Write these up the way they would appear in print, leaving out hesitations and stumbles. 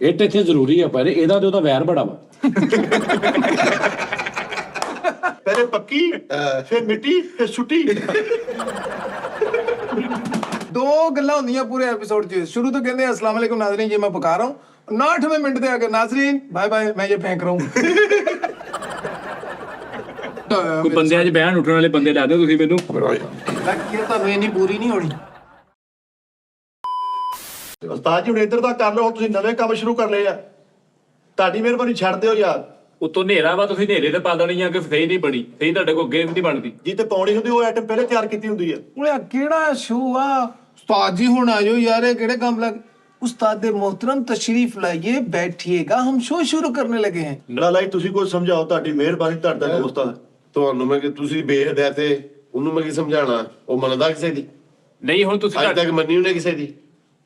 ਇੱਟ ਇੱਥੇ ਜ਼ਰੂਰੀ ਆ, ਪਰ ਇਹਦਾ ਤੇ ਉਹਦਾ ਵੈਰ ਬੜਾ ਵਾ। पहले पक्की फिर मिट्टी फिर छुट्टी। दो गल्लां होंदियां पूरे एपिसोड च। शुरू तो कहते हैं अस्सलाम वालेकुम नाजरीन, ये मैं पका रहा हूँ। 9वें मिनट पे आके नाजरीन बाय बाय, मैं ये फेंक रहा हूँ। ਕੋਈ ਬੰਦਿਆਂ 'ਚ ਬਹਿਣ ਉੱਠਣ ਵਾਲੇ ਬੰਦੇ ਲਾ ਦਿਓ ਤੁਸੀਂ ਮੈਨੂੰ। ये तो इन्नी पूरी नहीं होनी। ਉਸਤਾਦ ਜੀ ਹੁਣ ਇੱਧਰ ਦਾ ਕਰ ਲਓ, ਹੁਣ ਤੁਸੀਂ ਨਵੇਂ ਕੰਮ ਸ਼ੁਰੂ ਕਰ ਲਏ ਆ, ਤੁਹਾਡੀ ਮਿਹਰਬਾਨੀ ਛੱਡ ਦਿਓ ਯਾਰ। ਉੱਤੋਂ ਹਨੇਰਾ ਵਾ, ਤੁਸੀਂ ਹਨੇਰੇ ਤੇ ਪਾ ਦੇਣੀ ਆ ਕਿ ਸਹੀ ਨਹੀਂ ਬਣੀ, ਸਹੀ ਤੁਹਾਡੇ ਕੋਲ ਅੱਗੇ ਨਹੀਂ ਬਣਦੀ। ਜੀ ਤੇ ਪਾਉਣੀ ਹੁੰਦੀ ਉਹ ਆਈਟਮ ਪਹਿਲੇ ਤਿਆਰ ਕੀਤੀ ਹੁੰਦੀ ਹੈ। ओए केड़ा शो आ उस्ताद जी, हुण आयो यार, ये केड़े काम लग। उस्ताद मोहतरम तशरीफ लाइए, बैठिएगा, हम शो शुरू करने लगे हैं। ਲਾਲਾ ਜੀ ਤੁਸੀਂ ਕੁਝ ਸਮਝਾਓ, ਤੁਹਾਡੀ ਮਿਹਰਬਾਨੀ, ਤੁਹਾਡਾ ਦੋਸਤ ਆ। ਤੁਹਾਨੂੰ ਮੈਂ ਕਿ ਤੁਸੀਂ ਬੇਹਦ ਤੇ ਉਹਨੂੰ ਮੈਂ ਕੀ ਸਮਝਾਣਾ, ਉਹ ਮੰਨਦਾ ਕਿਸੇ ਦੀ? ਨਹੀਂ ਹੁਣ ਤੁਸੀਂ ਅੱਜ ਤੱਕ ਮੰਨੀ ਉਹਨੇ ਕਿਸੇ ਦੀ?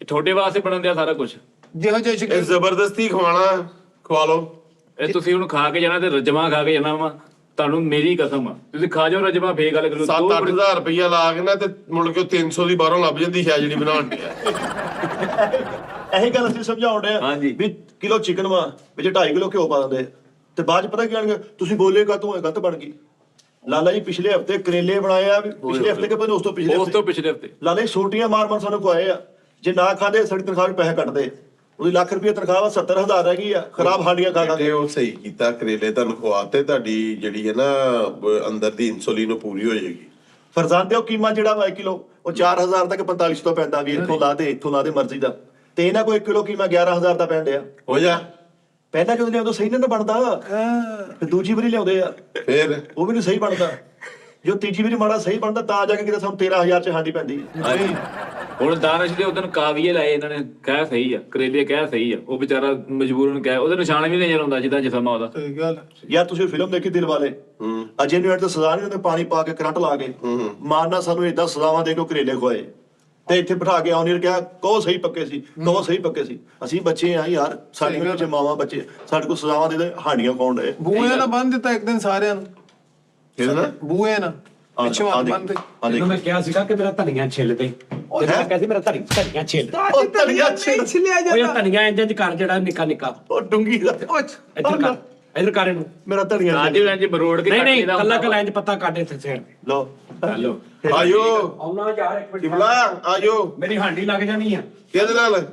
ਤੁਹਾਡੇ ਵਾਸਤੇ ਬਣਨ ਦਿਆ ਸਾਰਾ ਕੁਝ। ਜਿਹੋ ਜਿਹੇ ਇਹ ਸ਼ਕੀਲ ਜ਼ਬਰਦਸਤੀ ਖਵਾਣਾ, ਖਵਾ ਲਓ। ਇਹ ਤੁਸੀਂ ਹੁਣ ਖਾ ਕੇ ਜਾਣਾ ਤੇ ਰਜਮਾ ਖਾ ਕੇ ਜਾਣਾ ਵਾ, ਤੁਹਾਨੂੰ ਮੇਰੀ ਕਸਮ ਆ। ਤੁਸੀਂ ਖਾ ਜਾਓ ਰਜਮਾ, ਫੇਰ ਗੱਲ ਕਰੋ। 7-8 ਹਜ਼ਾਰ ਰੁਪਇਆ ਲਾ ਕੇ ਨਾ ਤੇ ਮੁੜ ਕੇ 300 ਦੀ ਬਾਹਰੋਂ ਲੱਭ ਜਾਂਦੀ ਹੈ ਜਿਹੜੀ ਬਣਾਉਣ ਦੀ। ਇਹੀ ਗੱਲ ਅਸੀਂ ਸਮਝਾਉਣ ਡਏ ਆ ਹਾਂਜੀ। ਵੀ ਕਿਲੋ ਚਿਕਨ ਵਾ ਵਿੱਚ 2.5 ਕਿਲੋ ਘਿਓ ਪਾ ਦਿੰਦੇ ਤੇ ਬਾਅਦ ਚ ਪਤਾ ਕੀ ਆਣਗੇ, ਤੁਸੀਂ ਬੋਲੇ ਕਾ ਤੂੰ ਗਲਤ ਬਣ ਗਈ। ਲਾਲਾ ਜੀ ਪਿਛਲੇ ਹਫਤੇ ਕਰੇਲੇ ਬਣਾਏ ਆ, ਪਿਛਲੇ ਹਫਤੇ ਕੇ ਪਹਿਲੇ ਉਸ ਤੋਂ ਪਿਛਲੇ ਉਸ ਤੋਂ ਪਿਛਲੇ ਹਫਤੇ ਲਾਲਾ ਜੀ ਸੋਟੀਆਂ ਮਾਰ ਸਾਨੂੰ ਖਵਾਏ ਆ। ਜੇ ਨਾ ਖਾਂਦੇ ਸਾਡੀ ਤਨਖਾਹ ਵੀ ਪੈਸੇ ਕੱਟਦੇ। ਉਹਦੀ ਲੱਖ ਰੁਪਏ ਤਨਖਾਹ ਵਾ, 70,000 ਰਹਿ ਗਈ ਆ ਖਰਾਬ ਹਾਂਡੀਆਂ ਖਾ ਖਾ ਕੇ। ਤੇ ਉਹ ਸਹੀ ਕੀਤਾ, ਕਰੇਲੇ ਤੁਹਾਨੂੰ ਖਵਾਤੇ, ਤੁਹਾਡੀ ਜਿਹੜੀ ਹੈ ਨਾ ਅੰਦਰ ਦੀ ਇਨਸੂਲਿਨ ਪੂਰੀ ਹੋ ਜਾਏਗੀ। ਫਰਜ਼ਾਨ ਦੇ ਉਹ ਕੀਮਾ ਜਿਹੜਾ ਵਾ 1 ਕਿਲੋ ਉਹ 4,000 ਤੱਕ 4500 ਤੋਂ ਪੈਂਦਾ ਵੀ ਇੱਥੋਂ ਲਾ ਦੇ ਮਰਜ਼ੀ ਦਾ। ਤੇ ਇਹਨਾਂ ਕੋਈ 1 ਕਿਲੋ ਕੀਮਾ 11,000 ਦਾ ਪੈਣ ਡਿਆ। ਹੋ ਜਾ ਪਹਿਲਾਂ ਜਦੋਂ ਲਿਆਉਂਦੇ ਸਹੀ ਨਾ ਬਣਦਾ, ਫਿਰ ਦੂਜੀ ਵਾਰੀ ਲਿਆਉਂਦੇ ਆ ਫੇਰ ਉਹ ਵੀ ਨਹੀਂ ਸਹੀ ਬਣਦਾ। ਜੋ ਤੀਜੀ ਵਾਰੀ ਮਾੜਾ ਸਹੀ ਬਣਦਾ ਤਾਂ ਜਾ ਕੇ ਕਿਤੇ ਸਾਨੂੰ 13,000 ਚ ਹਾਂਡੀ ਪੈਂਦੀ ਹੈ। ਹਾਂਜੀ। ਹੁਣ ਦਾਨਸ਼ ਦੇ ਉਦੋਂ ਕਾਵੀਏ ਲਾਏ ਇਹਨਾਂ ਨੇ, ਕਹਿ ਸਹੀ ਆ, ਕਰੇਲੇ ਕਹਿ ਸਹੀ ਆ, ਉਹ ਵਿਚਾਰਾ ਮਜਬੂਰਨ ਕਹਿ, ਉਹਦੇ ਨਿਸ਼ਾਨ ਵੀ ਨਜ਼ਰ ਆਉਂਦਾ ਜਿੱਦਾਂ ਜਿਸਮਾ ਉਹਦਾ। ਸਹੀ ਗੱਲ। ਯਾਰ ਤੁਸੀਂ ਫਿਲਮ ਦੇਖੀ ਦਿਲ ਵਾਲੇ, ਅਜੇ ਨੂੰ ਤੇ ਸਜ਼ਾ ਨਹੀਂ ਦਿੰਦੇ, ਪਾਣੀ ਪਾ ਕੇ ਕਰੰਟ ਲਾ ਕੇ ਮਾਰਨਾ, ਸਾਨੂੰ ਏਦਾਂ ਸਜ਼ਾਵਾਂ ਦੇ ਕੇ ਕਰੇਲੇ ਖਵਾਏ ਤੇ ਇੱਥੇ ਬਿਠਾ ਕੇ ਆਉਣੀ ਕਿਹਾ ਕਹੋ ਸਹੀ ਪੱਕੇ ਸੀ, ਕਹੋ ਸਹੀ ਪੱਕੇ ਸੀ। ਅਸੀਂ ਬੱਚੇ ਆ ਯਾਰ, ਸਾਡੇ ਵਿੱਚ ਮਾਵਾਂ ਬੱਚੇ, ਸਾਡੇ ਕੋਲ ਸਜ਼ਾਵਾਂ ਦੇ ਦੇ ਹਾਂਡੀਆਂ ਖਾਉਣ ਡਏ। ਬੂਏ ਨਾ ਬੰਨ ਦਿੱਤਾ ਇੱਕ ਦਿਨ ਸਾਰਿਆਂ ਨੂੰ, ਫਿਰ ਨਾ ਬੂਏ ਨਾ ਪਿੱਛੋਂ ਆ ਬੰਨਦੇ। ਇਹਨੂੰ ਮੈਂ ਕਿਹਾ ਸੀਗਾ ਕਿ ਮੇਰਾ ਧਨੀਆ ਛਿੱਲ ਦੇ, ਤੇ ਮੈਂ ਕਹਿੰਦੀ ਮੇਰਾ ਧਨੀਆ ਛਿੱਲ। ਉਹ ਧਨੀਆ ਛਿਲਿਆ ਉਹ ਯਾਰ ਧਨੀਆ ਇੰਜ ਇੰਜ ਕਰ, ਜਿਹੜਾ ਨਿੱਕਾ ਨਿੱਕਾ ਉਹ ਡੂੰਗੀ ਦਾ ਇੱਧਰ ਕਰ, ਇੱਧਰ ਕਰ ਇਹਨੂੰ। ਮੇਰਾ ਧਨੀਆ ਅੱਜ ਇੰਜ ਮਰੋੜ ਕੇ ਨਹੀਂ ਨਹੀਂ, ਕੱਟੀਦਾ ਕੱਲਾ ਹੁੰਦਾ ਕੱਲਾ ਇੰਜ ਪੱਤਾ ਕੱਢ ਇੱਥੇ ਛੇੜ। ਲੋ ਲਓ। ਆਇਓ ਆਉਣਾ ਯਾਰ, ਇੱਕ ਮਿੰਟ, ਟਿਬਲਾ ਆਇਓ। ਮੇਰੀ ਹਾਂਡੀ ਲੱਗ ਜਾਣੀ ਆ। ਕਿਹਦੇ ਨਾਲ?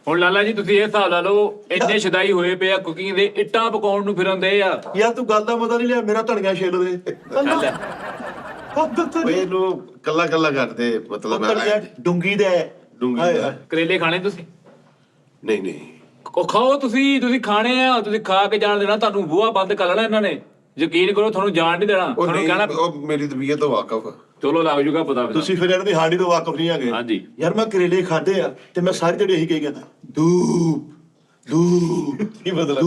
ਹੁਣ ਲਾਲਾ ਜੀ ਤੁਸੀਂ ਇਹ ਹਿਸਾਬ ਲਾ ਲਓ, ਇੰਨੇ ਸ਼ਦਾਈ ਹੋਏ ਪਏ ਆ ਕੁਕਿੰਗ ਦੇ, ਇੱਟਾਂ ਪਕਾਉਣ ਨੂੰ ਫਿਰਨ ਦੇ ਆ। ਯਾਰ ਤੂੰ ਗੱਲ ਦਾ ਪਤਾ ਨਹੀਂ ਲਿਆ, ਮੇਰਾ ਧਨੀਆ ਛਿੱਲ ਦੇ। ਲੈ। ਓਏ ਇਹਨੂੰ ਕੱਲਾ ਕੱਲਾ ਕਰਦੇ, ਮਤਲਬ ਧਨੀਆ ਡੂੰਗੀ ਦਾ ਹੈ। ਡੂੰਗੀ ਹਾਏ ਦਾ। ਹਾਏ। ਕਰੇਲੇ ਖਾਣੇ ਤੁਸੀਂ? ਨਹੀਂ ਨਹੀਂ, ਉਹ ਖਾਓ, ਤੁਸੀਂ ਖਾਣੇ ਆ, ਤੁਸੀਂ ਖਾ ਕੇ ਜਾਣ ਦੇਣਾ, ਤੁਹਾਨੂੰ ਬੂਹਾ ਬੰਦ ਕਰ ਲੈਣਾ ਇਹਨਾਂ ਨੇ। ਯਕੀਨ ਕਰੋ, ਤੁਹਾਨੂੰ ਜਾਣ ਨਹੀਂ ਦੇਣਾ। ਉਹ ਤੁਹਾਨੂੰ ਨਹੀਂ, ਕਹਿਣਾ ਉਹ ਮੇਰੀ ਤਬੀਅਤ ਤੋਂ ਵਾਕਫ ਆ। ਚਲੋ ਲੱਗ ਜੂਗਾ ਪਤਾ ਫਿਰ। ਤੁਸੀਂ ਫਿਰ ਇਹਨਾਂ ਦੀ ਹਾਂਡੀ ਤੋਂ ਵਾਕਫ ਨਹੀਂ ਹੈਗੇ। ਹਾਂਜੀ। ਯਾਰ ਮੈਂ ਕਰੇਲੇ ਖਾਦੇ ਆ ਤੇ ਮੈਂ ਸਾਰੀ ਜਿਹੜੀ ਇਹੀ ਕਹੀ ਜਾਂਦਾ, ਧੂਪ ਧੂਪ ਕੀ ਮਤਲਬ?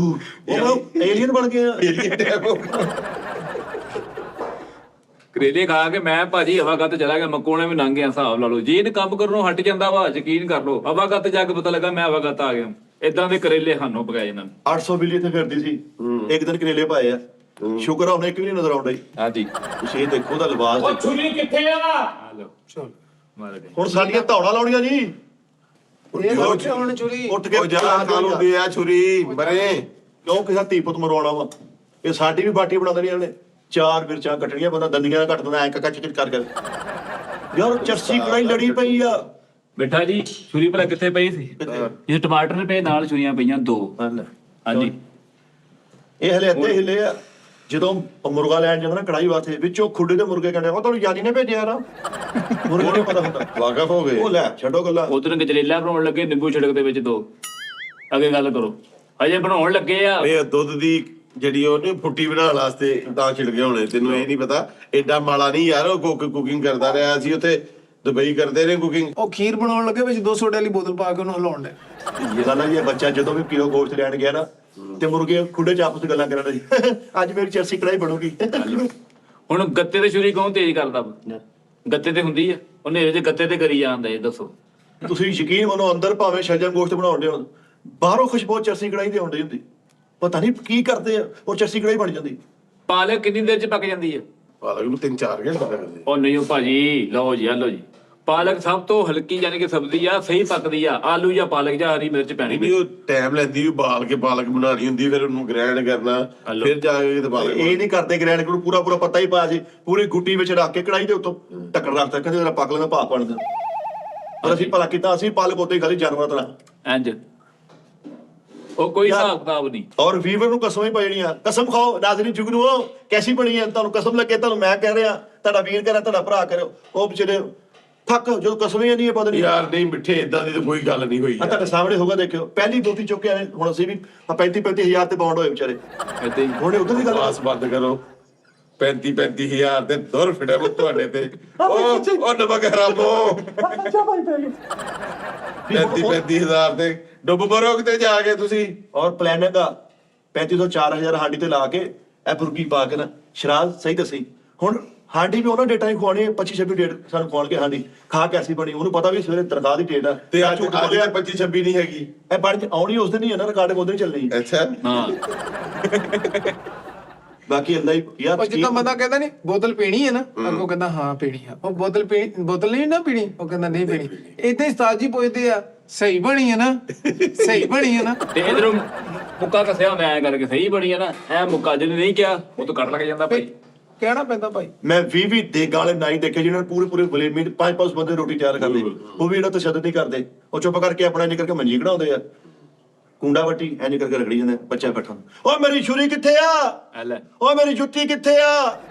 ਉਹ ਏਲੀਅਨ ਬਣ ਗਏ ਆ। ਕਰੇਲੇ ਖਾ ਕੇ ਮੈਂ ਭਾਜੀ ਹਵਾਗਤ ਚਲਾ ਗਿਆ, ਮਕੋਣੇ ਵੀ ਲੰਘ ਗਿਆ, ਹਿਸਾਬ ਲਾ ਲਓ। ਜੇ ਇਹਨੇ ਕੰਮ ਕਰਨੋਂ ਹਟ ਜਾਂਦਾ ਵਾ, ਯਕੀਨ ਕਰ ਲਓ, ਹਵਾਗਤ ਜਾ ਕੇ ਪਤਾ ਲੱਗਾ ਮੈਂ ਹਵਾਗਤ ਆ ਗਿਆ। ਇਦਾਂ ਦੇ ਕਰੇਲੇ ਸਾਨੂੰ ਪਕਾਏ ਇਹਨਾਂ ਨੇ। 800 ਬਿੱਲੀ ਇੱਥੇ ਫਿਰਦੀ ਸੀ, ਇੱਕ ਦਿਨ ਕਰੇਲੇ ਪਾਏ ਆ। ਸ਼ੁਕਰ ਆ ਉਹਨੇ ਇੱਕ ਵੀ ਨਹੀਂ ਨਜ਼ਰ ਆਉਂਦਾ। ਹਾਂਜੀ। ਤੁਸੀਂ ਇਹ ਦੇਖੋ ਉਹਦਾ ਲਿਬਾਸ ਦੇਖੋ। ਛੁਰੀ ਕਿੱਥੇ ਆ? ਲਓ ਚਲ ਮਾਰ ਗਏ। ਹੁਣ ਸਾਡੀਆਂ ਧੌਣਾ ਲਾਉਣੀਆਂ ਜੀ। ਇਹ ਉੱਠ ਹੁਣ ਚੁਰੀ ਉੱਠ ਕੇ ਉਹ ਜਾ ਕਾਲੂ ਦੇ ਆ ਛੁਰੀ ਬਰੇ। ਕਿਉਂ ਕਿਸੇ ਧੀ ਪੁੱਤ ਮਰਵਾਉਣਾ ਵਾ? ਇਹ ਸਾਡੀ ਵੀ ਬਾਟੀ ਬਣਾ ਦੇਣੀ ਇਹਨੇ। 4 ਮਿਰਚਾਂ ਕੱਟਣੀਆਂ, ਬੰਦਾ ਦੰਦੀਆਂ ਨਾਲ ਕੱਟ ਦਿੰਦਾ ਐ ਕੱਚ ਕਰ ਕਰ। ਯਾਰ ਚਰਸੀ ਕੜਾਈ ਲੜੀ ਪਈ ਆ। ਬੇਟਾ ਜੀ ਛੁਰੀ ਭਲਾ ਕਿੱਥੇ ਪਈ ਸੀ? ਇਹ ਟਮਾਟਰ ਪਏ, ਨਾਲ ਛੁਰੀਆਂ ਪਈਆਂ 2। ਹਾਂਜੀ। ਇਹ ਹਲੇ ਅੱਧੇ ਹਿੱਲੇ ਆ। ਜਦੋਂ ਮੁਰਗਾ ਲੈਣ ਜਾਂਦਾ ਨਾ ਕੜਾਈ ਵਾਸਤੇ, ਵਿੱਚੋਂ ਖੁੱਡੇ ਦੇ ਮੁਰਗੇ ਕਹਿੰਦੇ ਉਹ ਤੁਹਾਨੂੰ ਯਾਦੀ ਨੇ ਭੇਜਿਆ ਯਾਰ। ਮੁਰਗੇ ਨੂੰ ਪਤਾ ਹੁੰਦਾ, ਵਾਕਫ ਹੋ ਗਏ। ਉਹ ਲੈ ਛੱਡੋ ਗੱਲਾਂ। ਉਧਰ ਗਜਰੇਲਾ ਬਣਾਉਣ ਲੱਗੇ, ਨਿੰਬੂ ਛਿੜਕ ਦੇ ਵਿੱਚ 2। ਅੱਗੇ ਗੱਲ ਕਰੋ, ਅਜੇ ਬਣਾਉਣ ਲੱਗੇ ਆ। ਇਹ ਦੁੱਧ ਦੀ ਜਿਹੜੀ ਉਹਨੇ ਫੁੱਟੀ ਬਣਾਉਣ ਵਾਸਤੇ ਤਾਂ ਛਿੜਕੇ ਹੋਣੇ, ਤੈਨੂੰ ਇਹ ਨਹੀਂ ਪਤਾ? ਐਡਾ ਮਾੜਾ ਨਹੀਂ ਯਾਰ, ਉਹ ਕੁਕਿੰਗ ਕਰਦਾ ਰਿਹਾ ਸੀ ਉੱਥੇ, ਦੁਬਈ ਕਰਦੇ ਨੇ ਕੁਕਿੰਗ। ਉਹ ਖੀਰ ਬਣਾਉਣ ਲੱਗੇ, ਵਿੱਚ 200 ਵਾਲੀ ਬੋਤਲ ਪਾ ਕੇ ਉਹਨੂੰ ਹਿਲਾਉਣ ਦੇ। ਇਹ ਗੱਲ ਆ ਜੀ, ਇਹ ਬੱਚਾ ਜਦੋਂ ਵੀ ਕਿਲੋ ਗੋਸ਼ਤ ਲੈਣ ਗਿਆ ਨਾ ਤੇ ਮੁਰਗੇ ਖੁੱਡੇ ਚ ਆਪਸ ਵਿੱਚ ਗੱਲਾਂ ਕਰਨ ਲੱਗੇ, ਅੱਜ ਮੇਰੀ ਚਰਸੀ ਕੜਾਈ ਬਣੂਗੀ। ਹੁਣ ਗੱਤੇ ਤੇ ਛੁਰੀ ਕੌਣ ਤੇਜ਼ ਕਰਦਾ ਵਾ? ਗੱਤੇ ਤੇ ਹੁੰਦੀ ਆ, ਉਹ ਹਨੇਰੇ 'ਚ ਗੱਤੇ ਤੇ ਕਰੀ ਜਾਂਦਾ। ਇਹ ਦੱਸੋ। ਤੁਸੀਂ ਯਕੀਨ ਮੰਨੋ, ਅੰਦਰ ਭਾਵੇਂ ਸ਼ਲਜਮ ਗੋਸ਼ਤ ਬਣਾਉਂਦੇ ਹੋ, ਬਾਹਰੋਂ ਖੁਸ਼ਬੂ ਚਰਸੀ ਕੜਾਈ ਦੀ ਆਉਂਦੀ ਹੁੰਦੀ। ਪਤਾ ਨਹੀਂ ਕੀ ਕਰਦੇ ਆ, ਉਹ ਚਰਸੀ ਕੜਾਈ ਬਣ ਜਾਂਦੀ। ਪਾਲਕ ਕਿੰਨੀ ਦੇਰ 'ਚ ਪੱਕ ਜਾਂਦੀ ਆ? ਪਾਲਕ ਨੂੰ 3-4 ਘੰਟੇ ਲੱਗਦੇ। ਉਹ ਨਹੀਂ ਉਹ ਭਾਜੀ, ਲਓ ਜੀ, ਆ ਲਓ ਜੀ। ਪਾਲਕ ਸਭ ਤੋਂ ਹਲਕੀ ਯਾਨੀ ਕਿ ਸਬਜ਼ੀ ਆ, ਸਹੀ ਪੱਕਦੀ ਆ। ਆਲੂ ਜਾਂ ਪਾਲਕ ਜਾਂ ਹਰੀ ਮਿਰਚ ਪੈਣੀ ਨਹੀਂ ਉਹ ਟਾਈਮ ਲੈਂਦੀ ਉਬਾਲ ਕੇ ਪਾਲਕ ਬਣਾਉਣੀ ਹੁੰਦੀ, ਫਿਰ ਉਹਨੂੰ ਗ੍ਰਾਈਂਡ ਕਰਨਾ, ਫਿਰ ਜਾ ਕੇ ਤੇ ਪਾਲਕ ਇਹ ਨਹੀਂ ਕਰਦੇ ਗ੍ਰੈਂਡ ਨੂੰ ਪੂਰਾ ਪੂਰਾ ਪੱਤਾ ਹੀ ਪਾਇਆ ਸੀ, ਪੂਰੀ ਗੁੱਟੀ ਵਿੱਚ ਰੱਖ ਕੇ ਕੜਾਈ ਦੇ ਉੱਤੋਂ ਢੱਕਣ ਰੱਖਦਾ, ਕਹਿੰਦੇ ਜਰਾ ਪੱਕ ਲੈਂਦਾ ਭਾਪ ਬਣਦਾ। ਪਰ ਅਸੀਂ ਭਲਾ ਕੀਤਾ, ਅਸੀਂ ਪਾਲਕ ਉੱਤੇ ਹੀ ਖਾਲੀ ਜਾਨਵਰਾਂ ਤਰ੍ਹਾਂ। ਇੰਜ ਉਹ ਕੋਈ ਹਿਸਾਬ ਕਿਤਾਬ ਨਹੀਂ। ਔਰ ਵੀਵਰ ਨੂੰ ਕਸਮ ਹੀ ਪਈਆਂ, ਕਸਮ ਖਾਓ ਨਾਜ਼ਰੀਨ ਜੁਗਨੂ ਕੈਸੀ ਬਣੀ ਹੈ, ਤੁਹਾਨੂੰ ਕਸਮ ਲੱਗੇ, ਤੁਹਾਨੂੰ ਮੈਂ ਕਹਿ ਰਿਹਾ, ਤੁਹਾਡਾ ਵੀਰ ਕਹਿ ਰਿਹਾ, ਤੁਹਾਡਾ ਭਰਾ ਕਹਿ ਰਿਹਾ, ਉਹ ਵਿਚਾਰੇ ਥੱਕ ਜਦੋਂ ਕਸਮ ਹੀ ਨਹੀਂ ਪਤਾ ਨਹੀਂ ਯਾਰ ਨਹੀਂ ਮਿੱਠੇ ਇਦਾਂ ਦੀ ਤਾਂ ਕੋਈ ਗੱਲ ਨਹੀਂ ਹੋਈ। ਤੁਹਾਡੇ ਸਾਹਮਣੇ ਹੋਗਾ, ਦੇਖਿਓ ਪਹਿਲੀ ਦੋਤੀ ਚੁੱਕੇ ਆਏ, ਹੁਣ ਅਸੀਂ ਵੀ 35,000 ਤੇ ਬਾਉਂਡ ਹੋਏ ਵਿਚਾਰੇ। ਏਦਾਂ ਹੀ ਹੁਣ ਉਧਰ ਦੀ ਗੱਲ ਬਸ ਬੰਦ ਕਰੋ, 35,000 ਤੇ ਦੁਰ ਫਿਟੇ ਮੁੱਤ ਤੁਹਾਡੇ ਤੇ। ਉਹ ਨਮਕ ਹਰਾਮੋ, 35,000 ਤੇ ਡੁੱਬ ਮਰੋ ਕਿਤੇ ਜਾ ਕੇ ਤੁਸੀਂ। ਔਰ ਪਲਾਨਿੰਗ ਦਾ 3500 4000 ਹਾਂਡੀ ਤੇ ਲਾ ਕੇ ਇਹ ਬੁਰਕੀ ਪਾ ਕੇ ਨਾ ਸ਼ਰਾਬ ਸਹੀ ਦੱਸੀ। ਹੁਣ ਹਾਂਡੀ ਵੀ ਉਹਨਾਂ ਡੇਟਾਂ ਹੀ ਖਵਾਉਣੀ, 25-26 ਡੇਟ ਸਾਨੂੰ ਖਵਾਉਣ ਕੇ ਹਾਂਡੀ ਖਾ ਕੇ ਅਸੀਂ ਬਣੀ, ਉਹਨੂੰ ਪਤਾ ਵੀ ਸਵੇਰੇ ਤਨਖਾਹ ਦੀ ਡੇਟ ਆ ਤੇ ਅੱਜ 25-26 ਨਹੀਂ ਹੈਗੀ, ਇਹ ਬਣ ਆਉਣੀ ਉਸ ਦਿਨ ਹੀ ਹੈ ਨਾ, ਰਿਕਾਰਡਿੰਗ ਉਸ ਦਿਨ ਹੀ ਚੱਲਣੀ। ਅੱਛਾ ਹਾਂ। ਬਾਕੀ ਅੱਲਾ ਹੀ ਯਾਰ ਉਹ ਜਿੱਦਾਂ ਬੰਦਾ ਕਹਿੰਦਾ ਨਹੀਂ ਬੋਤਲ ਪੀਣੀ ਹੈ ਨਾ, ਅੱਗੋਂ ਕਹਿੰਦਾ ਹਾਂ ਪੀਣੀ ਆ, ਉਹ ਬੋਤਲ ਨਹੀਂ ਨਾ ਪੀਣੀ, ਉਹ ਕਹਿੰਦਾ ਨਹੀਂ ਪੀਣੀ। ਏਦਾਂ ਹੀ ਉਸਤਾਦ ਜੀ ਪੁੱਛਦੇ ਆ ਸਹੀ ਬਣੀ ਹੈ ਨਾ, ਸਹੀ ਬਣੀ ਹੈ ਨਾ, ਤੇ ਇਧਰੋਂ ਮੁੱਕਾ ਕੱਸਿਆ ਹੁੰਦਾ ਐ ਕਰਕੇ ਸਹੀ ਬਣੀ ਆ ਨਾ, ਐ ਮੁੱਕਾ ਜਿਹਨੇ ਨਹੀਂ ਕਿਹਾ ਉਹ ਤੋਂ ਕੱਟ ਲੱਗ ਜਾਂਦਾ ਭਾਈ। ਕਹਿਣਾ ਪੈਂਦਾ ਭਾਈ। ਮੈਂ 20 ਦੇਗਾਂ ਵਾਲੇ ਨਾਈ ਦੇਖੇ ਜਿਹਨਾਂ ਨੇ ਪੂਰੇ ਵਲੇਮੀ 5-5 ਬੰਦੇ ਰੋਟੀ ਤਿਆਰ ਕਰਦੇ, ਉਹ ਵੀ ਜਿਹੜਾ ਤਸ਼ੱਦਦ ਨਹੀਂ ਕਰਦੇ, ਉਹ ਚੁੱਪ ਕਰਕੇ ਆਪਣਾ ਇੰਜ ਕਰਕੇ ਮੰਜੀ ਕਢਾਉਂਦੇ ਆ, ਕੁੰਡਾ ਵੱਟੀ ਇੰਜ ਕਰਕੇ ਰਗੜੀ ਜਾਂਦੇ, ਬੱਚਾ ਬੈਠਾ ਓਏ ਮੇਰੀ ਛੁਰੀ ਕਿੱਥੇ ਆ, ਲੈ ਓਏ ਮੇਰੀ ਜੁੱਤੀ ਕਿੱਥੇ ਆ,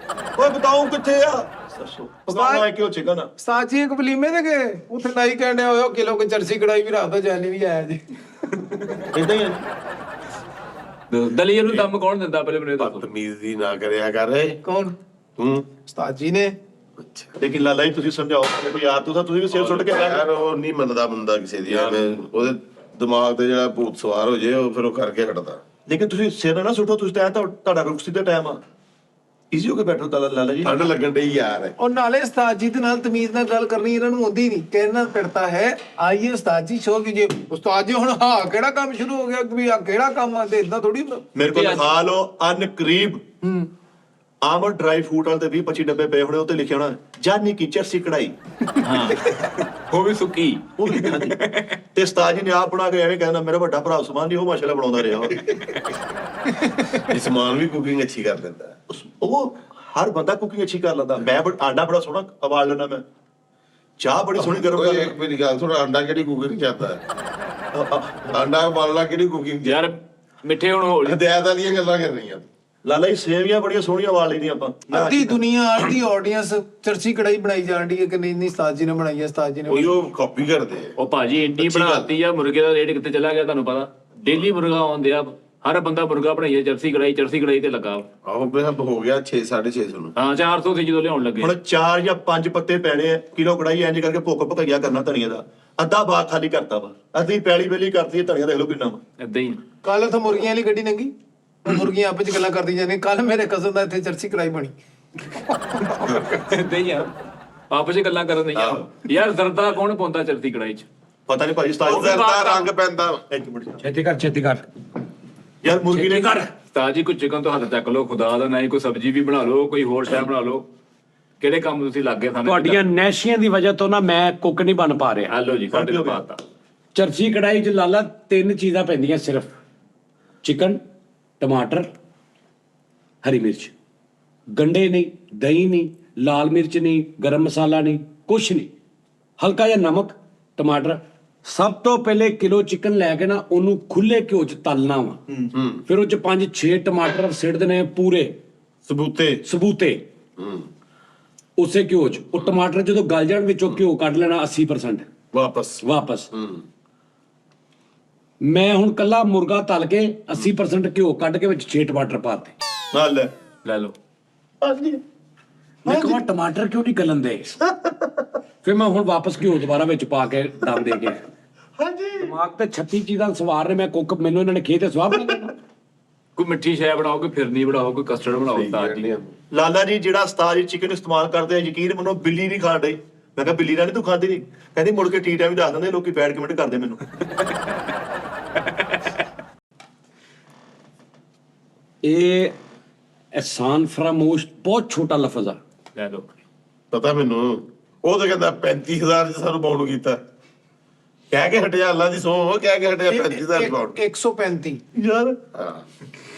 ਓਏ ਬਤਾਉ ਕਿੱਥੇ ਆ, ਦੱਸੋ ਪਤਾ ਕਿਉਂ ਚਿਕਨ ਆ। ਉਸਤਾਦ ਜੀ ਇੱਕ ਵਲੀਮੇ ਦੇ ਗਏ, ਉੱਥੇ ਨਾਈ ਕਹਿੰਦੇ ਹੋਏ ਕਿਲੋ ਕੇ ਚਰਸੀ ਕੜਾਈ ਵੀ ਰਾਤ ਦਾ ਜਾਨੀ ਵੀ ਆਇਆ ਜੀ। ਇਦਾਂ ਹੀ ਆ ਦਲੀਏ ਨੂੰ ਦਮ ਕੌਣ ਦਿੰਦਾ ਪਹਿਲੇ ਮੈਨੂੰ ਇਹ ਦੱਸੋ। ਬਦਤਮੀਜ਼ੀ ਨਾ ਕਰਿਆ ਕਰ। ਕੌਣ? ਤੂੰ ਉਸਤਾਦ ਜੀ ਨੇ। ਲੇਕਿਨ ਲਾਲਾ ਜੀ ਤੁਸੀਂ ਸਮਝਾਓ ਕੋਈ ਯਾਰ ਤੁਸੀਂ ਵੀ ਸਿਰ ਸੁੱਟ ਕੇ ਯਾਰ ਉਹ ਨਹੀਂ ਮੰਨਦਾ ਬੰਦਾ ਕਿਸੇ ਦੀ, ਐਵੇਂ ਉਹਦੇ ਦਿਮਾਗ ਤੇ ਜਿਹੜਾ ਭੂਤ ਸਵਾਰ ਹੋ ਜੇ ਉਹ ਫਿਰ ਉਹ ਕਰਕੇ ਹਟਦਾ। ਲੇਕਿਨ ਤੁਸੀਂ ਸਿਰ ਨਾ ਸੁੱਟੋ, ਤੁਸੀਂ ਤਾਂ ਤੁਹਾਡਾ ਰੁਕਸੀ ਦਾ ਟਾਈਮ ਆ, ਈਜ਼ੀ ਹੋ ਕੇ ਬੈਠੋ ਤਾਂ ਲਾਲਾ ਜੀ। ਠੰਡ ਲੱਗਣ ਡਈ ਯਾਰ। और नाले उस्ताद जी के नाल तमीज नाल गल करनी इन्हां नूं आउंदी नहीं, कहना पड़ता है आइए उस्ताद जी शो कीजिए। उस्ताद जी हुण हां केड़ा काम शुरू हो गया कि आ केड़ा काम आंदे इदां थोड़ी। ਮੇਰੇ ਕੋਲ ਲਿਖਾ ਲਓ ਅਨ ਕਰੀਬ ਆਮਰ ਡਰਾਈ ਫੂਡ ਵਾਲੇ ਤੇ 20-25 ਡੱਬੇ ਪਏ ਹੋਣੇ, ਉੱਤੇ ਲਿਖਿਆ ਹੋਣਾ ਜਾਨੀ ਕੀ ਚਰਸੀ ਕੜਾਈ। ਹਾਂ ਉਹ ਵੀ ਸੁੱਕੀ। ਉਹ ਵੀ ਹਾਂਜੀ। ਤੇ ਉਸਤਾਦ ਜੀ ਨੇ ਆਪ ਬਣਾ ਕੇ ਐਵੇਂ ਕਹਿੰਦਾ ਮੇਰਾ ਵੱਡਾ ਭਰਾ ਉਸਮਾਨ ਜੀ ਉਹ ਮਾਸ਼ਾਅੱਲਾ ਬਣਾਉਂਦਾ ਰਿਹਾ। ਇਸਮਾਨ ਵੀ ਕੁਕਿੰਗ ਅੱਛੀ ਕਰ ਲੈਂਦਾ। ਉਹ ਹਰ ਬੰਦਾ ਕੁਕਿੰਗ ਅੱਛੀ ਕਰ ਲੈਂਦਾ। ਮੈਂ ਆਂਡਾ ਬੜਾ ਸੋਹਣਾ ਉਬਾਲ ਲੈਣਾ, ਮੈਂ ਚਾਹ ਬੜੀ ਸੋਹਣੀ ਗਰਮ ਕਰ ਇੱਕ ਮੇਰੀ ਗੱਲ ਥੋੜਾ ਅੰਡਾ ਕਿਹੜੀ ਕੁਕਿੰਗ ਕਰਦਾ ਹੈ? ਅੰਡਾ ਉਬਾਲਣਾ ਕਿਹੜੀ ਕੁਕਿੰਗ? ਯਾਰ ਮਿੱਠੇ ਹੁਣ ਹੋਲੀ ਹਦਾਇਤ ਵਾਲੀਆਂ ਗੱਲਾਂ ਕਰ ਰਹੀਆਂ। ਲਾਲਾ ਜੀ ਸੇਵੀਆਂ ਬੜੀਆਂ ਸੋਹਣੀਆਂ ਉਬਾਲ ਲਈਆਂ ਆਪਾਂ। ਅੱਧੀ ਦੁਨੀਆ ਅੱਧੀ ਆਡੀਅੰਸ ਚਰਸੀ ਕੜਾਈ ਬਣਾਈ ਜਾਣ ਦੀ ਹੈ ਕਿ ਨਹੀਂ ਉਸਤਾਦ ਜੀ ਨੇ ਬਣਾਈ ਹੈ, ਉਸਤਾਦ ਜੀ ਨੇ। ਉਹ ਕਾਪੀ ਕਰਦੇ ਆ। ਉਹ ਭਾਜੀ ਇੰਨੀ ਬਣਾਤੀ ਆ, ਮੁਰਗੇ ਦਾ ਰੇਟ ਕਿੱਥੇ ਚਲਾ ਗਿਆ ਤੁਹਾਨੂੰ ਪਤਾ। ਡੇਲੀ ਮੁਰਗਾ ਆਉਂਦੇ ਆ, ਹਰ ਬੰਦਾ ਮੁਰਗਾ ਬਣਾਈਏ, ਚਰਸੀ ਕੜਾਈ ਤੇ ਲੱਗਾ। ਆਹੋ ਬੇਹੱਬ ਹੋ ਗਿਆ 6-650 ਨੂੰ। ਹਾਂ 400 ਸੀ ਜਦੋਂ ਲਿਆਉਣ ਲੱਗੇ। ਹੁਣ 4 ਜਾਂ 5 ਪੱਤੇ ਪੈਣੇ ਆ, ਕਿਲੋ ਕੜਾਈ ਇੰਜ ਕਰਕੇ ਭੁੱਖ ਭਕਈਆ ਕਰਨਾ ਧਨੀਆ ਦਾ, ਅੱਧਾ ਬਾਗ ਖਾਲੀ ਕਰਤਾ ਵਾ, ਅੱਧੀ ਪੈਲੀ ਵੇਲੀ ਕਰਤੀ ਹੈ, ਧਨੀਆ ਦੇਖ ਲਓ ਕਿੰਨਾ ਵਾ। ਏਦਾਂ ਹੀ ਕੱਲ ਉੱਥੇ ਮੁਰਗੀਆਂ ਵਾਲੀ ਗੱਡੀ ਲੰਗੀ, ਉਹ ਮੁਰਗੀਆਂ ਆਪਸ ਚ ਗੱਲਾਂ ਕਰਦੀਆਂ ਜਾਂਦੀਆਂ, ਕੱਲ ਮੇਰੇ ਕਜ਼ਨ ਦਾ ਇੱਥੇ ਚਰਸੀ ਕੜਾਈ ਬਣੀ। ਏਦਾਂ ਹੀ ਆ, ਆਪਸ ਵਿੱਚ ਗੱਲਾਂ ਕਰਨ ਨਹੀਂ ਯਾਰ। ਜ਼ਰਦਾ ਕੌਣ ਪਾਉਂਦਾ ਚਰਸੀ ਕੜਾਈ 'ਚ? ਪਤਾ ਨਹੀਂ ਭਾਜੀ ਉਸਤਾਦ ਜ਼ਰਦਾ ਰੰਗ ਪੈਂਦਾ। ਇੱਕ ਮਿੰਟ ਛੇਤੀ ਕਰ ਯਾਰ ਮੁਰਗੀ ਨੇ ਉਸਤਾਦ ਜੀ ਕੋਈ ਚਿਕਨ ਤੋਂ ਹੱਥ ਚੱਕ ਲਓ, ਖੁਦਾ ਦਾ, ਨਹੀਂ ਕੋਈ ਸਬਜ਼ੀ ਵੀ ਬਣਾ ਲਓ, ਕੋਈ ਹੋਰ ਸ਼ੈ ਬਣਾ ਲਓ। ਕਿਹੜੇ ਕੰਮ ਤੁਸੀਂ ਲੱਗ ਗਏ ਸਾਨੂੰ? ਤੁਹਾਡੀਆਂ ਨੈਸ਼ੀਆਂ ਦੀ ਵਜ੍ਹਾ ਤੋਂ ਨਾ ਮੈਂ ਕੁੱਕ ਨਹੀਂ ਬਣ ਪਾ ਰਿਹਾ। ਹੈਲੋ ਜੀ, ਸਾਡੇ ਤੋਂ ਬਾਤ ਚਰਚੀ ਕੜਾਈ 'ਚ ਲਾਲਾ 3 ਚੀਜ਼ਾਂ ਪੈਂਦੀਆਂ ਸਿਰਫ, ਚਿਕਨ, ਟਮਾਟਰ, ਹਰੀ ਮਿਰਚ, ਗੰਡੇ ਨਹੀਂ, ਦਹੀਂ ਨਹੀਂ, ਲਾਲ ਮਿਰਚ ਨਹੀਂ, ਗਰਮ ਮਸਾਲਾ ਨਹੀਂ, ਕੁਛ ਨਹੀਂ, ਹਲਕਾ ਜਿਹਾ ਨਮਕ, ਟਮਾਟਰ। ਸਭ ਤੋਂ ਪਹਿਲੇ ਕਿਲੋ ਚਿਕਨ ਲੈ ਕੇ ਨਾ ਉਹਨੂੰ ਖੁੱਲੇ ਘਿਓ 'ਚ ਤਲਣਾ ਵਾ, ਫਿਰ ਉਹ 'ਚ 5-6 ਟਮਾਟਰ ਸਿੱਟ ਦੇਣੇ ਪੂਰੇ ਸਬੂਤੇ ਉਸੇ ਘਿਓ 'ਚ। ਉਹ ਟਮਾਟਰ ਜਦੋਂ ਗਲ ਜਾਣ ਵਿੱਚੋਂ ਘਿਓ ਕੱਢ ਲੈਣਾ 80% ਵਾਪਸ। ਮੈਂ ਹੁਣ ਕੱਲਾ ਮੁਰਗਾ ਤਲ ਕੇ 80% ਘਿਓ ਕੱਢ ਕੇ ਵਿੱਚ 6 ਟਮਾਟਰ ਪਾਤੇ। ਨਾਲ ਲੈ ਲਓ। ਮੈਂ ਕਹਾਂ ਟਮਾਟਰ ਕਿਉਂ ਨਹੀਂ ਗਲਣ ਦੇ? ਫਿਰ ਮੈਂ ਹੁਣ ਵਾਪਸ ਘਿਓ ਦੁਬਾਰਾ ਵਿੱਚ ਪਾ ਕੇ ਦਮ ਦੇ ਗਿਆ। ਹਾਂਜੀ ਦਿਮਾਗ ਤੇ 36 ਚੀਜ਼ਾਂ ਸਵਾਰ ਨੇ, ਮੈਂ ਕੁੱਕ, ਮੈਨੂੰ ਇਹਨਾਂ ਨੇ ਖੇ ਤੇ ਸਵਾਹ ਬਣਾ ਦੇਣਾ। ਕੋਈ ਮਿੱਠੀ ਸ਼ੈ ਬਣਾਓ, ਕੋਈ ਫਿਰਨੀ ਬਣਾਓ, ਕੋਈ ਕਸਟਰਡ ਬਣਾਓ ਉਸਤਾਦ ਜੀ। ਲਾਲਾ ਜੀ ਜਿਹੜਾ ਉਸਤਾਦ ਜੀ ਚਿਕਨ ਇਸਤੇਮਾਲ ਕਰਦੇ ਆ, ਯਕੀਨ ਮੰਨੋ ਬਿੱਲੀ ਨਹੀਂ ਖਾਣ ਡਈ। ਮੈਂ ਕਿਹਾ ਬਿੱਲੀ ਨਾਲ ਨਹੀਂ ਤੂੰ ਖਾਂਦੀ ਨਹੀਂ, ਕਹਿੰਦੀ ਮੁੜ ਕੇ ਟੀ ਟਾਈਮ ਵੀ ਦੱਸ ਦਿੰਦੇ ਲੋਕੀ, ਬੈਡ ਕਮੈਂਟ ਕਰਦੇ ਮੈਨੂੰ। ਇਹ ਅਹਿਸਾਨ ਫਰਾਮੋਸ਼ ਬਹੁਤ ਛੋਟਾ ਲਫ਼ਜ਼ ਆ। ਲੈ ਲਓ। ਪਤਾ ਮੈਨੂੰ ਉਹ ਤਾਂ ਕਹਿੰਦਾ 35,000 ਚ ਸਾਨੂੰ ਬਾਉਂਡ ਕੀਤਾ, ਕਹਿ ਕੇ ਹਟਿਆ, ਅੱਲਾ ਦੀ ਸੌਂ ਕਹਿ ਕੇ ਹਟਿਆ 35,000 ਬਾਉਂਡ। 135 ਯਾਰ ਹਾਂ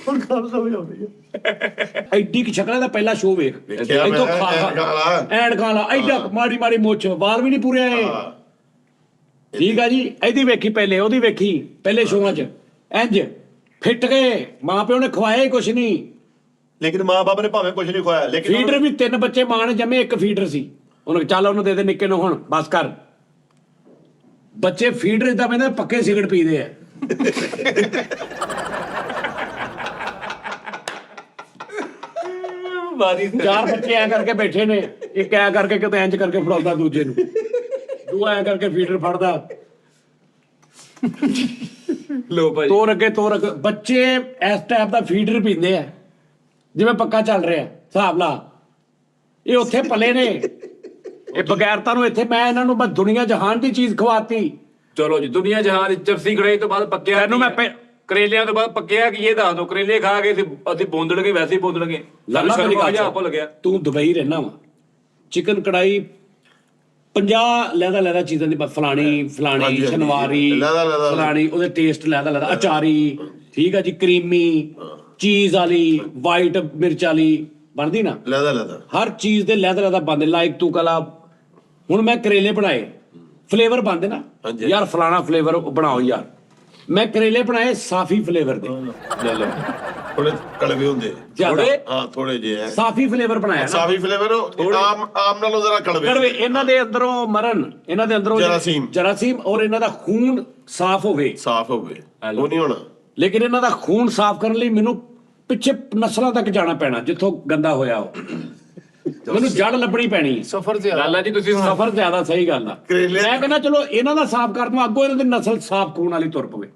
ਹੁਣ ਗੱਲ ਸਮਝ ਆਉਂਦੀ ਹੈ। ਐਡੀ ਕਿ ਸ਼ਕਲਾਂ ਦਾ ਪਹਿਲਾ ਸ਼ੋਅ ਵੇਖ, ਵੇਖਿਆ ਮੈਂ, ਇੱਥੋਂ ਐਨਕਾਂ ਵਾਲਾ। ਐਨਕਾਂ ਵਾਲਾ, ਐਡਾ ਮਾੜੀ ਮਾੜੀ ਮੁੱਛ, ਵਾਲ ਵੀ ਨਹੀਂ ਪੂਰੇ ਆਏ। ਹਾਂ। ਠੀਕ ਆ ਜੀ, ਇਹਦੀ ਵੇਖੀ ਪਹਿਲੇ, ਉਹਦੀ ਵੇਖੀ ਪਹਿਲੇ ਸ਼ੋਆਂ 'ਚ, ਇੰਜ ਫਿੱਟ ਗਏ, ਮਾਂ ਪਿਓ ਨੇ ਖਵਾਇਆ ਹੀ ਕੁਛ ਨਹੀਂ। ਲੇਕਿਨ ਮਾਂ-ਬਾਪ ਨੇ ਭਾਵੇਂ ਕੁਝ ਨਹੀਂ ਖਵਾਇਆ, ਲੇਕਿਨ ਫੀਡਰ ਵੀ 3 ਬੱਚੇ ਮਾਂ ਨੇ ਜੰਮੇ, 1 ਫੀਡਰ ਸੀ। ਉਹਨੂੰ ਚੱਲ ਉਹਨੂੰ ਦੇ ਦੇ ਨਿੱਕੇ ਨੂੰ, ਹੁਣ ਬਸ ਕਰ। ਬੱਚੇ ਫੀਡਰ ਇਦਾਂ ਪੈਂਦੇ ਪੱਕੇ ਸਿਗਰਟ ਪੀਦੇ ਆ। ਬਾਰੀ 4 ਬੱਚੇ ਐ ਕਰਕੇ ਬੈਠੇ ਨੇ, ਇੱਕ ਐ ਕਰਕੇ ਕਿਤੇ ਇੰਜ ਕਰਕੇ ਫੜਾਉਂਦਾ ਦੂਜੇ ਨੂੰ, ਦੂਆ ਐ ਕਰਕੇ ਫੀਡਰ ਫੜਦਾ। ਲੋ ਭਾਜੀ, ਤੋਰ ਅੱਗੇ ਬੱਚੇ ਇਸ ਟਾਈਪ ਦਾ ਫੀਡਰ ਪੀਂਦੇ ਆ ਜਿਵੇਂ ਪੱਕਾ ਚੱਲ ਰਿਹਾ, ਹਿਸਾਬ ਲਾ। ਇਹ ਉੱਥੇ ਪਲੇ ਨੇ, ਇਹ ਬਗੈਰਤਾ ਨੂੰ ਇੱਥੇ ਮੈਂ ਇਹਨਾਂ ਨੂੰ ਬਸ ਦੁਨੀਆ ਜਹਾਨ ਦੀ ਚੀਜ਼ ਖਵਾਤੀ। ਚਲੋ ਜੀ, ਦੁਨੀਆ ਜਹਾਨ ਦੀ ਚਰਸੀ ਕੜਾਈ ਤੋਂ ਬਾਅਦ ਪੱਕਿਆ ਤੈਨੂੰ ਮੈਂ ਕਰੇਲਿਆਂ ਤੋਂ ਬਾਅਦ ਪੱਕਿਆ ਕੀ ਇਹ ਦੱਸ ਦੋ। ਕਰੇਲੇ ਖਾ ਕੇ ਅਸੀਂ ਬੋਂਦੜਗੇ, ਵੈਸੇ ਹੀ ਬੋਂਦੜਗੇ। ਲਾਲਾ ਮੇਰੀ ਗੱਲ ਸਾਨੂੰ ਭੁੱਲ ਗਿਆ। ਤੂੰ ਦੁਬਈ ਰਹਿਣਾ ਵਾ, ਚਿਕਨ ਕੜਾਈ 50 ਲੈਦਾ ਚੀਜ਼ਾਂ ਦੀ ਫਲਾਣੀ ਹਾਂਜੀ, ਸ਼ਨਵਾਰੀ, ਲਹਿਦਾ। ਫਲਾਣੀ, ਉਹਦੇ ਟੇਸਟ ਲੈਦਾ ਅਚਾਰੀ, ਠੀਕ ਆ ਜੀ, ਕਰੀਮੀ, ਚੀਜ਼ ਵਾਲੀ, ਵਾਈਟ ਮਿਰਚ ਵਾਲੀ ਬਣਦੀ ਨਾ, ਲੈਦਾ ਹਰ ਚੀਜ਼ ਦੇ ਲੈਦਾ ਬਣਦੇ। ਲਾਈਕ ਤੂੰ ਕਲਾ, ਹੁਣ ਮੈਂ ਕਰੇਲੇ ਬਣਾਏ, ਫਲੇਵਰ ਬਣਦੇ ਨਾ ਹਾਂਜੀ। ਯਾਰ, ਫਲਾਣਾ ਫਲੇਵਰ ਬਣਾਓ ਯਾਰ। ਮੈਂ ਕਰੇਲੇ ਬਣਾਏ ਸਾਫੀ ਫਲੇਵਰ ਦੇ, ਲੈ ਲਓ, ਥੋੜੇ ਕੜਵੇ ਹੁੰਦੇ ਜ਼ਿਆਦਾ। ਹਾਂ, ਥੋੜੇ ਜਿਹੇ ਹੈ। ਸਾਫੀ ਫਲੇਵਰ ਬਣਾਇਆ ਨਾ, ਸਾਫੀ ਫਲੇਵਰ ਆਮ ਨਾਲੋਂ ਜ਼ਰਾ ਕੜਵੇ ਕੜਵੇ। ਇਹਨਾਂ ਦੇ ਅੰਦਰੋਂ ਮਰਨ, ਇਹਨਾਂ ਦੇ ਅੰਦਰੋਂ ਜਰਾਸੀਮ, ਔਰ ਇਹਨਾਂ ਦਾ ਖੂਨ ਸਾਫ਼ ਹੋਵੇ। ਸਾਫ਼ ਹੋਵੇ, ਉਹ ਨਹੀਂ ਹੋਣਾ। ਲੇਕਿਨ ਇਹਨਾਂ ਦਾ ਖੂਨ ਸਾਫ਼ ਕਰਨ ਲਈ ਮੈਨੂੰ ਪਿੱਛੇ ਨਸਲਾਂ ਤੱਕ ਜਾਣਾ ਪੈਣਾ, ਜਿੱਥੋਂ ਗੰਦਾ ਹੋਇਆ ਉਹ ਮੈਨੂੰ ਜੜ ਲੱਭਣੀ ਪੈਣੀ। ਸਫਰ ਤੇ ਲਾਲਾ ਜੀ ਤੁਸੀਂ ਹੁਣ ਸਫਰ ਜ਼ਿਆਦਾ, ਸਹੀ ਗੱਲ ਆ। ਕਰੇਲੇ- ਮੈਂ ਕਹਿੰਦਾ ਚਲੋ ਇਹਨਾਂ ਦਾ ਸਾਫ਼ ਕਰ ਦੂੰ, ਅੱਗੋਂ ਇਹਨਾਂ ਦੀ ਨਸਲ ਸਾਫ਼ ਖੂਨ ਵਾਲੀ ਤੁਰ ਪਵੇ।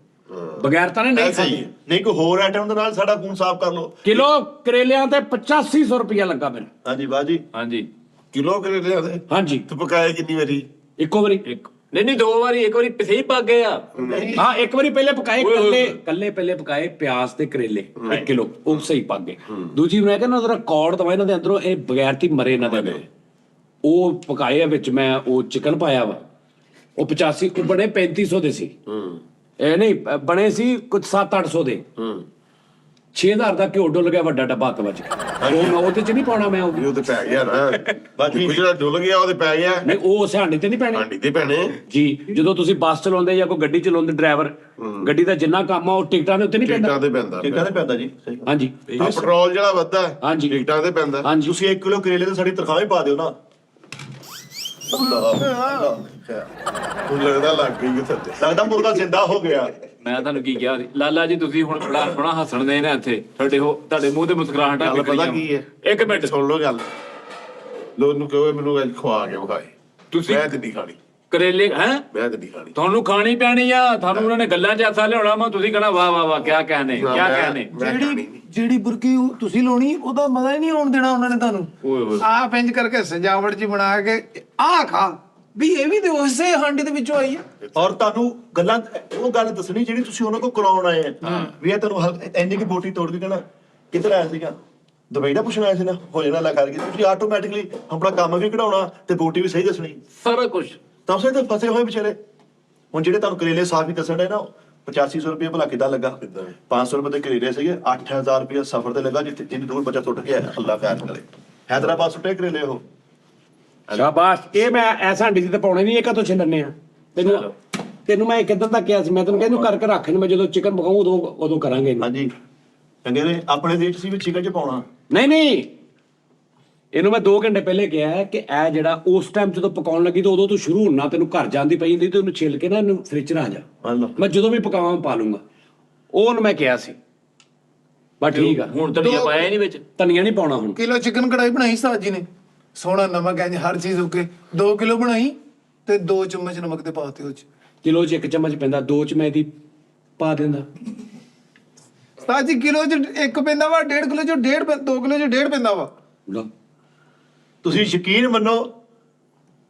ਬਗੈਰ ਤਾਂ ਨਹੀਂ ਸਹੀ ਖਾਂਦੇ। ਹੈ। ਨਹੀਂ ਕੋਈ ਹੋਰ ਆਈਟਮ ਦੇ ਨਾਲ ਸਾਡਾ ਖੂਨ ਸਾਫ਼ ਕਰ ਲਓ। ਕਿਲੋ ਕਰੇਲਿਆਂ ਤੇ 8500 ਰੁਪਇਆ ਲੱਗਾ ਮੈਨੂੰ। ਹਾਂਜੀ ਬਾਜੀ, ਹਾਂਜੀ ਕਿਲੋ ਕਰੇਲੇ ਦੇ ਹਾਂਜੀ, ਤੂੰ ਪਕਾਏ ਕਿੰਨੀ ਵਾਰੀ? ਇੱਕੋ ਵਾਰੀ। ਇੱਕ ਨਹੀਂ 2 ਵਾਰੀ, ਇੱਕ ਵਾਰੀ ਪਿਛੇ ਹੀ ਪੱਕ ਗਏ ਆ। ਹਾਂ, ਇੱਕ ਵਾਰੀ ਪਹਿਲੇ ਪਕਾਏ, ਕੱਲੇ ਪਹਿਲੇ ਪਕਾਏ ਪਿਆਜ਼ ਤੇ ਕਰੇਲੇ 1 ਕਿਲੋ, ਉਹ ਸਹੀ ਪੱਕ ਗਏ। ਦੂਜੀ ਮੈਂ ਕਹਿੰਦਾ ਉਹਦਾ ਰਿਕਾਰਡ ਦਵਾ ਇਹਨਾਂ ਦੇ ਅੰਦਰੋਂ, ਇਹ ਬਗੈਰ ਤੀ ਮਰੇ ਇਹਨਾਂ ਦੇ ਅੰਦਰੋਂ। ਉਹ ਪਕਾਏ ਆ, ਵਿੱਚ ਮੈਂ ਉਹ ਚਿਕਨ ਪਾਇਆ ਵਾ, ਉਹ 85, ਉਹ ਬਣੇ 3500 ਦੇ ਸੀ। ਇਹ ਨਹੀਂ ਬਣੇ ਸੀ ਕੁਝ 700-800 ਦੇ। 6000 ਦਾ ਘਿਓ ਡੁੱਲ ਗਿਆ, ਵੱਡਾ ਡੱਬਾ ਹੱਥ ਵੱਜ ਗਿਆ। ਉਹ ਉਹਦੇ ਚ ਨਹੀਂ ਪਾਉਣਾ ਮੈਂ, ਉਹ ਉਹ ਤੇ ਪੈ ਗਿਆ ਨਾ, ਬਾਜੀ ਜਿਹੜਾ ਡੁੱਲ ਗਿਆ ਉਹ ਤੇ ਪੈ ਗਿਆ। ਨਹੀਂ, ਉਹ ਸਿਆਣੇ ਤੇ ਨਹੀਂ ਪੈਣੇ ਹਾਂਡੀ ਤੇ ਪੈਣੇ ਜੀ। ਜਦੋਂ ਤੁਸੀਂ ਬੱਸ ਚਲਾਉਂਦੇ ਜਾਂ ਕੋਈ ਗੱਡੀ ਚਲਾਉਂਦੇ, ਡਰਾਈਵਰ ਗੱਡੀ ਦਾ ਜਿੰਨਾ ਕੰਮ ਆ ਉਹ ਟਿਕਟਾਂ ਦੇ ਉੱਤੇ ਨਹੀਂ ਪੈਂਦਾ। ਟਿਕਟਾਂ ਤੇ ਪੈਂਦਾ। ਟਿਕਟਾਂ ਤੇ ਪੈਂਦਾ ਜੀ, ਸਹੀ ਗੱਲ। ਹਾਂਜੀ ਆ ਪੈਟਰੋਲ ਜਿਹੜਾ ਵੱਧਦਾ ਹਾਂਜੀ। ਟਿਕਟਾਂ ਤੇ ਪੈਂਦਾ। ਹਾਂਜੀ, ਤੁਸੀਂ 1 ਕਿਲੋ ਕਰੇਲੇ ਤੇ ਸਾਡੀ ਤਨਖਾਹ ਹੀ ਪਾ ਦਿਓ ਨਾ। ਤੂੰ ਲੱਗਦਾ ਲੱਗ ਗਈ ਕਿਥੇ ਤੇ। ਲੱਗਦਾ ਮੁਰਗਾ ਜ਼ਿੰਦਾ ਹੋ ਗਿਆ। ਮੈਂ ਤੁਹਾਨੂੰ ਕੀ ਕਿਹਾ ਸੀ ਲਾਲਾ ਜੀ, ਤੁਸੀਂ ਹੁਣ ਬੜਾ ਸੋਹਣਾ ਹੱਸਣ ਦੇ ਨੇ ਇੱਥੇ, ਤੁਹਾਡੇ ਮੂੰਹ ਤੇ ਮੁਸਕਰਾਹਟਾਂ ਗੱਲ ਪਤਾ ਨਿਕਲੀਆਂ। ਕੀ ਹੈ? 1 ਮਿੰਟ ਸੁਣ ਲਓ ਗੱਲ। ਲੋਕ ਨੂੰ ਕਹੋ ਮੈਨੂੰ ਅੱਜ ਖਵਾ ਕੇ ਵਿਖਾਏ, ਤੁਸੀਂ ਮੈਂ ਤੇ ਨਹੀਂ ਖਾਣੀ, ਕਰੇਲੇ ਹੈ ਮੈਂ ਤੇ ਨਹੀਂ ਖਾਣੀ। ਤੁਹਾਨੂੰ ਖਾਣੀ ਪੈਣੀ ਆ, ਤੁਹਾਨੂੰ ਉਹਨਾਂ ਨੇ ਗੱਲਾਂ 'ਚ ਹਾਸਾ ਲਿਆਉਣਾ ਵਾ, ਤੁਸੀਂ ਕਹਣਾ ਵਾਹ ਵਾਹ ਵਾਹ ਕਿਆ ਕਹਿਣੇ, ਕਿਆ ਕਹਿਣੇ। ਮੈਂ ਖਾਣੀ ਨਹੀਂ। ਜਿਹੜੀ ਬੁਰਕੀ ਉਹ ਤੁਸੀਂ ਲਾਉਣੀ, ਉਹਦਾ ਮਜ਼ਾ ਹੀ ਨਹੀਂ ਆਉਣ ਦੇਣਾ ਉਹਨਾਂ ਨੇ ਤੁਹਾਨੂੰ। ਓਏ ਹੋਏ। ਆਹ ਪਿੰਜ ਕਰਕੇ ਸਜਾਵਟ ਜੀ ਬਣਾ ਕੇ ਆਹ ਖਾ ਵੀ, ਇਹ ਵੀ ਤੇ ਉਸੇ ਹਾਂਡੀ ਦੇ ਵਿੱਚੋਂ ਆਈ ਆ। ਔਰ ਤੁਹਾਨੂੰ ਗੱਲਾਂ, ਉਹ ਗੱਲ ਦੱਸਣੀ ਜਿਹੜੀ ਤੁਸੀਂ ਉਹਨਾਂ ਕੋਲ ਕਰਾਉਣ ਆਏ ਆ, ਵੀ ਇਹ ਤੁਹਾਨੂੰ ਇੰਨੀ ਕੀ ਬੋਟੀ ਤੋੜ ਕੇ ਕਹਿਣਾ ਕਿੱਧਰ ਆਇਆ ਸੀਗਾ, ਦੁਬਈ ਦਾ ਪੁੱਛਣ ਆਇਆ ਸੀ ਨਾ, ਹੋ ਜਾਣਾ ਲਾ ਕਰਕੇ ਤੁਸੀਂ ਆਟੋਮੈਟਿਕਲੀ ਆਪਣਾ ਕੰਮ ਵੀ ਕਢਾਉਣਾ ਤੇ ਬੋਟੀ ਵੀ ਸਹੀ ਦੱਸਣੀ। ਸਾਰਾ ਕੁਝ ਤਾਂ ਉਸੇ ਤੇ ਫਸੇ ਹੋਏ ਵਿਚਾਰੇ। ਹੁਣ ਜਿਹੜੇ ਤੁਹਾਨੂੰ ਕਰੇਲੇ ਸਾਫ ਹੀ ਦੱਸਣ ਦੇ ਨਾ, 8500 ਰੁਪਏ ਭਲਾ ਕਿੱਦਾਂ ਲੱਗਾ? 500 ਰੁਪਏ ਦੇ ਕਰੇਲੇ ਸੀਗੇ, 8000 ਰੁਪਏ ਸਫ਼ਰ ਤੇ ਲੱਗਾ, ਜਿੱਥੇ ਜਿੰਨੀ ਦੂਰ ਬੱਚਾ ਟੁੱਟ ਗਿਆ, ਅੱਲਾ ਖੈਰ ਕਰੇ। ਹੈਦਰਾਬਾਦ ਸੁੱਟੇ ਕਰੇਲੇ ਉਹ। ਸ਼ਾਬਾਸ਼। ਇਹ ਮੈਂ ਐਸਾ ਹੰਡੀ ਤੇ ਪਾਉਣੇ ਨਹੀਂ, ਇਹ ਕਦੋਂ ਛਿਲਣੇ ਆ? ਤੈਨੂੰ ਮੈਂ ਕਿਦਾਂ ਦਾ ਕਿਹਾ ਸੀ, ਮੈਂ ਤੈਨੂੰ ਕਹਿੰਦਾ ਕਰਕੇ ਰੱਖ, ਮੈਂ ਜਦੋਂ ਚਿਕਨ ਪਕਾਉਂ ਉਦੋਂ ਕਰਾਂਗੇ ਇਹਨੂੰ। ਹਾਂਜੀ, ਕਹਿੰਦੇ ਨੇ ਆਪਣੇ ਦੇਸ਼ ਸੀ ਵੀ ਚਿਕਨ ਚ ਪਾਉਣਾ। ਨਹੀਂ, ਇਹਨੂੰ ਮੈਂ 2 ਘੰਟੇ ਪਹਿਲੇ ਕਿਹਾ ਹੈ ਕਿ ਇਹ ਜਿਹੜਾ ਉਸ ਟਾਈਮ ਜਦੋਂ ਪਕਾਉਣ ਲੱਗੀ ਤਾਂ ਉਦੋਂ ਤੂੰ ਸ਼ੁਰੂ ਹੋਣਾ, ਤੈਨੂੰ ਘਰ ਜਾਂਦੀ ਪਈ ਹੁੰਦੀ ਤੇ ਉਹਨੂੰ ਛਿੱਲ ਕੇ ਨਾ ਇਹਨੂੰ ਫ੍ਰਿਜ ਰੱਖ ਜਾ, ਮੰਨ ਲਓ ਮੈਂ ਜਦੋਂ ਵੀ ਪਕਾਵਾਂ ਪਾ ਲੂੰਗਾ। ਉਹਨੂੰ ਮੈਂ ਕਿਹਾ ਸੀ, ਬਸ ਠੀਕ ਆ। ਹੁਣ ਧਨੀਆ ਪਾਇਆ ਹੀ ਨਹੀਂ ਵਿੱਚ। ਧਨੀਆ ਨਹੀਂ ਪਾਉਣਾ ਹੁਣ। ਕਿਲੋ ਚਿਕਨ ਕੜਾਈ ਬਣਾਈ ਸਾਜ ਜੀ ਨੇ, ਸੋਹਣਾ ਨਮਕ ਐ ਹਰ ਚੀਜ਼ ਓਕੇ। 2 ਕਿਲੋ ਬਣਾਈ ਤੇ 2 ਚਮਚ ਨਮਕ ਦੇ ਪਾਤੇ ਉਹ ਚ। ਕਿਲੋ 'ਚ 1 ਚਮਚ ਪੈਂਦਾ, 2 'ਚ ਮੈਂ ਇਹਦੀ ਪਾ ਦਿੰਦਾ। ਸਾਜ ਜੀ ਕਿਲੋ ਚ 1 ਪੈਂਦਾ ਵਾ, 1.5 ਕਿਲੋ ਚ 1.5, 2 ਕਿਲੋ ਚ 1.5 ਪੈਂਦਾ ਵਾ। ਲਓ। ਤੁਸੀਂ ਯਕੀਨ ਮੰਨੋ,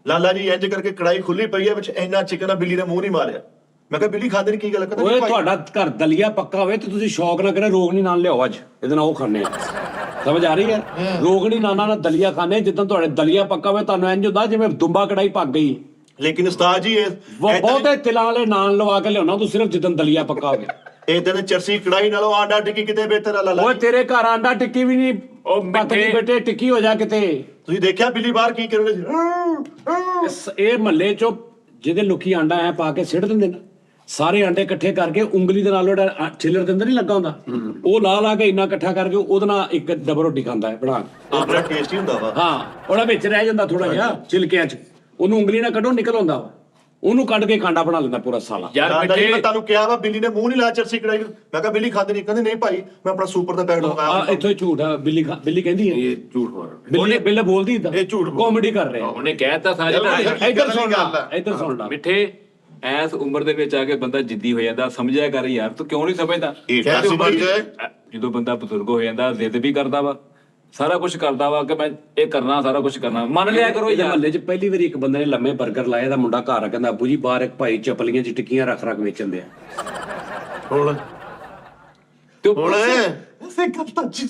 ਲਾਲਾ ਜੀ ਇੰਜ ਕਰਕੇ ਕੜਾਈ ਖੁੱਲੀ ਪਈ ਹੈ, ਵਿੱਚ ਇੰਨਾ ਚਿਕਨ ਆ, ਬਿੱਲੀ ਨੇ ਮੂੰਹ ਨਹੀਂ ਮਾਰਿਆ। ਮੈਂ ਕਿਹਾ ਬਿੱਲੀ ਖਾਂਦੇ ਨੇ ਕੀ ਗੱਲ? ਕਹਿੰਦਾ ਓਏ ਭਾਈ, ਤੁਹਾਡਾ ਘਰ ਦਲੀਆ ਪੱਕਾ ਹੋਵੇ ਤੇ ਤੁਸੀਂ ਸ਼ੌਕ ਨਾ ਕਰੇ, ਰੋਗ ਨਹੀਂ ਨਾਲ ਲਿਆਓ ਅੱਜ, ਇਹਦੇ ਨਾਲ ਉਹ ਖਾਣੇ ਆ। ਸਮਝ ਆ ਰਹੀ ਹੈ? ਲੋਕ ਨਹੀਂ ਨਾਨਾ ਨਾ ਦਲੀਆ ਖਾਣੇ, ਜਿੱਦਾਂ ਤੁਹਾਡੇ ਦਲੀਆ ਪੱਕਾ ਹੋਵੇ ਤੁਹਾਨੂੰ ਇੰਜ ਹੁੰਦਾ ਜਿਵੇਂ ਦੁੰਬਾ ਕੜਾਈ ਪੱਕ ਗਈ। ਲੇਕਿਨ ਉਸਤਾਦ ਜੀ ਬਹੁਤੇ ਤਿਲਾਂ ਵਾਲੇ ਨਾਨ ਲਵਾ ਕੇ ਲਿਆਉਣਾ ਤੂੰ, ਸਿਰਫ ਜਿੱਦਾਂ ਦਲੀਆ ਪੱਕਾ ਹੋਵੇ। ਇਦਾਂ ਦੇ ਚਰਸੀ ਕੜਾਈ ਨਾਲੋਂ ਆਂਡਾ ਟਿੱਕੀ ਕਿਤੇ ਬਿਹਤਰ ਆ ਲਾਲਾ ਓਏ ਜੀ। ਤੇਰੇ ਘਰ ਆਂਡਾ ਟਿੱਕੀ ਵੀ ਨਹੀਂ, ਉਹ ਪੱਕਦੀ ਮਿੱਠੇ- ਬੇਟੇ ਟਿੱਕੀ ਹੋ ਜਾ ਕਿਤੇ। ਤੁਸੀਂ ਦੇਖਿਆ ਬਿੱਲੀ ਬਾਹਰ ਕੀ ਕਰੋਗੇ ਜੀ? ਇਹ ਮਹੱਲੇ ਚੋਂ ਜਿਹਦੇ ਲੁਕੀ ਆਂਡਾ ਐ ਪਾ ਕੇ ਸਿੱਟ ਦਿੰਦੇ ਨਾ, ਸਾਰੇ ਆਂਡੇ ਇਕੱਠੇ ਕਰਕੇ ਉਂਗਲੀ ਦੇ ਨਾਲ ਉਹਦਾ ਛਿੱਲਰ ਦੇ ਅੰਦਰ ਨਹੀਂ ਲੱਗਾ ਹੁੰਦਾ, ਉਹ ਲਾ ਕੇ ਇੰਨਾ ਇਕੱਠਾ ਕਰਕੇ ਉਹਦੇ ਨਾਲ ਇੱਕ ਡਬਲ ਰੋਟੀ ਖਾਂਦਾ ਹੈ ਬਣਾ ਕੇ। ਉਹ ਬੜਾ ਟੇਸਟੀ ਹੁੰਦਾ ਵਾ। ਹਾਂ, ਉਹਦਾ ਵਿੱਚ ਰਹਿ ਜਾਂਦਾ ਥੋੜਾ ਜਿਹਾ ਛਿਲਕਿਆਂ 'ਚ, ਉਹਨੂੰ ਉਂਗਲੀ ਨਾਲ ਕੱਢੋ ਨਿਕਲ ਆਉਂਦਾ ਵਾ, ਉਹਨੂੰ ਕੱਢ ਕੇ ਕਾਂਡਾ ਬਣਾ ਲੈਂਦਾ ਪੂਰਾ ਸਾਲਾ। ਯਾਰ ਲਾਲਾ ਜੀ, ਮੈਂ ਮਿੱਠੇ ਤੁਹਾਨੂੰ ਕਿਹਾ ਵਾ ਬਿੱਲੀ ਨੇ ਮੂੰਹ ਨਹੀਂ ਲਾਇਆ ਚਰਸੀ ਕੜਾਈ ਨੂੰ। ਮੈਂ ਕਿਹਾ ਬਿੱਲੀ ਖਾਂਦੀ ਨਹੀਂ, ਕਹਿੰਦੇ ਨਹੀਂ ਭਾਈ ਮੈਂ ਆਪਣਾ ਸੁਪਰ ਦਾ ਪੈਕਟ ਆ ਮੰਗਾਇਆ। ਇੱਥੋਂ ਹੀ ਝੂਠ ਆ, ਬਿੱਲੀ ਕਹਿੰਦੀ ਹੈ ਇਹ ਝੂਠ ਮਾਰ ਬਿੱਲੀ ਬੋਲਦੀ ਇਦਾਂ, ਇਹ ਝੂਠ ਬੋਲ- ਕਾਮੇਡੀ ਕਰ ਰਿਹਾ। ਉਹਨੇ ਕਹਿਤਾ ਸਾਰੇ ਚਲੋ, ਨਾ ਇੱਧਰ ਸੁਣ ਗੱਲ ਲਾ, ਆ। ਇੱਧਰ ਸੁਣ ਲਾ। ਮਿੱਠੇ ਐਸ ਉਮਰ ਦੇ ਵਿੱਚ ਆ ਕੇ ਬੰਦਾ ਜਿੱਦੀ ਹੋ ਜਾਂਦਾ, ਸਮਝਿਆ ਕਰ ਯਾਰ, ਤੂੰ ਕਿਉਂ ਨਹੀਂ ਸਮਝਦਾ? ਕਿਆ ਸਮਝ ਜਾਏ? ਜਦੋਂ ਬੰਦਾ ਬਜ਼ੁਰਗ ਹੋ ਜਾਂਦਾ ਜ਼ਿੱਦ ਵੀ ਕਰਦਾ ਵਾ, ਸਾਰਾ ਕੁਝ ਕਰਦਾ ਵਾ ਕਿ ਮੈਂ ਇਹ ਕਰਨਾ, ਸਾਰਾ ਕੁਝ ਕਰਨਾ, ਮੰਨ ਲਿਆ ਕਰੋ ਇਹਦੇ ਯਾਰ। ਮਹੱਲੇ 'ਚ ਪਹਿਲੀ ਵਾਰੀ ਇੱਕ ਬੰਦੇ ਨੇ ਲੰਮੇ 버ਗਰ ਲਾਏ, ਦਾ ਮੁੰਡਾ ਘਰ ਆ, ਕਹਿੰਦਾ ਆਪੂ ਜੀ ਬਾਹਰ ਇੱਕ ਭਾਈ ਚਪਲੀਆਂ 'ਚ ਟਿੱਕੀਆਂ ਰੱਖ ਵੇਚਣ ਦੇ ਆ। ਹੁਣ ਤੇ ਹੁਣ ਐਸੇ ਕਰਤਾ ਜੀ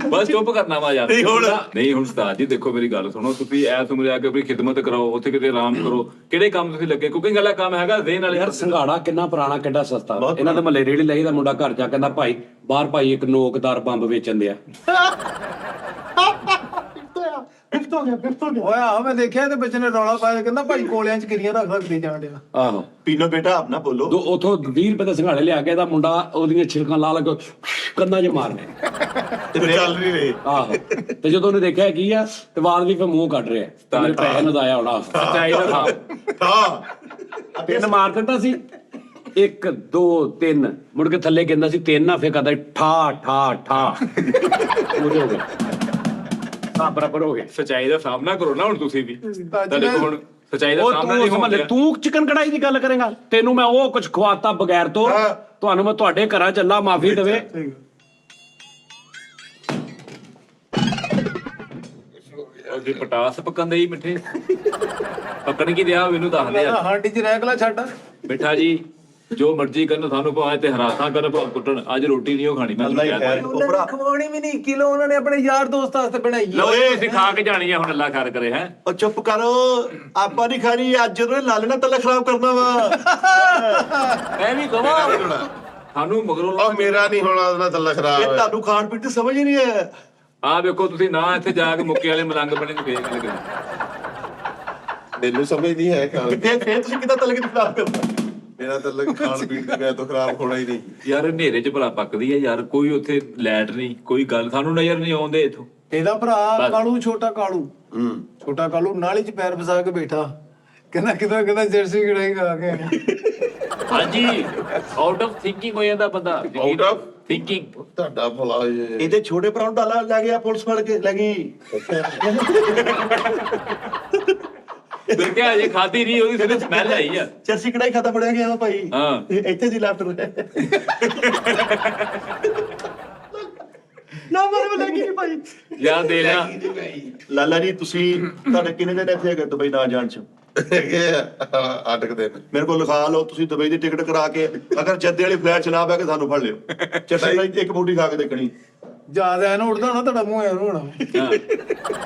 ਬਸ ਚੁੱਪ ਕਰਨਾ ਵਾ ਯਾਰ। ਨਹੀਂ ਹੁਣ। ਨਹੀਂ ਹੁਣ ਉਸਤਾਦ ਜੀ ਦੇਖੋ ਮੇਰੀ ਗੱਲ ਸੁਣੋ, ਤੁਸੀਂ ਐਸ ਉਮਰੇ ਆ ਕੇ ਆਪਣੀ ਖਿਦਮਤ ਕਰਾਓ, ਉੱਥੇ ਕਿਤੇ ਆਰਾਮ ਕਰੋ, ਕਿਹੜੇ ਕੰਮ ਤੁਸੀਂ ਲੱਗੇ? ਕੁਕਿੰਗ ਵਾਲਾ ਕੰਮ ਹੈਗਾ ਦੇਣ ਵਾਲੇ ਯਾਰ ਸੰਘਾੜਾ ਕਿੰਨਾ ਪੁਰਾਣਾ ਕਿੱਡਾ ਸਸਤਾ, ਇਹਨਾਂ ਦੇ ਮਹੱਲੇ ਰੇੜੀ ਲਈ ਦਾ ਮੁੰਡਾ ਘਰ ਜਾ ਕਹਿੰਦਾ ਭਾਈ ਬਾਹਰ ਭਾਈ ਇੱਕ ਨੋਕਦਾਰ ਬੰਬ ਵੇਚਣ ਦੇ ਆ। ਓਏ ਆ ਮੈਂ ਦੇਖਿਆ ਤੇ ਬੱਚੇ ਨੇ ਰੌਲਾ ਪਾਇਆ, ਕਹਿੰਦਾ ਭਾਈ ਕੋਲਿਆਂ 'ਚ ਕਿਰੀਆਂ ਰੱਖਦੇ ਜਾਣ ਡਿਆ। ਆਹੋ, ਪੀਨੋ ਬੇਟਾ ਆਪਣਾ ਬੋਲੋ। ਉਥੋਂ 20 ਰੁਪਏ ਦੇ ਸੰਘਾੜੇ ਲਿਆ ਕੇ ਇਹਦਾ ਮੁੰਡਾ ਉਹਦੀਆਂ ਛਿਲਕਾਂ ਲਾ ਕੇ ਕੰਨਾਂ 'ਚ ਮਾਰਨੇ। ਤੇ ਚੱਲ ਨਹੀਂ ਰਹੇ। ਆਹੋ, ਤੇ ਜਦੋਂ ਉਹਨੇ ਦੇਖਿਆ ਕੀ ਆ ਤੇ ਬਾਅਦ ਵੀ ਫਿਰ ਮੂੰਹ ਕੱਢ ਰਿਹਾ, ਤੇ ਮੇਰੇ ਪੈਸੇ ਨਦਾਇਆ ਹੋਣਾ। ਸੱਚਾਈ ਦਾ ਖਾਓ। ਹਾਂ ਤਿੰਨ ਮਾਰ ਦਿੰਦਾ ਸੀ, 1 2 3 ਮੁੜ ਕੇ ਥੱਲੇ ਕਹਿੰਦਾ ਸੀ 3 ਨਾ, ਫੇਰ ਕਹਦਾ ਠਾ ਠਾ ਠਾ ਪੂਰੇ ਹੋ ਗਏ, ਹਾਂ ਬਰਾਬਰ ਹੋ ਗਏ। ਸੱਚਾਈ ਦਾ ਸਾਹਮਣਾ ਕਰੋ ਨਾ ਹੁਣ ਤੁਸੀਂ ਵੀ, ਤੁਹਾਡੇ ਕੋਲ ਹੁਣ ਸੱਚਾਈ ਦਾ ਉਹ ਸਾਹਮਣਾ ਨਹੀਂ ਤੂੰ ਹੋ ਰਿਹਾ। ਤੂੰ ਚਿਕਨ ਕੜਾਈ ਦੀ ਗੱਲ ਕਰੇਗਾ, ਤੈਨੂੰ ਮੈਂ ਉਹ ਕੁਝ ਖਵਾਤਾ ਬਗੈਰ ਤੋਂ, ਤੁਹਾਨੂੰ ਮੈਂ ਤੁਹਾਡੇ ਘਰਾਂ ਚ ਅੱਲਾ ਮਾਫੀ ਦੇਵੇ। ਉਹਦੀ ਪਟਾਸ ਪੱਕਣ ਦੇ ਹੀ ਮਿੱਠੇ ਪੱਕਣ ਕੀ ਦਿਆ ਮੈਨੂੰ ਦੱਸ ਦੇ ਯਾਰ। ਹਾਂਡੀ 'ਚ ਰੈਗਲਾ ਛੱਡ। ਮਿੱਠਾ ਜੀ ਜੋ ਮਰਜ਼ੀ ਕਰਨ, ਸਾਨੂੰ ਭਾਵੇਂ ਤੇ ਹਰਾਸਾਂ ਕਰਨ ਭਾਵੇਂ ਕੁੱਟਣ, ਅੱਜ ਰੋਟੀ ਨਹੀਂ ਉਹ ਖਾਣੀ ਮੈਂ ਅੱਲਾ ਹੀ ਤੁਹਾਨੂੰ ਕਹਿ ਖੈਰ। ਉਹਨਾਂ ਨੇ ਖਵਾਉਣੀ ਵੀ ਨਹੀਂ, ਕਿਲੋ ਉਹਨਾਂ ਨੇ ਆਪਣੇ ਯਾਰ ਦੋਸਤ ਵਾਸਤੇ ਬਣਾਈ ਆ। ਲਓ ਇਹ ਤੁਸੀਂ ਖਾ ਕੇ ਜਾਣੀ ਆ ਹੁਣ, ਅੱਲਾ ਖੈਰ ਕਰੇ ਹੈ। ਉਹ ਚੁੱਪ ਕਰੋ, ਆਪਾਂ ਨਹੀਂ ਖਾਣੀ ਅੱਜ, ਉਹਨੇ ਲਾਲੇ ਨਾਲ ਤਲਾ ਖਰਾਬ ਕਰਨਾ ਵਾ। ਮੈਂ ਵੀ ਕਹਾਂ ਸਾਨੂੰ ਮਗਰੋਂ ਉਹ ਮੇਰਾ ਨਹੀਂ ਹੋਣਾ, ਉਹਦਾ ਤੱਲਾ ਇਹ ਖਰਾਬ ਹੈ। ਤੁਹਾਨੂੰ ਖਾਣ ਪੀਣ ਦੀ ਸਮਝ ਹੀ ਨਹੀਂ ਹੈ। ਆ ਵੇਖੋ ਤੁਸੀਂ ਨਾ ਇੱਥੇ ਜਾ ਕੇ ਮੁੱਕੇ ਵਾਲੇ ਮਲੰਗ ਬਣੇ ਨੂੰ ਫੇਕ ਲਗੇ। ਮੈਨੂੰ ਸਮਝ ਨਹੀਂ ਹੈ ਖਾਣ ਫੇਰ ਤੁਸੀਂ ਕਿੱਦਾਂ ਤਲੇ ਕੇ ਖਰਾਬ ਕਰਨਾ? ਮੇਰਾ ਤੱਲਾ ਖਾਣ ਪੀਣ ਦੀ ਮੈਂ ਤਾਂ ਖਰਾਬ ਹੋਣਾ ਹੀ ਨਹੀਂ। ਯਾਰ ਹਨੇਰੇ 'ਚ ਭਲਾ ਪੱਕਦੀ ਹੈ ਯਾਰ, ਕੋਈ ਉੱਥੇ ਲਾਈਟ ਨਹੀਂ, ਕੋਈ ਗੱਲ, ਸਾਨੂੰ ਨਜ਼ਰ ਨਹੀਂ ਆਉਂਦੇ ਇਥੋਂ। ਇਹਦਾ ਭਰਾ ਬਸ। ਕਾਲੂ, ਛੋਟਾ ਕਾਲੂ, ਛੋਟਾ ਕਾਲੂ ਨਾਲੀ 'ਚ ਪੈਰ ਫਸਾ ਕੇ ਬੈਠਾ, ਕਹਿੰਦਾ ਕਿਦੋਂ ਕਹਿੰਦਾ ਜਰਸੀ ਕੜਾਈ ਖਾ ਕੇ ਆਇਆ। ਹਾਂਜੀ, ਆਊਟ ਆਫ ਥਿੰਕਿੰਗ ਹੋ ਜਾਂਦਾ ਬੰਦਾ। Out of? ਥਿੰਕਿੰਗ। ਤੁਹਾਡਾ ਭਲਾ ਇਹ ਇਹਦੇ ਛੋਟੇ ਭਰਾ ਨੂੰ ਡਾਲਾ ਲੈ ਗਿਆ ਪੁਲਿਸ ਫੜ ਕੇ ਲੈ ਗਈ। ਫਿਰ ਕਿਹਾ ਜੇ ਖਾਦੀ ਨਹੀਂ, ਉਹਦੀ ਸਿਰਫ ਸਮੈਲ ਆਈ ਆ। ਚਰਸੀ ਕੜਾਈ ਖਾਤਾ ਫੜਿਆ ਗਿਆ ਵਾ ਭਾਈ। ਹਾਂ। ਇੱਥੇ ਦੀ ਲੈਫਟ ਨਾ ਮਾਰੇ ਲੈ ਗਈ ਭਾਈ। ਯਾਰ ਦੇ ਲਿਆ ਲਾਲਾ ਜੀ ਤੁਸੀਂ ਤੁਹਾਡੇ ਕਿੰਨੇ ਦਿਨ ਇੱਥੇ ਹੈਗੇ ਦੁਬਈ ਨਾ ਜਾਣ ਚ? ਹੈਗੇ ਆ 8 ਦਿਨ। ਮੇਰੇ ਕੋਲ ਲਿਖਾ ਲਓ, ਤੁਸੀਂ ਦੁਬਈ ਦੀ ਟਿਕਟ ਕਰਾ ਕੇ ਅਗਰ ਜੱਦੇ ਵਾਲੀ ਫਲੈਟ ਚ ਨਾ ਬਹਿ ਕੇ ਸਾਨੂੰ ਫੜ ਲਿਓ। ਚਰਸੀ ਕੜਾਈ ਇੱਕ ਬੂਟੀ ਖਾ ਕੇ ਦੇਖਣੀ। ਜਿਆਦਾ ਐਨ ਉੱਡਦਾ ਹੋਣਾ ਤੁਹਾਡਾ ਮੂੰਹ ਐਨ ਹੋਣਾ।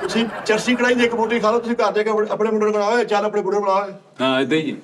ਤੁਸੀਂ ਚਰਸੀ ਕੜਾਈ ਦੀ ਇੱਕ ਬੂਟੀ ਖਾ ਲਓ, ਤੁਸੀਂ ਘਰ ਜਾ ਕੇ ਆਪਣੇ ਮੁੰਡੇ ਨੂੰ ਬਣਾਓ, ਚੱਲ ਆਪਣੇ ਬੁੜੇ ਨੂੰ ਬਣਾਓ। ਹਾਂ ਇਦਾਂ ਹੀ।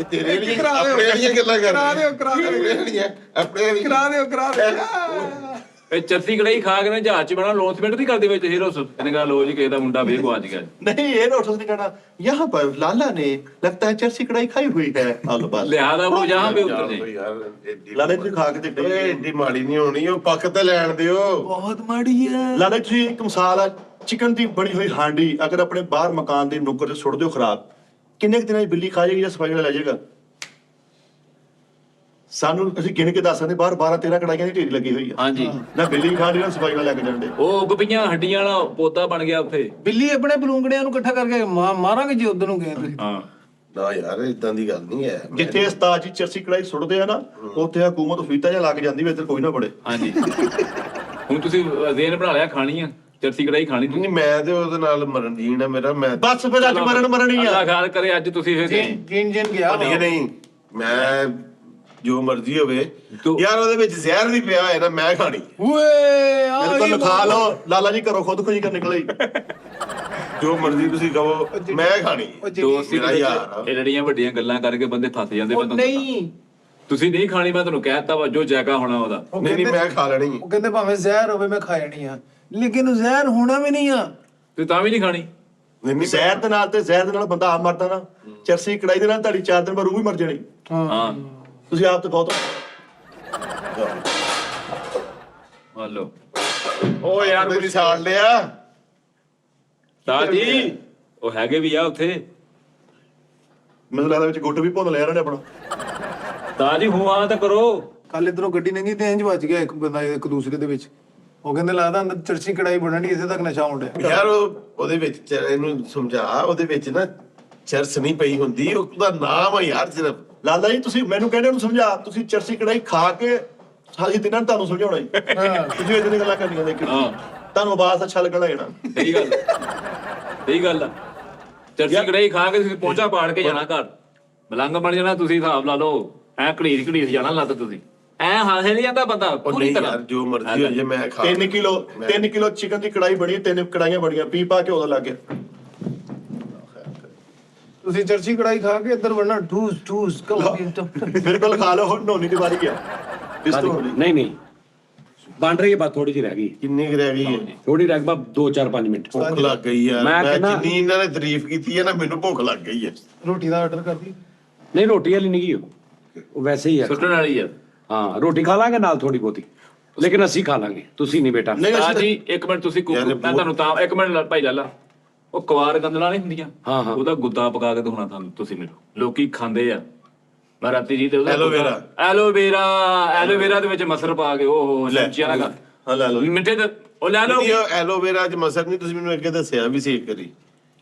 ਇਹ ਤੇਰੇ ਲਈ ਕਰਾ ਦਿਓ। ਆਪਣੇ ਵਾਲੀਆਂ ਗੱਲਾਂ ਕਰ ਕਰਾ ਦਿਓ, ਕਰਾ ਦਿਓ। ਆਪਣੇ ਵਾਲੀਆਂ ਆਪਣੇ ਵਾਲੀਆਂ ਕਰਾ ਦਿਓ, ਕਰਾ ਦਿਓ। ਇਹ ਚਰਸੀ ਕੜਾਈ ਖਾ ਕੇ ਨਾ ਜਹਾਜ਼ 'ਚ ਬਣਾ ਲੋਨਸਮੈਂਟ ਨਹੀਂ ਕਰਦੇ ਵਿੱਚ ਹੀਰੋਸ। ਇਹਨੇ ਕਹਾ ਲੋ ਜੀ ਕਿਸੇ ਦਾ ਮੁੰਡਾ ਵੇਖ ਗਵਾਚ ਗਿਆ। नहीं ये नोटिस नहीं करना, यहाँ पर लाला ने लगता है चरसी कढ़ाई खाई हुई है। आलो बस ਲਿਹਾਜ਼ਾ ਉਹ ਜਹਾਂ पे उतर ਯਾਰ जाए। ਯਾਰ ਏਡੀ लाला जी खा के देखते ਓਏ ਏਡੀ ਮਾੜੀ ਨਹੀਂ ਹੋਣੀ, ਉਹ ਪੱਕ ਤੇ ਲੈਣ ਦਿਓ। ਬਹੁਤ ਮਾੜੀ ਆ। लाला जी एक मिसाल है, चिकन दी बनी हुई हांडी अगर अपने बाहर मकान दी नुक्कर से सुट दियो खराब, किन्ने दिन बिल्ली खा जाएगी या सफाई वाला ले जाएगा? ਸਾਨੂੰ ਅਸੀਂ ਗਿਣ ਕੇ ਦੱਸ ਸਕਦੇ ਬਾਹਰ 12-13 ਕੜਾਈਆਂ ਦੀ ਢੇਰੀ ਲੱਗੀ ਹੋਈ ਆ। ਹਾਂਜੀ, ਨਾ ਬਿੱਲੀ ਖਾਣੀ ਨਾ ਸਫਾਈ ਵਾਲਾ ਲੈ ਕੇ ਜਾਂਦੇ। ਉਹ ਉੱਗ ਪਈਆਂ ਹੱਡੀਆਂ ਵਾਲਾ ਪੌਦਾ ਬਣ ਗਿਆ ਉੱਥੇ। ਬਿੱਲੀ ਆਪਣੇ ਬਲੂੰਗੜਿਆਂ ਨੂੰ ਇਕੱਠਾ ਕਰਕੇ ਮਾਰਾਂਗੇ ਜੇ ਉਧਰ ਨੂੰ ਗਏ ਤੁਸੀਂ। ਹਾਂ ਨਾ ਯਾਰ ਇਦਾਂ ਦੀ ਗੱਲ ਨਹੀਂ ਹੈ। ਜਿੱਥੇ ਉਸਤਾਦ ਜੀ ਚਰਸੀ ਕੜਾਈ ਸੁੱਟਦੇ ਆ ਨਾ, ਉੱਥੇ ਹਕੂਮਤ ਫੀਤਾ ਜਿਹਾ ਲਾ ਕੇ ਜਾਂਦੀ ਵੀ ਇੱਧਰ ਕੋਈ ਨਾ ਬੜੇ। ਹਾਂਜੀ, ਹੁਣ ਤੁਸੀਂ ਜ਼ੇਨ ਬਣਾ ਲਿਆ ਖਾਣੀ ਆ ਚਰਸੀ ਕੜਾਈ ਖਾਣੀ ਤੁਸੀਂ। ਨਹੀਂ ਮੈਂ ਤੇ ਉਹਦੇ ਨਾਲ ਮਰਨ ਜੀਣ ਆ ਮੇਰਾ। ਮੈਂ ਬਸ ਫਿਰ ਅੱਜ ਮਰਨੀ ਅੱਲਾ ਆ। ਖਾਲ ਕਰੇ ਅੱਜ ਤੁਸੀਂ ਫਿਰ ਜਿੰਨ ਗਿਆ ਨਹੀਂ ਨਹੀਂ ਮੈਂ ਜੋ ਮਰਜ਼ੀ ਹੋਵੇ ਤੋ- ਯਾਰ ਉਹਦੇ ਵਿੱਚ ਜ਼ਹਿਰ ਨਹੀਂ ਪਿਆ ਹੋਇਆ ਨਾ ਮੈਂ ਖਾਣੀ ਓਏ ਮੇਰੇ ਕੋਲ ਲਿਖਾ ਲਓ ਲਾਲਾ ਜੀ ਘਰੋਂ ਖੁਦਕੁਸ਼ੀ ਕਰ ਨਿਕਲੇ ਜੋ ਮਰਜ਼ੀ ਤੁਸੀਂ ਕਹੋ ਮੈਂ ਖਾਣੀ ਉਹ ਦੋਸਤੀ ਮੇਰਾ ਦੇ ਯਾਰ ਆ। ਵਿੱਚ ਇਹ ਜਿਹੜੀਆਂ ਵੱਡੀਆਂ ਗੱਲਾਂ ਕਰਕੇ ਬੰਦੇ ਫਸ ਜਾਂਦੇ ਉਹ ਮੈਂ ਤੁਹਾਨੂੰ ਨਹੀਂ ਤੁਸੀਂ ਨਹੀਂ ਖਾਣੀ ਮੈਂ ਤੁਹਾਨੂੰ ਕਹਿ ਦਿੱਤਾ ਵਾ ਜੋ ਜਾਇਕਾ ਹੋਣਾ ਉਹਦਾ ਉਹ ਨਹੀਂ ਕਹਿੰਦੇ- ਮੈਂ ਖਾ ਲੈਣੀ ਹੈ। ਉਹ ਕਹਿੰਦੇ ਭਾਵੇਂ ਜ਼ਹਿਰ ਹੋਵੇ ਮੈਂ ਖਾ ਜਾਣੀ ਆ ਲੇਕਿਨ ਉਹ ਜ਼ਹਿਰ ਹੋਣਾ ਵੀ ਨਹੀਂ ਆ ਤੇ ਤਾਂ ਵੀ ਨਹੀਂ ਖਾਣੀ ਨਹੀਂ ਜ਼ਹਿਰ ਦੇ ਨਾਲ ਤੇ ਜ਼ਹਿਰ ਦੇ ਨਾਲ ਬੰਦਾ ਆਪ ਮਰਦਾ ਨਾ ਚਰਸੀ ਕੜਾਈ ਦੇ ਨਾਲ ਤੁਹਾਡੀ 4 ਦਿਨ ਬਾਅਦ ਰੂਹ ਵੀ ਮਰ ਜਾਣੀ ਹਾਂ ਤੁਸੀਂ ਆਪ ਤੇ ਬਹੁਤ ਮੰਨ ਲਓ ਉਹ ਯਾਰ ਮੇਰੀ ਸਾੜ ਲਿਆ ਸਾਹ ਜੀ ਉਹ ਹੈਗੇ ਵੀ ਆ ਉੱਥੇ ਮੈਨੂੰ ਲੱਗਦਾ ਵਿੱਚ ਗੁੱਟ ਵੀ ਭੁੰਨ ਲਿਆ ਇਹਨਾਂ ਨੇ ਆਪਣਾ ਤਾਂ ਜੀ ਹੂੰ ਹਾਂ ਤਾਂ ਕਰੋ ਕੱਲ ਇਧਰੋਂ ਗੱਡੀ ਲੰਘੀ ਤੇ ਇੰਜ ਵੱਜ ਗਿਆ ਇੱਕ ਬੰਦਾ ਇੱਕ ਦੂਸਰੇ ਦੇ ਵਿੱਚ ਉਹ ਕਹਿੰਦੇ ਲੱਗਦਾ ਅੰਦਰ ਚਰਚੀ ਕੜਾਈ ਬਣਨ ਦੀ ਇਸੇ ਤੱਕ ਨਸ਼ਾ ਹੁੰਦਿਆ ਯਾਰ ਉਹਦੇ ਵਿੱਚ ਇਹਨੂੰ ਸਮਝਾ ਉਹਦੇ ਵਿੱਚ ਨਾ ਚਰਸ ਨਹੀਂ ਪਈ ਹੁੰਦੀ ਉਹਦਾ ਨਾਮ ਆ ਯਾਰ ਸਿਰਫ ਲਾਲਾ ਜੀ ਤੁਸੀਂ ਮੈਨੂੰ ਕਹਿੰਦੇ ਉਹਨੂੰ ਸਮਝਾ ਤੁਸੀਂ ਚਰਸੀ ਕੜਾਈ ਖਾ ਕੇ ਸਾਡੀ ਤਿੰਨਾਂ ਨੇ ਤੁਹਾਨੂੰ ਸਮਝਾਉਣਾ ਜੀ ਤੁਸੀਂ ਇਦਾਂ ਦੀਆਂ ਗੱਲਾਂ ਕਰਨੀਆਂ ਦੇਖੀ ਹਾਂ ਤੁਹਾਨੂੰ ਆਵਾਜ਼ ਅੱਛਾ ਲੱਗਣਾ ਜਾਣਾ ਸਹੀ ਗੱਲ ਸਹੀ ਗੱਲ ਆ ਚਰਚੀ ਕੜਾਈ ਖਾ ਕੇ ਤੁਸੀਂ ਪਹੁੰਚਾ ਪਾੜ ਕੇ ਜਾਣਾ ਘਰ ਮਲੰਗ ਬਣ ਜਾਣਾ ਤੁਸੀਂ ਹਿਸਾਬ ਲਾ ਲਓ ਐ ਘੜੀਰ ਘੜੀਰ ਜਾਣਾ ਲੱਤ ਤੁਸੀਂ ਐ ਹਾਸੇ ਨਹੀਂ ਜਾਂਦਾ ਬੰਦਾ ਉਹ ਪੂਰੀ ਨਹੀਂ ਤਰ੍ਹਾਂ ਯਾਰ ਜੋ ਮਰਜ਼ੀ ਹੋ ਜੇ ਮੈਂ ਖਾ 3 ਕਿਲੋ ਚਿਕਨ ਦੀ ਕੜਾਈ ਬਣੀ 3 ਕੜਾਈਆਂ ਬਣੀਆਂ ਪੀ ਪਾ ਕੇ ਉਹਦਾ ਲੱਗ ਗਿਆ ਤੁਸੀਂ ਚਰਚੀ ਕੜਾਈ ਖਾ ਕੇ ਇੱਧਰ ਵੜਨਾ ਠੂਸ ਠੂਸ ਮੇਰੇ ਕੋਲ ਖਾ ਲਓ ਹੁਣ ਨੋਨੀ ਦੀ ਵਾਰੀ ਗਿਆ ਇਸ ਤੋਂ ਹੋਣੀ ਨਹੀਂ ਨਹੀਂ ਬਣ ਰਹੀ ਹੈ ਬਸ ਥੋੜੀ ਜਿਹੀ ਰਹਿ ਗਈ ਕਿੰਨੀ ਕੁ ਰਹਿ ਗਈ ਹੈ ਥੋੜੀ ਰਹਿ ਗਈ ਬਸ 2-4-5 ਮਿੰਟ ਭੁੱਖ ਲੱਗ ਗਈ ਯਾਰ ਮੈਂ ਮੈਂ ਕਹਿੰਦਾ- ਜਿੰਨੀ ਇਹਨਾਂ ਨੇ ਤਾਰੀਫ ਕੀਤੀ ਹੈ ਨਾ ਮੈਨੂੰ ਭੁੱਖ ਲੱਗ ਗਈ ਹੈ ਰੋਟੀ ਦਾ ਆਰਡਰ ਕਰਦੀ ਨਹੀਂ ਰੋਟੀ ਵਾਲੀ ਨਹੀਂ ਗਈ ਉਹ ਵੈਸੇ ਹੀ ਆ ਸੁੱਟਣ ਵਾਲੀ ਆ ਹਾਂ ਰੋਟੀ ਖਾ ਲਾਂਗੇ ਨਾਲ ਥੋੜੀ ਬਹੁਤੀ ਲੇਕਿਨ ਅਸੀਂ ਖਾ ਲਾਂਗੇ ਤੁਸੀਂ ਨਹੀਂ ਬੇਟਾ ਨਹੀਂ ਤਾਂ ਅਸੀਂ ਜੀ ਇੱਕ ਮਿੰਟ ਤੁਸੀਂ ਯਾਰ ਇਹ ਮੈਂ ਤੁਹਾਨੂੰ ਤਾਂ ਇੱਕ ਮਿੰਟ ਭਾਈ ਲਾਲਾ ਉਹ ਕਵਾਰ ਗੰਦਲਾਂ ਨਹੀਂ ਹੁੰਦੀਆਂ ਹਾਂ, ਹਾਂ। ਉਹਦਾ ਗੁੱਦਾ ਪਕਾ ਕੇ ਦਵਾਉਣਾ ਤੁਹਾਨੂੰ ਤੁਸੀਂ ਮੈਨੂੰ ਲੋਕੀ ਖਾਂਦੇ ਆ ਮੈਂ ਰਾਤੀ ਜੀ ਤੇ ਉਹਦਾ ਐਲੋਵੇਰਾ। ਐਲੋਵੇਰਾ ਦੇ ਵਿੱਚ ਮਸਰ ਪਾ ਕੇ ਉਹ ਲੰਚੀਆਂ ਲਗਾ ਹਾਂ ਲੈ ਲਓ ਮਿੱਠੇ ਤੇ ਉਹ ਲੈ ਲਓ ਨਹੀਂ ਉਹ ਐਲੋਵੇਰਾ ਚ ਮਸਰ ਨਹੀਂ ਤੁਸੀਂ ਮੈਨੂੰ ਅੱਗੇ ਦੱਸਿਆ ਵੀ ਸੀ ਇੱਕ ਵਾਰੀ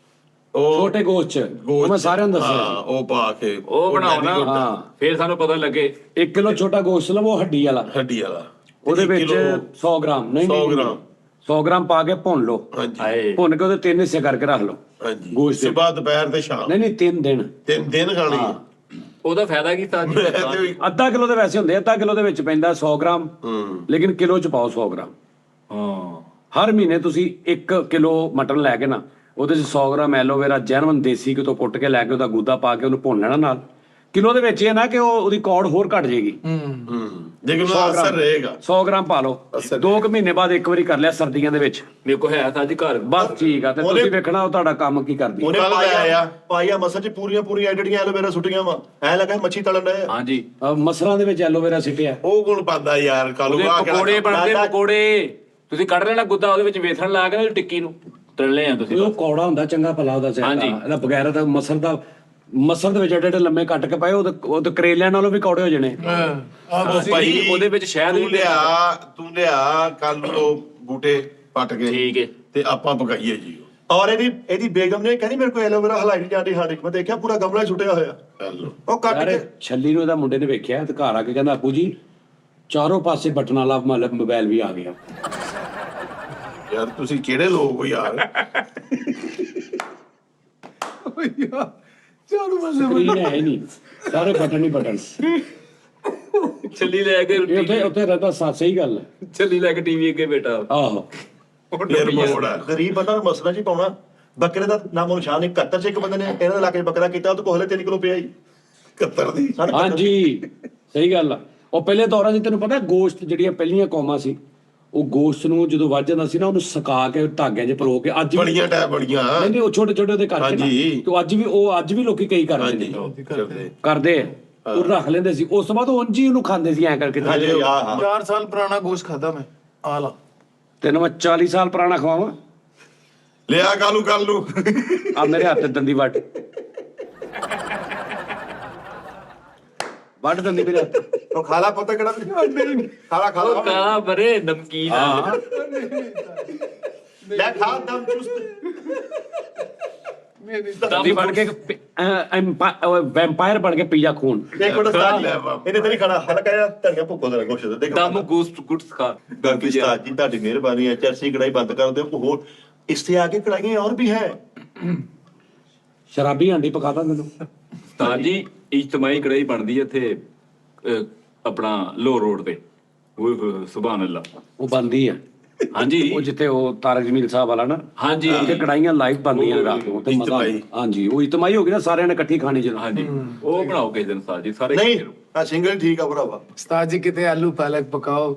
ਉਹ ਛੋਟੇ ਗੋਸ਼ਤ ਚ ਉਹ ਮੈਂ ਸਾਰਿਆਂ ਨੂੰ ਦੱਸਿਆ ਹਾਂ ਉਹ ਪਾ ਕੇ ਉਹ ਬਣਾਓ ਨਾ ਹਾਂ। ਫੇਰ ਸਾਨੂੰ ਪਤਾ ਲੱਗੇ 1 ਕਿਲੋ ਛੋਟਾ ਗੋਸ਼ਤ ਲਵੋ ਹੱਡੀ ਵਾਲਾ ਹੱਡੀ ਵਾਲਾ ਉਹਦੇ ਇੱਕ ਵਿੱਚ ਕਿਲੋ 100 ਗ੍ਰਾਮ ਨਹੀਂ 100 ਨਹੀਂ, ਗ੍ਰਾਮ 100 ਗ੍ਰਾਮ ਪਾ ਕੇ ਭੁੰਨ ਲਓ ਹਾਂਜੀ ਹਾਏ ਭੁੰਨ ਕੇ ਉਹਦੇ 3 ਹਿੱਸੇ ਕਰਕੇ ਰੱਖ ਲਓ ਹਾਂਜੀ ਗੋਸ਼ਤ ਦੇ। ਸਵੇਰ ਦੁਪਹਿਰ ਤੇ ਸ਼ਾਮ ਨਹੀਂ ਨਹੀਂ 3 ਦਿਨ 3 ਦਿਨ ਖਾਣੀ ਹੈ ਉਹਦਾ ਫਾਇਦਾ ਕੀ ਤਾਂ ਜੀ ਮੈਂ ਤੇ ਉਹੀ- ਅੱਧਾ ਕਿਲੋ ਦੇ ਵੈਸੇ ਹੁੰਦੇ ਅੱਧਾ ਕਿਲੋ ਦੇ ਵਿੱਚ ਪੈਂਦਾ 100 ਗ੍ਰਾਮ ਹੂੰ ਲੇਕਿਨ ਕਿਲੋ ਚ ਪਾਓ 100 ਗ੍ਰਾਮ ਹਾਂ ਹਰ ਮਹੀਨੇ ਤੁਸੀਂ 1 ਕਿਲੋ ਮਟਨ ਲੈ ਕੇ ਨਾ ਉਹਦੇ ਚ 100 ਗ੍ਰਾਮ ਐਲੋਵੇਰਾ ਜੈਨੂਇਨ ਦੇਸੀ ਘਿਓ ਤੋਂ ਕੁੱਟ ਕੇ ਲੈ ਕੇ ਉਹਦਾ ਗੁੱਦਾ ਪਾ ਕੇ ਉਹਨੂੰ ਭੁੰਨ ਲੈਣਾ ਨਾਲ ਕਿਲੋ ਦੇ ਵਿੱਚ ਇਹ ਨਾ ਕਿ ਉਹਦੀ ਕੌੜ ਹੋਰ ਘਟ ਜਾਏਗੀ ਲੇਕਿਨ ਉਹਦਾ ਅਸਰ ਰਹੇਗਾ 100 ਗ੍ਰਾਮ ਪਾ ਲਓ ਅਸਰ 2 ਮਹੀਨੇ ਬਾਅਦ ਇੱਕ ਵਾਰੀ ਕਰ ਲਿਆ ਸਰਦੀਆਂ ਦੇ ਵਿੱਚ ਮੇਰੇ ਕੋ ਹੈ ਤਾਂ ਜੀ ਘਰ ਬਸ ਠੀਕ ਆ ਤੇ ਤੁਸੀਂ ਵੇਖਣਾ ਉਹ ਤੁਹਾਡਾ ਕੰਮ ਕੀ ਕਰਦੀ ਉਹਨੇ ਕੱਲ੍ਹ ਪਾਇਆ ਆਇਆ। ਪਾਇਆ ਮਸਲ ਚ ਪੂਰੀਆਂ ਐਡੜੀਆਂ ਐਲੋਵੇਰਾ ਸੁੱਟੀਆਂ ਵਾ ਐ ਲੱਗਾ ਮੱਛੀ ਤਲਣ ਰਹੇ ਆ ਹਾਂਜੀ ਮਸਰਾਂ ਦੇ ਵਿੱਚ ਐਲੋਵੇਰਾ ਸਿੱਟਿਆ ਉਹ ਕੋਲ ਪਾਉਂਦਾ ਯਾਰ ਕਾਲੂ ਉਹਦੇ ਆ ਪਕੌੜੇ ਬਣਦੇ ਦਾਦਾ- ਪਕੌੜੇ ਤੁਸੀਂ ਕੱਢ ਲੈਣਾ ਗੁੱਦਾ ਉਹਦੇ ਵਿੱਚ ਵੇਸਣ ਲਾ ਕੇ ਨਾ ਟਿੱਕੀ ਨੂੰ ਤਲਣੇ ਆ ਤੁਸੀਂ ਉਹ ਕੌੜਾ ਹੁੰਦਾ ਚੰਗਾ ਭਲਾ ਉਹਦਾ ਸਿਰ ਹਾਂਜੀ। ਇਹਦਾ ਬਗੈਰ ਦਾ ਮਸਰ ਦੇ ਵਿੱਚ ਏਡੇ ਏਡੇ ਲੰਮੇ ਕੱਟ ਕੇ ਪਾਏ ਉਹ ਤੇ ਕਰੇਲਿਆਂ ਨਾਲੋਂ ਵੀ ਕੌੜੇ ਹੋ ਜਾਣੇ ਆ ਤੁਸੀਂ ਭਾਈ ਉਹਦੇ ਵਿੱਚ ਸ਼ਹਿਦ ਤੂੰ ਵੀ ਤੂੰ ਲਿਆ ਕੱਲ ਉਹ ਬੂਟੇ ਪੱਟ ਕੇ ਠੀਕ ਹੈ ਤੇ ਆਪਾਂ ਪਕਾਈਏ ਜੀ ਔਰ ਇਹਦੀ ਬੇਗਮ ਨੇ ਕਹਿੰਦੀ ਮੇਰੇ ਕੋਲ ਐਲੋਵੇਰਾ ਹਲਾਈ ਨਹੀਂ ਜਾਂਦੀ ਸਾਡੇ ਮੈਂ ਦੇਖਿਆ ਪੂਰਾ ਗਮਲਾ ਹੀ ਸੁੱਟਿਆ ਹੋਇਆ ਹੈਲੋ ਉਹ ਕੱਟ ਯਾਰ ਕੇ ਛੱਲੀ ਨੂੰ ਇਹਦਾ ਮੁੰਡੇ ਨੇ ਵੇਖਿਆ ਤੇ ਘਰ ਆ ਕੇ ਕਹਿੰਦਾ ਆਪੂ ਜੀ ਚਾਰੋਂ ਪਾਸੇ ਬਟਨ ਵਾਲਾ ਮਤਲਬ ਮੋਬਾਈਲ ਵੀ ਆ ਗਿਆ ਯਾਰ ਤੁਸੀਂ ਕਿਹੜੇ ਲੋਕ ਹੋ ਯਾਰ ਚਾਲੂ ਮਸੇ ਸਕਰੀਨ ਹੈ ਹੀ ਨਹੀਂ ਸਾਰੇ ਬਟਨ ਹੀ ਬਟਨ ਛੱਲੀ ਲੈ ਕੇ ਇਹ ਉੱਥੇ ਰਹਿੰਦਾ ਸਹੀ ਗੱਲ ਹੈ ਛੱਲੀ ਲੈ ਕੇ ਟੀਵੀ ਅੱਗੇ ਬੈਠਾ ਆਹੋ ਫਿਰ ਮੋੜਾ ਗਰੀਬ ਬੰਦਾ ਨੂੰ ਮਸਲਾ ਜੀ ਪਾਉਣਾ ਬੱਕਰੇ ਦਾ ਨਾਮੋ ਨਿਸ਼ਾਨ ਨਹੀਂ 71 ਚ ਇੱਕ ਬੰਦੇ ਨੇ ਇਹਨਾਂ ਦੇ ਇਲਾਕੇ 'ਚ ਬੱਕਰਾ ਕੀਤਾ ਉਹ ਤੋਂ ਕੋਹਲੇ 3 ਕਿਲੋ ਪਿਆ ਹੀ 71 ਦੀ ਸਾਡੇ ਹਾਂਜੀ ਸਹੀ ਗੱਲ ਆ ਉਹ ਪਹਿਲੇ ਦੌਰਾਂ 'ਚ ਤੈਨੂੰ ਪਤਾ ਗੋਸ਼ਤ ਜਿਹੜੀਆਂ ਪਹਿਲੀਆਂ ਕੌਮਾਂ ਸੀ ਉਹ ਗੋਸ਼ਤ ਨੂੰ ਜਦੋਂ ਵੱਜ ਜਾਂਦਾ ਸੀ ਨਾ ਉਹਨੂੰ ਸੁਕਾ ਕੇ ਧਾਗਿਆਂ 'ਚ ਪਰੋ ਕੇ ਅੱਜ ਵੀ ਬੜੀਆਂ ਟੈ ਬੜੀਆਂ ਨਹੀਂ ਨਹੀਂ ਉਹ ਛੋਟੇ ਛੋਟੇ ਉਹਦੇ ਕਰਕੇ ਹਾਂਜੀ। ਨਾ ਤੇ ਅੱਜ ਵੀ ਲੋਕੀ ਕਈ ਕਰਦੇ ਨੇ ਕਰਦੇ ਕਰਦੇ ਆ ਉਹ ਰੱਖ ਲੈਂਦੇ ਸੀ ਉਸ ਤੋਂ ਬਾਅਦ ਉਹ ਉਂਝ ਹੀ ਉਹਨੂੰ ਖਾਂਦੇ ਸੀ ਐਂ ਕਰਕੇ ਹਾਂਜੀ ਹਾਂ 4 ਸਾਲ ਪੁਰਾਣਾ ਗੋਸ਼ਤ ਖਾਦਾ ਮੈਂ ਆ ਲਾ ਤੈਨੂੰ ਮੈਂ 40 ਸਾਲ ਪੁਰਾਣਾ ਖਵਾਵਾਂ ਲਿਆ ਕਾਲੂ ਕੱਲ ਨੂੰ ਆ ਮੇਰੇ ਹੱਥ ਤੇ ਦੰਦੀ ਵੱਟ ਵੱਟ ਦੰਦੀ ਮੇਰੇ ਹੱਥ ਉਹ ਖਾਲਾ ਪਤਾ ਕਿਹੜਾ ਖਾਲਾ ਖਾਲਾ ਕਾਲਾ ਬਰੇ ਨਮਕੀਨ ਆ ਹਾਂ ਲੈ ਖਾ ਦਮ ਚੁਸਤ ਦੰਦੀ ਬਣ ਕੇ ਵੈਂਪਾਇਰ ਬਣ ਕੇ ਪੀਜਾ ਖੂਨ ਇੱਕ ਮਿੰਟ ਉਸਤਾਦ ਜੀ ਲੈ ਬਾਬਾ। ਇਹਨੇ ਤੇ ਨਹੀਂ ਖਾਣਾ ਹਲਕਾ ਜਿਹਾ ਧਨੀਆ ਭੁੱਕੋ ਦੇ ਗੋਸ਼ਤ ਦੇ ਦਮ ਗੋਸਟ ਗੁੱਟਸ ਖਾ ਬਾਕੀ ਉਸਤਾਦ ਜੀ ਤੁਹਾਡੀ ਮਿਹਰਬਾਨੀ ਹੈ ਚਰਸੀ ਕੜਾਈ ਬੰਦ ਕਰ ਦਿਓ ਹੋਰ ਇਸਤੇ ਆगे कढ़ाइयाँ और भी है ਸ਼ਰਾਬੀ ਹਾਂਡੀ ਪਕਾਦਾ ਮੈਨੂੰ ਤਾਂ ਜੀ ਇਜਤਮਾਈ ਕੜਾਈ ਬਣਦੀ ਹੈ ਇੱਥੇ ਆਪਣਾ ਲੋ ਰੋਡ ਤੇ ਓਏ ਹੋਏ ਸੁਭਾਨ ਅੱਲਾ ਉਹ ਬੰਦੀ ਆ ਹਾਂਜੀ ਉਹ ਜਿੱਥੇ ਉਹ ਤਾਰਕ ਜਮੀਲ ਸਾਹਿਬ ਵਾਲਾ ਨਾ ਹਾਂਜੀ ਉੱਥੇ ਕੜਾਈਆਂ ਲਾਈਵ ਬਣਦੀਆਂ ਰਾਤ ਨੂੰ ਤੇ ਮਜ਼ਾ ਇਜਤਮਾਈ। ਹਾਂਜੀ ਉਹ ਇਤਮਾਈ ਹੋ ਗਈ ਨਾ ਸਾਰਿਆਂ ਨੇ ਇਕੱਠੀ ਖਾਣੀ ਜਦੋਂ ਹਾਂਜੀ ਉਹ ਬਣਾਓ ਕਿਸੇ ਦਿਨ ਸਾਜੀ ਸਾਰੇ ਨਹੀਂ ਇਕੱਠੇ ਰਹੋ। ਆ ਸਿੰਗਲ ਠੀਕ ਆ ਭਰਾਵਾ ਉਸਤਾਦ ਜੀ ਕਿਤੇ ਆਲੂ ਪਾਲਕ ਪਕਾਓ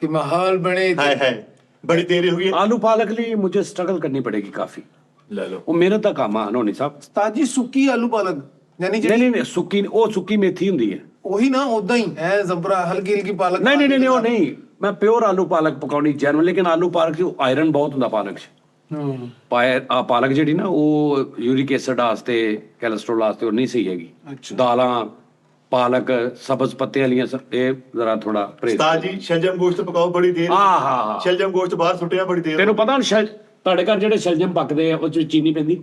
ਕਿ ਮਾਹੌਲ ਬਣੇ ਹਾਏ ਹਾਏ ਬੜੀ ਦੇਰੀ ਹੋ ਗਈ आलू पालक लिए मुझे स्ट्रगल करनी पड़ेगी काफी ਲੈ ਲਓ वो मेहनत का काम है नोनी साहब ਉਸਤਾਦ ਜੀ ਸੁੱਕੀ ਆਲੂ ਪਾਲਕ ਯਾਨੀ नहीं ਜਿਹੜੀ नहीं नहीं सुक्की वो सुक्की मेथी हुंदी है ਉਹੀ ਨਾ ਉਦਾਂ ਹੀ ਐ ਜ਼ਬਰਾ ਹਲਕੀ ਹਲਕੀ ਪਾਲਕ नहीं नहीं नहीं नहीं वो नहीं मैं प्योर आलू पालक पकाउनी जैन लेकिन आलू पालक च आयरन बहुत हुंदा पालक च पालक ਜਿਹੜੀ ਨਾ ਉਹ ਯੂਰਿਕ ਐਸਿਡ ਵਾਸਤੇ ਕੋਲੇਸਟ੍ਰੋਲ ਵਾਸਤੇ ਉਹ ਨਹੀਂ ਸਹੀ ਹੈਗੀ ਦਾਲਾਂ ਪਾਲਕ ਸਬਜ਼ ਪੱਤੇ ਵਾਲੀਆਂ ਇਹ ਜ਼ਰਾ ਥੋੜਾ ਪਰਹੇਜ਼ ਉਸਤਾਦ ਜੀ ਸ਼ਲਜਮ ਗੋਸ਼ਤ ਪਕਾਓ ਬੜੀ ਦੇਰ ਆਹਾ ਸ਼ਲਜਮ ਗੋਸ਼ਤ ਬਾਹਰ ਸੁੱਟਿਆ ਬੜੀ ਦੇਰ ਤੈਨੂੰ ਪਤਾ ਹੁਣ ਤੁਹਾਡੇ ਘਰ ਜਿਹੜੇ ਸ਼ਲਜਮ ਪੱਕਦੇ ਆ ਉਹ ਚ ਚੀਨੀ ਪੈਂਦੀ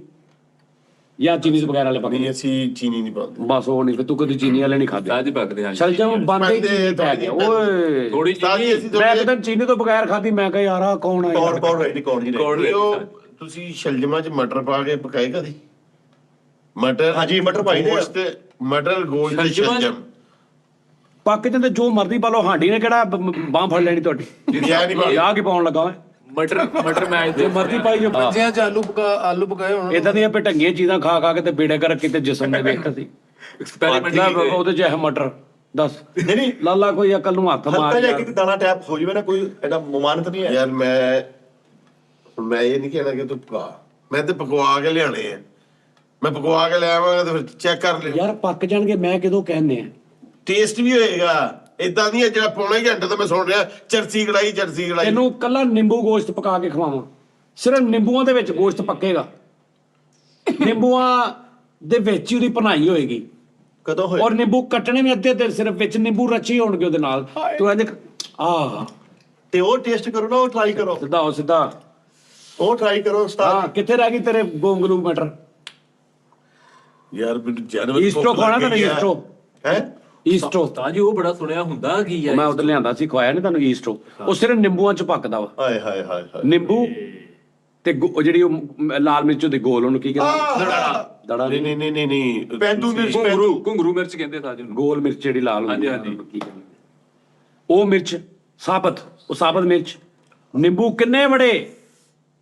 ਜਾਂ ਚੀਨੀ ਤੋਂ ਬਗੈਰ ਵਾਲੇ ਪੱਕਦੇ ਨਹੀਂ ਅਸੀਂ ਚੀਨੀ ਨਹੀਂ ਪਾਉਂਦੇ ਬਸ ਉਹ ਨਹੀਂ ਤੂੰ ਕਦੀ ਚੀਨੀ ਵਾਲੇ ਨਹੀਂ ਖਾਦੇ ਸਾਜੀ ਪੱਕਦੇ ਹਾਂ ਸ਼ਲਜਮ ਬੰਦੇ ਹੀ ਚੀਨੀ ਪੈ ਗਿਆ ਓਏ ਥੋੜੀ ਤਾਂ ਜੀ ਅਸੀਂ ਮੈਂ ਇੱਕ ਦਿਨ ਚੀਨੀ ਤੋਂ ਬਗੈਰ ਖਾਦੀ ਮੈਂ ਕਿਹਾ ਯਾਰ ਆਹ ਕੌਣ ਆ ਕੌਣ ਯਾਰ? ਕੌਣ ਰਹੀ ਕੌਣ ਨਹੀਂ ਕੌਣ ਰਹੀ ਉਹ ਤੁਸੀਂ ਸ਼ਲਜਮਾਂ 'ਚ ਮਟਰ ਪਾ ਕੇ ਪਕਾਏ ਕਦੀ ਮਟਰ ਹਾਂਜੀ, ਮਟਰ ਪਾਈ ਦੇ ਆ। ਗੋਸ਼ਤ, ਮਟਰ ਗੋਸ਼ਤ ਤੇ ਸ਼ਲਜਮਾਂ 'ਚ? ਸ਼ਲਜਮ ਪੱਕ ਜਾਂਦੇ ਜੋ ਮਰਜ਼ੀ ਪਾ ਲਓ ਹਾਂਡੀ ਨੇ ਕਿਹੜਾ ਬਾਹ ਫੜ ਲੈਣੀ ਤੁਹਾਡੀ ਯਾਰ ਨਹੀਂ ਪਾਉਂਦੇ। ਆ ਕੀ ਪਾਉਣ ਲੱਗਾ ਓਏ ਮਟਰ ਮੈਂ ਜੇ ਮਰਜ਼ੀ ਪਾਈ ਜੋ ਬੱਚਿਆਂ ਚ ਆਲੂ ਪਕਾਏ ਹੋਣ ਇਦਾਂ ਦੀਆਂ ਭਟੰਗੀਆਂ ਚੀਜ਼ਾਂ ਖਾ ਖਾ ਕੇ ਤੇ ਬੇੜੇ ਕਰ ਕਿਤੇ ਜਿਸਮ ਨੇ ਵੇਖਤਾ ਸੀ ਐਕਸਪੈਰੀਮੈਂਟ ਉਹਦੇ ਚ ਹੈ ਮਟਰ ਦੱਸ ਨਹੀਂ ਨਹੀਂ ਲਾਲਾ ਕੋਈ ਅਕਲ ਨੂੰ ਹੱਥ ਹਲਕਾ ਮਾਰ ਜਿਹਾ ਯਾਰ। ਇੱਕ ਦਾਣਾ ਟੈਪ ਹੋ ਜਾਵੇ ਨਾ ਕੋਈ ਐਡਾ ਮਮਾਨਤ ਨਹੀਂ ਹੈ ਯਾਰ ਮੈਂ ਇਹ ਨਹੀਂ ਕਹਿਣਾ ਕਿ ਤੂੰ ਪਕਾ ਮੈਂ ਤੇ ਪਕਵਾ ਕੇ ਲਿਆਣੇ ਆ ਮੈਂ ਪਕਵਾ ਕੇ ਲਿਆਵਾਂਗਾ ਤੇ ਫਿਰ ਚੈੱਕ ਕਰ ਲਿਓ ਯਾਰ ਪੱਕ ਜਾਣਗੇ ਮੈਂ ਕਿਦੋਂ ਕਹਿੰਨੇ ਆ ਟੇਸਟ ਵੀ ਹੋਏਗਾ ਇਦਾਂ ਨਹੀਂ ਹੈ ਜਿਹੜਾ ਪੌਣੇ ਘੰਟੇ ਤੋਂ ਮੈਂ ਸੁਣ ਰਿਹਾ ਚਰਸੀ ਕੜਾਈ ਤੈਨੂੰ ਕੱਲਾ ਨਿੰਬੂ ਗੋਸ਼ਤ ਪਕਾ ਕੇ ਖਵਾਵਾਂ ਸਿਰਫ ਨਿੰਬੂਆਂ ਦੇ ਵਿੱਚ ਗੋਸ਼ਤ ਪੱਕੇਗਾ ਨਿੰਬੂਆਂ ਦੇ ਵਿੱਚ ਹੀ ਉਹਦੀ ਭਨਾਈ ਹੋਏਗੀ ਕਦੋਂ ਹੋਏ ਔਰ ਨਿੰਬੂ ਕੱਟਣੇ ਵੀ ਅੱਧੇ ਤੇ ਸਿਰਫ ਵਿੱਚ ਨਿੰਬੂ ਰੱਚੇ ਹੋਣਗੇ ਉਹਦੇ ਨਾਲ ਤੂੰ ਇੰਜ ਆਹ ਤੇ ਉਹ ਟੇਸਟ ਕਰੋ ਨਾ ਉਹ ਟਰਾਈ ਕਰੋ ਸਿੱਧਾ ਹੋ ਸਿੱਧਾ ਉਹ ਟਰਾਈ ਕਰੋ ਹਾਂ ਉਸਤਾਦ ਕਿੱਥੇ ਰਹਿ ਗਈ ਤੇਰੇ ਗੋਂਗਲੂ ਮਟਰ ਯਾਰ ਮੈਨੂੰ ਜਾਨਵਰ ਈਸਟੋ ਖਾਣਾ ਤਾਂ ਈਸਟੋ ਹੈ ਈਸਟੋ ਤਾਂ ਜੀ ਉਹ ਬੜਾ ਸੁਣਿਆ ਹੁੰਦਾ ਕੀ ਹੈ ਮੈਂ ਉਧਰ ਲਿਆਂਦਾ ਸੀ ਖਵਾਇਆ ਨਹੀਂ ਤੁਹਾਨੂੰ ਈਸਟੋ ਉਹ ਸਿਰਫ ਨਿੰਬੂਆਂ ਚ ਪੱਕਦਾ ਵਾ ਹਾਏ ਹਾਏ ਹਾਏ ਹਾਏ ਨਿੰਬੂ ਤੇ ਉਹ ਜਿਹੜੀ ਉਹ ਲਾਲ ਮਿਰਚ ਉਹਦੇ ਗੋਲ ਉਹਨੂੰ ਕੀ ਕਹਿੰਦੇ ਦੜਾ ਨਹੀਂ ਨਹੀਂ ਨਹੀਂ ਨਹੀਂ ਪੈਂਤੂ ਮਿਰਚ ਘੁੰਗਰੂ ਮਿਰਚ ਕਹਿੰਦੇ ਸਾਜੀ ਨੂੰ ਗੋਲ ਮਿਰਚ ਜਿਹੜੀ ਲਾਲ ਹੁੰਦੀ ਹਾਂਜੀ, ਹਾਂਜੀ। ਕੀ ਕਹਿੰਦੇ ਉਹ ਮਿਰਚ ਸਾਬਤ ਉਹ ਸਾਬਤ ਮਿਰਚ ਨਿੰਬੂ ਕਿੰਨੇ ਬੜੇ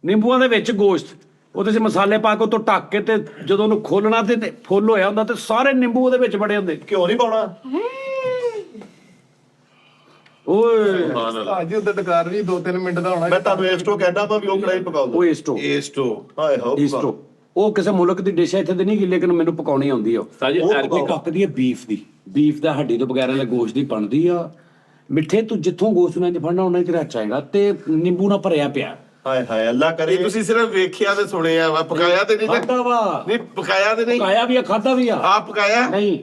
ਨਿੰਬੂਆਂ ਦੇ ਵਿੱਚ ਗੋਸ਼ਤ ਉਹਦੇ 'ਚ ਮਸਾਲੇ ਪਾ ਕੇ ਉਤੋਂ ਢੱਕ ਕੇ ਤੇ ਜਦੋਂ ਉਹਨੂੰ ਖੋਲਣਾ ਤੇ ਫੁੱਲ ਹੋਇਆ ਹੁੰਦਾ ਤੇ ਸਾਰੇ ਨਿੰਬੂ ਉਹਦੇ ਵਿੱਚ ਬੜੇ ਹੁੰਦੇ ਕਿਉਂ ਨਹੀਂ ਪਾਉਣਾ ਓਏ ਉਸਤਾਦ ਜੀ ਉਹਦਾ ਡਕਾਰ ਵੀ 2-3 ਮਿੰਟ ਦਾ ਹੋਣਾ ਮੈਂ ਤੁਹਾਨੂੰ ਇਸ ਤੋਂ ਕਹਿਣਾ ਵਾ ਵੀ ਉਹ ਕੜਾਈ ਪਕਾਓ ਉਹ ਈਸਟੋ ਈਸਟੋ ਹਾਏ ਹੋ ਈਸਟੋ ਉਹ ਕਿਸੇ ਮੁਲਕ ਦੀ ਡਿਸ਼ ਹੈ ਇੱਥੇ ਤੇ ਨਹੀਂ ਗੀ ਲੇਕਿਨ ਮੈਨੂੰ ਪਕਾਉਣੀ ਆਉਂਦੀ ਆ ਉਹ। ਸਾਜੀ ਉਹ ਉਹ ਪੱਕਦੀ ਹੈ ਬੀਫ ਦਾ ਹੱਡੀ ਤੋਂ ਬਗੈਰ ਵਾਲੇ ਗੋਸ਼ਤ ਦੀ ਬਣਦੀ ਆ ਮਿੱਠੇ ਤੂੰ ਜਿੱਥੋਂ ਗੋਸ਼ਤ ਨੂੰ ਇੰਜ ਫੜਨਾ ਉਹਨਾਂ ਚ ਰਹਿ ਚਾਹੇਗਾ ਤੇ ਨਿੰਬੂ ਨਾਲ ਭਰਿਆ ਪਿਆ ਹਾਏ ਹਾਏ ਅੱਲਾ ਕਰੇ ਇਹ ਤੁਸੀਂ ਸਿਰਫ ਵੇਖਿਆ ਤੇ ਸੁਣਿਆ ਵਾ ਪਕਾਇਆ ਤੇ ਨਹੀਂ ਨਾ? ਖਾਦਾ ਵਾ ਨਹੀਂ ਪਕਾਇਆ ਤੇ ਨਹੀਂ ਪਕਾਇਆ ਵੀ ਆ ਖਾਦਾ ਵੀ ਆ ਆਪ ਪਕਾਇਆ ਨਹੀਂ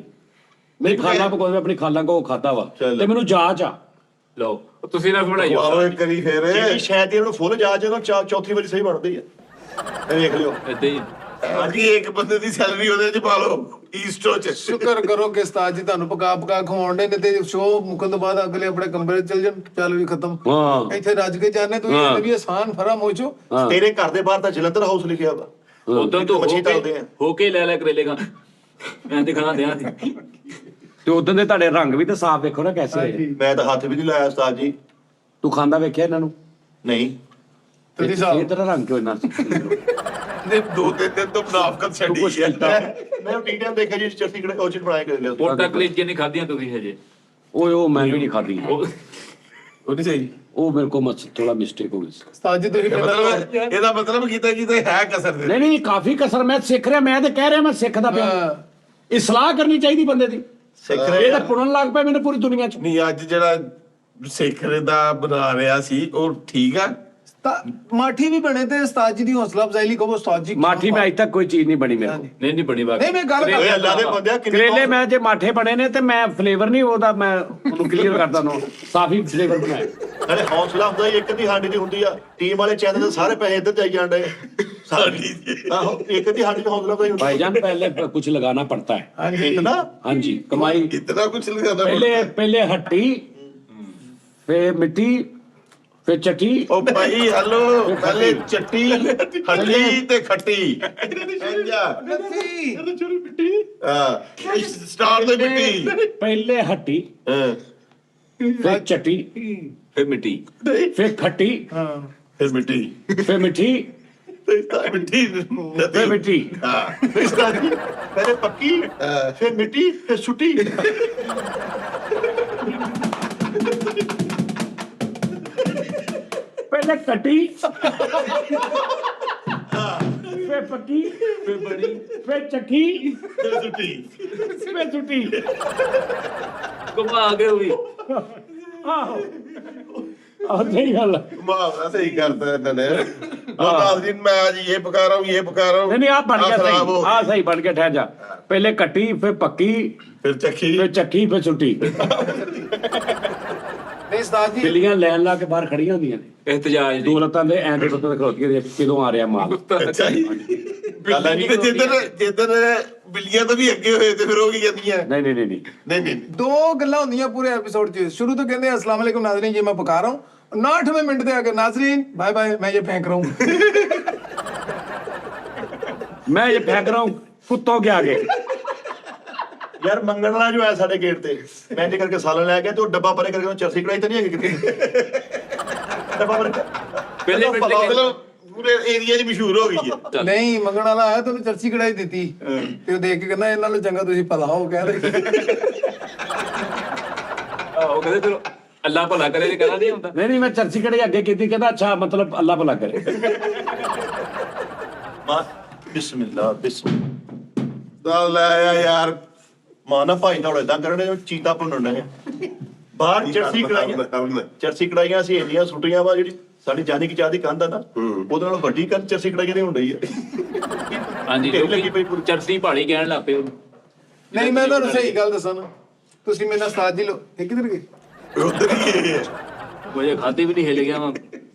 ਮੇਰੀ ਖਾਲਾ ਪਕਾਉਂਦੇ ਆਪਣੀ ਖਾਲਾ ਕੋ ਖਾਦਾ ਵਾ ਚਲੋ। ਤੇ ਮੈਨੂੰ ਜਾਚ ਆ ਲਓ ਤੁਸੀਂ ਨਾ ਬਣਾਈਓ ਆਓ ਇੱਕ ਕਰੀ ਫੇਰ ਜਿਹੜੀ ਸ਼ਾਇਦ ਇਹਨੂੰ ਫੁੱਲ ਜਾ ਜਦੋਂ ਚੌਥੀ ਵਾਰੀ ਸਹੀ ਬਣਦੀ ਹੈ ਇਹ ਵੇਖ ਲਿਓ ਏਦਾਂ ਹੀ ਹਾਂਜੀ ਇੱਕ ਬੰਦੇ ਦੀ ਸੈਲਰੀ ਉਹਦੇ ਚ ਪਾ ਲਓ ਈਸਟੋ ਚ ਸ਼ੁਕਰ ਕਰੋ ਕਿ ਉਸਤਾਦ ਜੀ ਤੁਹਾਨੂੰ ਪਕਾ ਖਵਾਉਂਦੇ ਨੇ ਤੇ ਸ਼ੋਅ ਮੁੱਕਣ ਤੋਂ ਬਾਅਦ ਅਗਲੇ ਆਪਣੇ ਕਮਰੇ 'ਚ ਚਲ ਜਾਣ ਚੱਲ ਵੀ ਖਤਮ ਹਾਂ ਇੱਥੇ ਰੱਜ ਕੇ ਜਾਣੇ ਤੁਸੀਂ ਹਾਂ। ਇਹ ਵੀ ਆਸਾਨ ਫਰਾ ਮੋਚੋ ਹਾਂ। ਤੇਰੇ ਘਰ ਦੇ ਬਾਹਰ ਤਾਂ ਜਲੰਧਰ ਹਾਊਸ ਲਿਖਿਆ ਵਾ ਉਦੋਂ ਤੋਂ ਮੱਛੀ ਤਲਦੇ ਆ। ਹੋ ਕੇ ਲੈ ਕਰੇਲੇ ਖਾ ਮੈਂ ਤੇ ਖਾਣਾ ਦਿਆਂ ਸੀ ਤੇ ਉਦੋਂ ਦੇ ਤੁਹਾਡੇ ਰੰਗ ਵੀ ਤਾਂ ਸਾਫ਼ ਵੇਖੋ ਨਾ ਕੈਸੇ ਹੋਏ। ਮੈਂ ਤਾਂ ਹੱਥ ਵੀ ਨਹੀਂ ਲਾਇਆ ਉਸਤਾਦ ਜੀ ਤੂੰ ਖਾਂਦਾ ਵੇਖਿਆ ਇਹਨਾਂ ਨੂੰ ਨਹੀਂ ਤੁਸੀਂ ਇਹ ਸਾਹਿਬ ਤੇਰਾ ਰੰਗ ਕਿਉਂ ਇੰਨਾ ਸੀ? ਨੇ 2-3 ਦਿਨ ਤੋਂ ਮੁਨਾਫਕਤ ਤੂੰ ਕੁਛ ਛੱਡੀ ਕੀਤਾ ਮੈਂ ਟੀਟੀਐਮ ਦੇਖਿਆ ਜੀ ਚਰਸੀ ਕੜੇ ਉਹ ਚ ਬਣਾਇਆ ਕਰ ਲਿਆ ਪੋਟਾ ਕਲੇਜੇ ਨਹੀਂ ਖਾਧੀਆਂ ਤੁਸੀਂ ਹਜੇ ਓਏ ਉਹ ਮੈਂ ਵੀ ਨਹੀਂ ਖਾਦੀ ਉਹ ਉਹ ਨਹੀਂ ਸਹੀ ਉਹ ਮੇਰੇ ਕੋ ਥੋੜਾ ਮਿਸਟੇਕ ਹੋ ਗਈ ਸੀ ਉਸਤਾਦ ਜੀ ਤੁਸੀਂ ਪਹਿਲਾਂ ਮਤਲਬ ਇਹਦਾ ਮਤਲਬ ਕੀਤਾ ਹੈ ਕਸਰ ਦੇ ਨਹੀਂ ਨਹੀਂ ਕਾਫੀ ਕਸਰ ਮੈਂ ਸਿੱਖ ਰਿਹਾ ਮੈਂ ਤੇ ਕਹਿ ਰਿਹਾ ਮੈਂ ਸਿੱਖਦਾ ਪਿਆ ਹਾਂ। ਇਸਲਾਹ ਕਰਨੀ ਚਾਹੀਦੀ ਬੰਦੇ ਦੀ ਸਿੱਖ ਇਹ ਰਹੇ ਤਾਂ ਪੁਣਨ ਲੱਗ ਪਿਆ ਮੈਨੂੰ ਪੂਰੀ ਦੁਨੀਆ 'ਚ ਨਹੀਂ ਅੱਜ ਜਿਹੜਾ ਸਿੱਖਰੇ ਦਾ ਬਣਾ ਰਿਹਾ ਸੀ ਉਹ ਠੀਕ ਆ ਮਾਠੀ ਵੀ ਬਣੇ ਤੇ ਉਸਤਾਦ ਜੀ ਦੀ ਹੌਸਲਾ ਅਫਜ਼ਾਈ ਲਈ ਕਹੋ ਉਸਤਾਦ ਜੀ ਮਾਠੀ ਮੈਂ ਅਜੇ ਤੱਕ ਕੋਈ ਚੀਜ਼ ਨਹੀਂ ਬਣੀ ਮੇਰੇ ਕੋਲ ਨਹੀਂ ਬੜੀ ਬਾਤ ਨਹੀਂ ਮੈਂ ਗੱਲ ਕਰ ਓਏ ਅੱਲਾ ਦੇ ਬੰਦਿਆ ਕਿੰਨੇ ਕਰੇਲੇ ਮੈਂ ਜੇ ਮਾਠੇ ਬਣੇ ਨੇ ਤੇ ਮੈਂ ਫਲੇਵਰ ਨਹੀਂ ਉਹਦਾ ਮੈਂ ਉਹਨੂੰ ਕਲੀਅਰ ਕਰਦਾ ਨੂੰ ਸਾਫੀ ਫਲੇਵਰ ਬਣਾਇਆ ਅਰੇ ਹੌਸਲਾ ਹੁੰਦਾ ਹੀ ਇੱਕ ਦੀ ਹਾਂਡੀ ਦੀ ਹੁੰਦੀ ਆ ਟੀਮ ਵਾਲੇ ਚੈਨਲ ਦੇ ਸਾਰੇ ਪੈਸੇ ਇੱਧਰ ਜਾਈ ਜਾਂਦੇ ਸਾਡੀ ਆਹੋ ਇੱਕ ਦੀ ਹਾਂਡੀ ਚ ਹੌਸਲਾ ਹੁੰਦਾ ਹੀ ਹੁੰਦਾ भाईजान पहले कुछ लगाना पड़ता है ਹਾਂਜੀ ਇਤਨਾ हाँ जी कमाई ਇਤਨਾ ਕੁਝ ਲਗਾਦਾ पहले पहले हट्टी फिर मिट्टी ਫਿਰ ਚੱਟੀ, ਉਹ ਭਾਈ ਹਲੋ ਪਹਿਲੇ ਚੱਟੀ ਹੱਲੀ ਤੇ ਖੱਟੀ ਸਮਝਾ ਲੱਸੀ ਹਾਂ ਸਟਾਰ ਤੇ ਮਿੱਟੀ ਪਹਿਲੇ ਹੱਟੀ, ਹਾਂ ਫਿਰ ਚੱਟੀ, ਫਿਰ ਮਿੱਟੀ। ਫਿਰ ਖੱਟੀ, ਹਾਂ ਫਿਰ ਮਿੱਟੀ ਫਿਰ ਮਿੱਠੀ, ਮਿੱਟੀ ਫਿਰ ਮਿੱਠੀ। ਹਾਂ ਪਹਿਲੇ ਪੱਕੀ, ਫਿਰ ਮਿੱਟੀ, ਫਿਰ ਸੁੱਟੀ। ਪਹਿਲੇ ਕੱਟੀ, ਫਿਰ ਪੱਕੀ, ਫਿਰ ਬੜੀ ਫਿਰ ਚੱਕੀ, ਫਿਰ ਸੁੱਟੀ ਫਿਰ ਸੁੱਟੀ। ਘੁਮਾ ਕੇ ਵੀ ਆਹੋ ਆਹ ਸਹੀ ਗੱਲ ਆ। ਮੁਹਾਵਰਾ ਸਹੀ ਕਰਦਾ ਇਹਨਾਂ ਨੇ ਉਹ ਦਿਨ ਮੈਂ ਅੱਜ ਇਹ ਪਕਾ ਰਹਾ ਹੂੰ ਇਹ ਪਕਾ ਰਹਾ ਹੂੰ नहीं आ बन गया खराब हो सही, आ सही बन गया। ठहर जा, पहले कट्टी, फिर पक्की, फिर चक्की फिर चक्की, फिर छुट्टी। ਨਹੀਂ ਉਸਤਾਦ ਜੀ बिल्लियां लाइन ला के बाहर खड़ियां होंदियां ने, ਇhtਜਾਜ दो ਦੀ लत्तां दे ऐं दे लत्तां ते खड़ोतियां ने, किदों आ रहा माल। ਅੱਛਾ ਜੀ ਤੇ ਜਿੱਦਣ ਬਿੱਲੀਆਂ ਤੋਂ ਵੀ ਅੱਗੇ ਹੋਏ ਤੇ ਫਿਰ ਉਹ ਕੀ ਕਹਿੰਦੀਆਂ नहीं नहीं नहीं नहीं, ਨਹੀਂ ਨਹੀਂ ਦੋ ਗੱਲਾਂ ਹੁੰਦੀਆਂ ਪੂਰੇ ਐਪੀਸੋਡ 'ਚ। ਸ਼ੁਰੂ ਤੋਂ ਕਹਿੰਦੇ ਅਸਲਾਮ ਅਲੈਕੁਮ ਨਾਜ਼ਰੀਨ ਜੀ ਮੈਂ ਪਕਾ ਰਹਾ ਹੂੰ, 9वें मिनट पे आके नाजरीन बाय बाय मैं ये फेंक रहा हूँ। मैं ये फेंक रहा हूँ कुत्तों के आगे। ਯਾਰ ਮੰਗਣ ਵਾਲਾ ਜੋ ਹੈ ਸਾਡੇ ਗੇਟ ਤੇ, ਮੈਂ ਜੇ ਕਰਕੇ ਸਾਲਨ ਲੈ ਗਿਆ ਤੇ ਉਹ ਡੱਬਾ ਪਰੇ ਕਰਕੇ ਉਹਨੂੰ ਚਰਸੀ ਕੜਾਈ ਤਾਂ ਨਹੀਂ ਹੈਗੀ ਕਿਤੇ। ਡੱਬਾ ਪਰੇ ਪਹਿਲੇ ਮਿੰਟ ਦੇ ਮਤਲਬ ਪੂਰੇ ਏਰੀਆ 'ਚ ਮਸ਼ਹੂਰ ਹੋ ਗਈ ਹੈ ਨਹੀਂ ਮੰਗਣ ਵਾਲਾ ਆਇਆ ਤੈਨੂੰ ਚਰਚੀ ਕੜਾਈ ਦਿੱਤੀ ਤੇ ਉਹ ਦੇਖ ਕੇ ਕਹਿੰਦਾ ਇਹਨਾਂ ਨਾਲੋਂ ਚੰਗਾ ਤੁਸੀਂ ਭਲਾ ਹੋ ਕਹਿੰਦੇ। ਉਹ ਕਹਿੰਦੇ ਫਿਰ ਅੱਲਾ ਭਲਾ ਕਰੇ ਤੇ ਕਹਣਾ ਨਹੀਂ ਹੁੰਦਾ। नहीं नहीं, मैं चर्ची कड़े अगे की थी, कहता अच्छा मतलब अल्लाह भला करे। ਮਾਂ ਬਿਸਮਿਲ੍ਲਾ ਬਿਸਮਿਲ੍ਲਾ। ਤਾਂ ਲੈ ਆ ਯਾਰ ਮਾਂ ਨਾ ਭਾਈ ਨਾਲ ਇਦਾਂ ਕਰਨੇ ਜਿਵੇਂ ਚੀਤਾ ਭੁੰਨਣ ਨੇ ਬਾਹਰ ਚਰਸੀ ਕੜਾਈਆਂ, ਚਰਸੀ ਕੜਾਈਆਂ ਅਸੀਂ ਇੰਨੀਆਂ ਸੁੱਟੀਆਂ ਵਾ, ਜਿਹੜੀ ਸਾਡੀ ਜਾਨੀ ਕੀ ਚਾਹ ਦੀ ਕੰਧ ਆ ਨਾ ਉਹਦੇ ਨਾਲ ਵੱਡੀ ਕੰਧ ਚਰਸੀ ਕੜਾਈਆਂ ਦੀ ਹੁੰਦੀ ਹੈ। ਹਾਂਜੀ ਢੇਰ ਲੱਗੀ ਪਈ ਪੂਰੀ। ਚਰਸੀ ਪਹਾੜੀ ਕਹਿਣ ਲੱਗ ਪਏ ਉਹਨੂੰ। ਨਹੀਂ ਮੈਂ ਤੁਹਾਨੂੰ ਸਹੀ ਗੱਲ ਦੱਸਾਂ ਨਾ, ਤੁਸੀਂ ਮੇਰੇ ਨਾਲ ਉਸਤਾਦ ਜੀ ਲੋ ਇਹ ਕਿੱਧਰ ਗਏ? ਉਧਰ ਹੀ ਹੈ ਉਹ ਜੇ ਖਾਤੇ ਵੀ ਨਹੀਂ ਹਿੱਲ ਗਿਆ ਵਾ।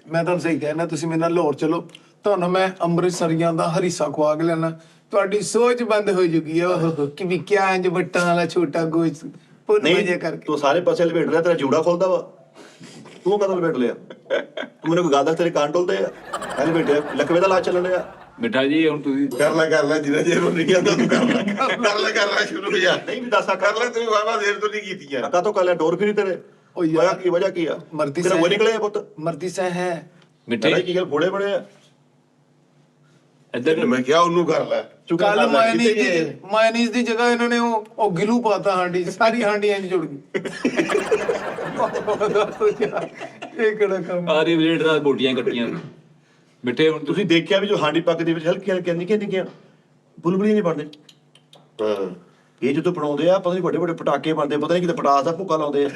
ਮੈਂ ਤੁਹਾਨੂੰ ਸਹੀ ਕਹਿਣਾ, ਤੁਸੀਂ ਮੇਰੇ ਨਾਲ ਲਾਹੌਰ ਚਲੋ, ਤੁਹਾਨੂੰ ਮੈਂ ਅੰਮ੍ਰਿਤਸਰੀਆਂ ਦਾ ਹਰੀਸਾ ਖਵਾ ਕੇ ਲੈਣਾ, ਤੁਹਾਡੀ ਸੋਚ ਬੰਦ ਹੋ ਜੂਗੀ ਉਹ ਕਿ ਵੀ ਕਿਆ ਇੰਜ ਵੱਟਾਂ ਵਾਲਾ ਛੋਟਾ ਗੋਸ਼ ਪੁੰਨ ਵਜੇ ਨਹੀਂ ਕਰਕੇ। ਤੂੰ ਸਾਰੇ ਪਾਸੇ ਲਪੇਟ ਰਿਹਾ, ਤੇਰਾ ਜੂੜਾ ਖੋਲਦਾ ਵਾ, ਤੂੰ ਕਦੋਂ ਲਪੇਟ ਲਿਆ? ਤੂੰ ਮੈਨੂੰ ਕੋਈ ਗੱਲ ਦੱਸ, ਤੇਰੇ ਕਾਨ ਟੁੱਲਦੇ ਆ? ਐ ਲਪੇਟਿਆ ਲਕਵੇ ਦਾ ਲਾ ਚੱਲਣ ਆ। ਮਿੱਠਾ ਜੀ ਹੁਣ ਤੁਸੀਂ ਕਰ ਲੈ ਜਿੰਨਾ ਜੇ ਰੋਣੀ ਕਹਿੰਦਾ ਤੂੰ ਕਰ ਲੈ ਸ਼ੁਰੂ ਹੋ ਜਾ ਨਹੀਂ ਵੀ ਦੱਸਾ ਕਰ ਲੈ ਤੂੰ ਵਾਵਾ ਦੇਰ ਤੋਂ ਨਹੀਂ ਕੀਤੀਆਂ ਅੱਕਾ ਤੋਂ ਕਰ ਲਿਆ ਡੋਰ ਫਿਰੀ ਤੇਰੇ। ਉਹ ਯਾਰ, ਕੀ ਵਜ੍ਹਾ ਕੀ ਆ? ਮਰਦੀ ਤੇਰਾ ਉਹ ਸਹਿ- ਨਿਕਲੇ ਆ ਪੁੱਤ। ਮਰਦੀ ਸਹਿ ਹੈ ਮਿੱਠੇ ਤੇਰਾ ਕੀ ਗੱਲ ਫੋੜੇ ਬੜੇ ਆ? ਇੱਧਰ ਮੈਂ ਕਿਹਾ ਉਹਨੂੰ ਕਰ ਲੈ ਕੱਲ ਮਾਇਨੀਜ਼ ਦੀ ਜਗ੍ਹਾ ਇਹਨਾਂ ਨੇ ਉਹ ਗਿਲੂ ਪਾਤਾ ਹਾਂਡੀ, ਸਾਰੀ ਹਾਂਡੀ ਇੰਜ ਜੁੜ ਗਈ। ਇਹ ਕਿਹੜਾ ਕੰਮ? ਆਰੀ ਬਲੇਡ ਨਾਲ ਬੋਟੀਆਂ ਕੱਟੀਆਂ ਮਿੱਠੇ। ਹੁਣ ਤੁਸੀਂ ਤੁਸੀਂ ਦੇਖਿਆ ਵੀ ਜੋ ਹਾਂਡੀ ਪੱਕ ਦੇ ਵਿੱਚ ਹਲਕੀਆਂ ਹਲਕੀਆਂ ਨਿੱਕੀਆਂ ਬੁਲਬੁਲੀਆਂ ਨਹੀਂ ਬਣਦੇ। ਹਾਂ ਇਹ ਜਦੋਂ ਬਣਾਉਂਦੇ ਆ ਪਤਾ ਨਹੀਂ ਵੱਡੇ ਵੱਡੇ ਪਟਾਕੇ ਬਣਦੇ, ਪਤਾ ਨਹੀਂ ਕਿਤੇ ਪਟਾਸ ਦਾ ਭੁੱਕਾ ਲਾਉਂਦੇ ਆ।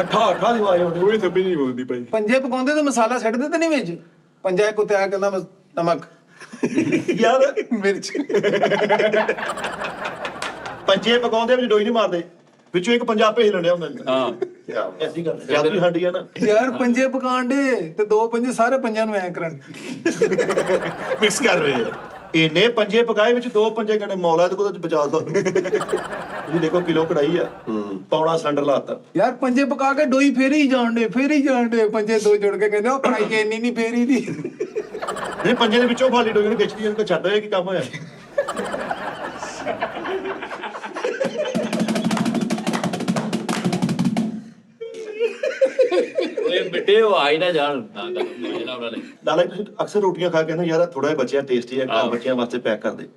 ਠਾ ਠਾ ਦੀ ਆਵਾਜ਼ ਆਉਂਦੀ। ਕੋਈ ਸਭੀ ਨਹੀਂ ਬੋਲਦੀ ਭਾਈ ਪੰਜੇ ਪਕਾਉਂਦੇ ਤਾਂ ਮਸਾਲਾ ਛੱਡਦੇ ਤਾਂ ਨਹੀਂ ਵਿੱਚ? ਪੰਜਾ ਕੁੱਤੇ ਆ ਕਹਿੰਦਾ ਬਸ ਨਮਕ ਯਾਰ ਮਿਰਚ। ਪੰਜੇ ਪਕਾਉਂਦੇ ਵਿੱਚ ਡੋਈ ਨਹੀਂ ਮਾਰਦੇ, ਵਿੱਚੋਂ ਇੱਕ ਪੰਜਾਬ ਭੇਜ ਲੈਂਦੇ ਹੁੰਦੇ ਨੇ। ਹਾਂ ਐਸੀ ਗੱਲ ਜਾਦੂ ਹਾਂਡੀ ਆ ਨਾ। ਯਾਰ ਪੰਜੇ ਪਕਾਉਣ ਦੇ ਤੇ ਦੋ ਪੰਜੇ ਸਾਰੇ ਪੰਜਾਂ ਨੂੰ ਐ ਕਰਨ। ਮਿਕਸ ਕਰ ਰਹੇ ਆ ਇੰਨੇ ਪੰਜੇ ਪਕਾਏ ਵਿੱਚ ਦੋ ਪੰਜੇ ਕਹਿੰਦੇ ਮੌਲਾ ਤੇ ਕੋਲ ਬਚਾ ਦੋ। ਤੁਸੀਂ ਦੇਖੋ ਕਿਲੋ ਕੜਾਈ ਆ, ਪੌਣਾ ਸਿਲੰਡਰ ਲਾਤਾ। ਯਾਰ ਪੰਜੇ ਪਕਾ ਕੇ ਡੋਈ ਫੇਰੀ ਜਾਣ ਦੇ ਪੰਜੇ ਦੋ ਜੁੜ ਕੇ ਕਹਿੰਦੇ ਉਹ ਭਾਈ ਕੇ ਇੰਨੀ ਨਹੀਂ ਫੇਰੀ ਦੀ। ਇਹ ਪੰਜੇ ਦੇ ਵਿੱਚੋਂ ਖਾਲੀ ਡੋਈ ਨੂੰ ਖਿੱਚਦੀ ਇਹਨੂੰ ਛੱਡ ਹੋਇਆ ਕੀ ਕੰਮ ਹੋਇਆ? ਇਹ ਮਿੱਠੇ ਉਹ ਆਈ ਨਾ ਜਾਣ ਨਾ ਇਹਨਾਂ ਵਾਲੇ। ਨਾਲੇ ਤੁਸੀਂ ਅਕਸਰ ਰੋਟੀਆਂ ਖਾ ਕੇ ਕਹਿੰਦੇ ਯਾਰ ਥੋੜਾ ਜਿਹਾ ਬਚਿਆ ਟੇਸਟੀ ਹੈ, ਘਰ ਬੱਚਿਆਂ ਵਾਸਤੇ ਪੈਕ ਕਰ ਦੇ।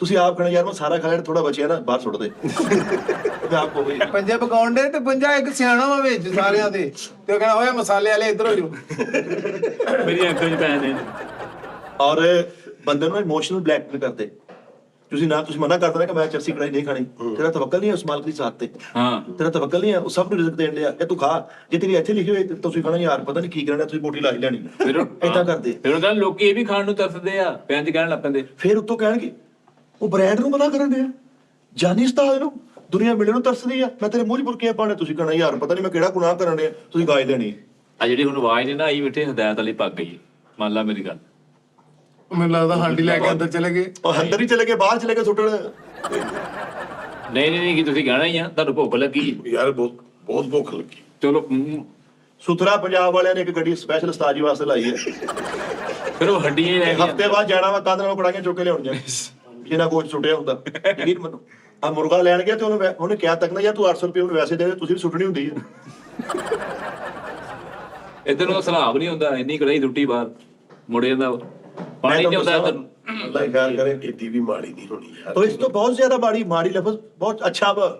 ਤੁਸੀਂ ਆਪ ਕਹਿੰਦੇ ਯਾਰ ਮੈਂ ਸਾਰਾ ਖਾ ਲਿਆ, ਥੋੜਾ ਬਚਿਆ ਨਾ ਬਾਹਰ ਸੁੱਟ ਦੇ। ਮੈਂ ਆਪ ਕੋਈ ਪੰਜੇ ਪਕਾਉਣ ਦੇ ਤੇ ਪੰਜਾ ਇੱਕ ਸਿਆਣਾ ਵਾ ਵਿੱਚ ਸਾਰਿਆਂ ਦੇ, ਤੇ ਉਹ ਕਹਿੰਦਾ ਓਏ ਮਸਾਲੇ ਵਾਲੇ ਇੱਧਰ ਹੋ ਜਾਓ। ਮੇਰੀ ਅੱਖਾਂ 'ਚ ਪੈ ਦੇ। ਔਰ ਬੰਦੇ ਨੂੰ ਇਮੋਸ਼ਨਲ ਬਲੈਕਮੇਲ ਕਰਦੇ। ਤੁਸੀਂ ਮਨਾ ਕਰਦੇ ਨਾ ਕਿ ਮੈਂ ਚਰਸੀ ਕੜਾਈ ਨਹੀਂ ਖਾਣੀ, ਤੇਰਾ ਤਵੱਕਲ ਨਹੀਂ ਹੈ ਉਸ ਮਾਲਕ ਦੀ ਜ਼ਾਤ ਤੇ। ਹਾਂ ਤੇਰਾ ਤਵੱਕਲ ਨਹੀਂ ਹੈ, ਉਹ ਸਭ ਨੂੰ ਰਿਜ਼ਕ ਦੇਣ ਲਿਆ। ਇਹ ਤੂੰ ਖਾ, ਜੇ ਤੇਰੀ ਇੱਥੇ ਲਿਖੀ ਹੋਈ ਤੇ ਤੁਸੀਂ ਕਹਣਾ ਯਾਰ ਪਤਾ ਨਹੀਂ ਕੀ ਕਰਨਾ, ਤੁਸੀਂ ਬੋਟੀ ਲਾ ਹੀ ਲੈਣੀ। ਫਿਰ ਏਦਾਂ ਕਰਦੇ। ਫਿਰ ਉਹਨਾਂ ਲੋਕੀ ਇਹ ਵੀ ਖਾਣ ਨੂੰ ਤਰਸਦੇ ਆ, ਪੈਂਜ ਕਹਿਣ ਲੱਗ ਪੈਂਦੇ। ਫਿਰ ਉੱਤੋਂ ਕਹਿਣਗੇ ਉਹ ਬ੍ਰਾਂਡ ਨੂੰ ਮਨਾ ਕਰਨ ਡਿਆ, ਜਾਨੀ ਉਸਤਾਦ ਨੂੰ, ਦੁਨੀਆ ਮਿਲਣ ਨੂੰ ਤਰਸਦੀ ਆ, ਮੈਂ ਤੇਰੇ ਮੂੰਹ 'ਚ ਬੁਰਕੀਆਂ ਪਾਣੇ। ਤੁਸੀਂ ਕਹਣਾ ਯਾਰ ਪਤਾ ਨਹੀਂ ਮੈਂ ਕਿਹੜਾ ਗੁਨਾਹ ਕਰਨ ਡਿਆ, ਤੁਸੀਂ ਗਾਇ ਦੇਣੀ। ਆ ਜਿਹੜੀ ਹੁਣ ਆਵਾਜ਼ ਨੇ ਨਾ ਆਈ ਮਿੱਠੇ ਹਦਾਇਤ ਵਾਲੀ ਪੱਕ ਗਈ। ਮੰਨ ਲਾ ਮੇਰੀ ਗੱਲ। ਮੈਨੂੰ ਲੱਗਦਾ ਹਾਂਡੀ ਲੈ ਕੇ ਅੰਦਰ ਚਲੇ ਗਏ। ਉਹ ਅੰਦਰ ਹੀ ਚਲੇ ਗਏ, ਬਾਹਰ ਚਲੇ ਗਏ ਸੁੱਟਣ। ਨਹੀਂ ਕੀ ਤੁਸੀਂ ਕਹਿਣਾ ਹੀ ਆ, ਤੁਹਾਨੂੰ ਭੁੱਖ ਲੱਗੀ। ਯਾਰ ਬਹੁਤ ਭੁੱਖ ਲੱਗੀ ਚਲੋ ਸੁਥਰਾ ਪੰਜਾਬ ਵਾਲਿਆਂ ਨੇ ਇੱਕ ਗੱਡੀ ਸਪੈਸ਼ਲ ਉਸਤਾਦ ਜੀ ਵਾਸਤੇ ਲਾਈ ਹੈ। ਫਿਰ ਉਹ ਹੱਡੀਆਂ ਹੀ ਰਹਿ ਗਈਆਂ। ਹਫਤੇ ਬਾਅਦ ਜਾਣਾ ਵਾ ਕੰਧ ਨਾਲ ਕੜਾਈਆਂ ਚੁੱਕ ਕੇ ਲਿਆਉਣੀਆਂ ਜਿਹਨਾਂ ਕੋਲ ਛੁੱਟਿਆ ਹੁੰਦਾ। ਯਕੀਨ ਮੰਨੋ ਆ ਮੁਰਗਾ ਲੈਣ ਗਿਆ ਤੇ ਉਹਨੇ ਕਿਹਾ ਤੱਕ ਨਾ ਯਾਰ ਤੂੰ 800 ਰੁਪਏ ਉਹਨੂੰ ਵੈਸੇ ਦੇ ਦੇ, ਤੁਸੀਂ ਵੀ ਸੁੱਟਣੀ ਹੁੰਦੀ ਹੈ। ਇੱਧਰ ਨੂੰ ਸਲਾਬ ਨਹੀਂ ਹੁੰਦਾ, ਇੰਨੀ ਕੜਾਈ ਟੁੱਟੀ ਬਾਹਰ ਮੁੜ ਜਾਂਦਾ ਵਾ। ਪਾਣੀ ਨਹੀਂ ਹੁੰਦਾ ਇੱਧਰ ਨੂੰ। ਅੱਲਾ ਹੀ ਖੈਰ ਕਰੇ, ਕੀਤੀ ਵੀ ਮਾੜੀ ਨਹੀਂ ਹੋਣੀ ਯਾਰ। तो इस तो बहुत ज्यादा माड़ी लफ्ज बहुत अच्छा वा।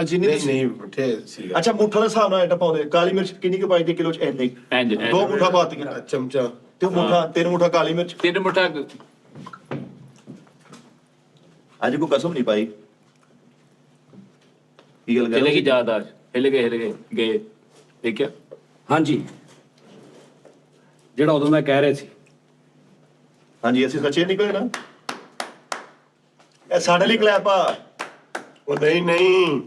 ਅਜੀ ਨਹੀਂ ਨਹੀਂ ਬੁੱਠੇ ਸੀਗਾ अच्छा मुठा ਦੇ ਹਿਸਾਬ ਨਾਲ ਆਟਾ ਪਾਉਂਦੇ ਕਾਲੀ ਮਿਰਚ ਕਿੰਨੀ ਕੁ ਪਾਈਦੀ ਕਿਲੋ ਚ ਇੰਨੀ ਇੰਝ ਦੋ ਮੁੱਠਾ ਪਾਤੀਆਂ ਚਮਚਾ ਤੇ ਮੁੱਠਾ ਤਿੰਨ ਮੁੱਠਾ ਕਾਲੀ ਮਿਰਚ 3 ਮੁੱਠਾ ਅੱਜ ਕੋ ਕਸਮ ਨਹੀਂ ਪਾਈ ਕੀ ਗੱਲ ਚਲੇ ਗਈ ਕਰ ਯਾਦਾਸ਼, ਹਿੱਲ ਗਏ ਦੇਖਿਆ। ਹਾਂਜੀ, ਜਿਹੜਾ ਉਦੋਂ ਮੈਂ ਕਹਿ ਰਿਹਾ ਸੀ, ਹਾਂਜੀ ਅਸੀਂ ਸੱਚੇ ਨਿਕਲੇ ਨਾ ਇਹ ਸਾਡੇ ਲਈ ਕਲੈਪ ਆ। ਉਹ ਨਹੀਂ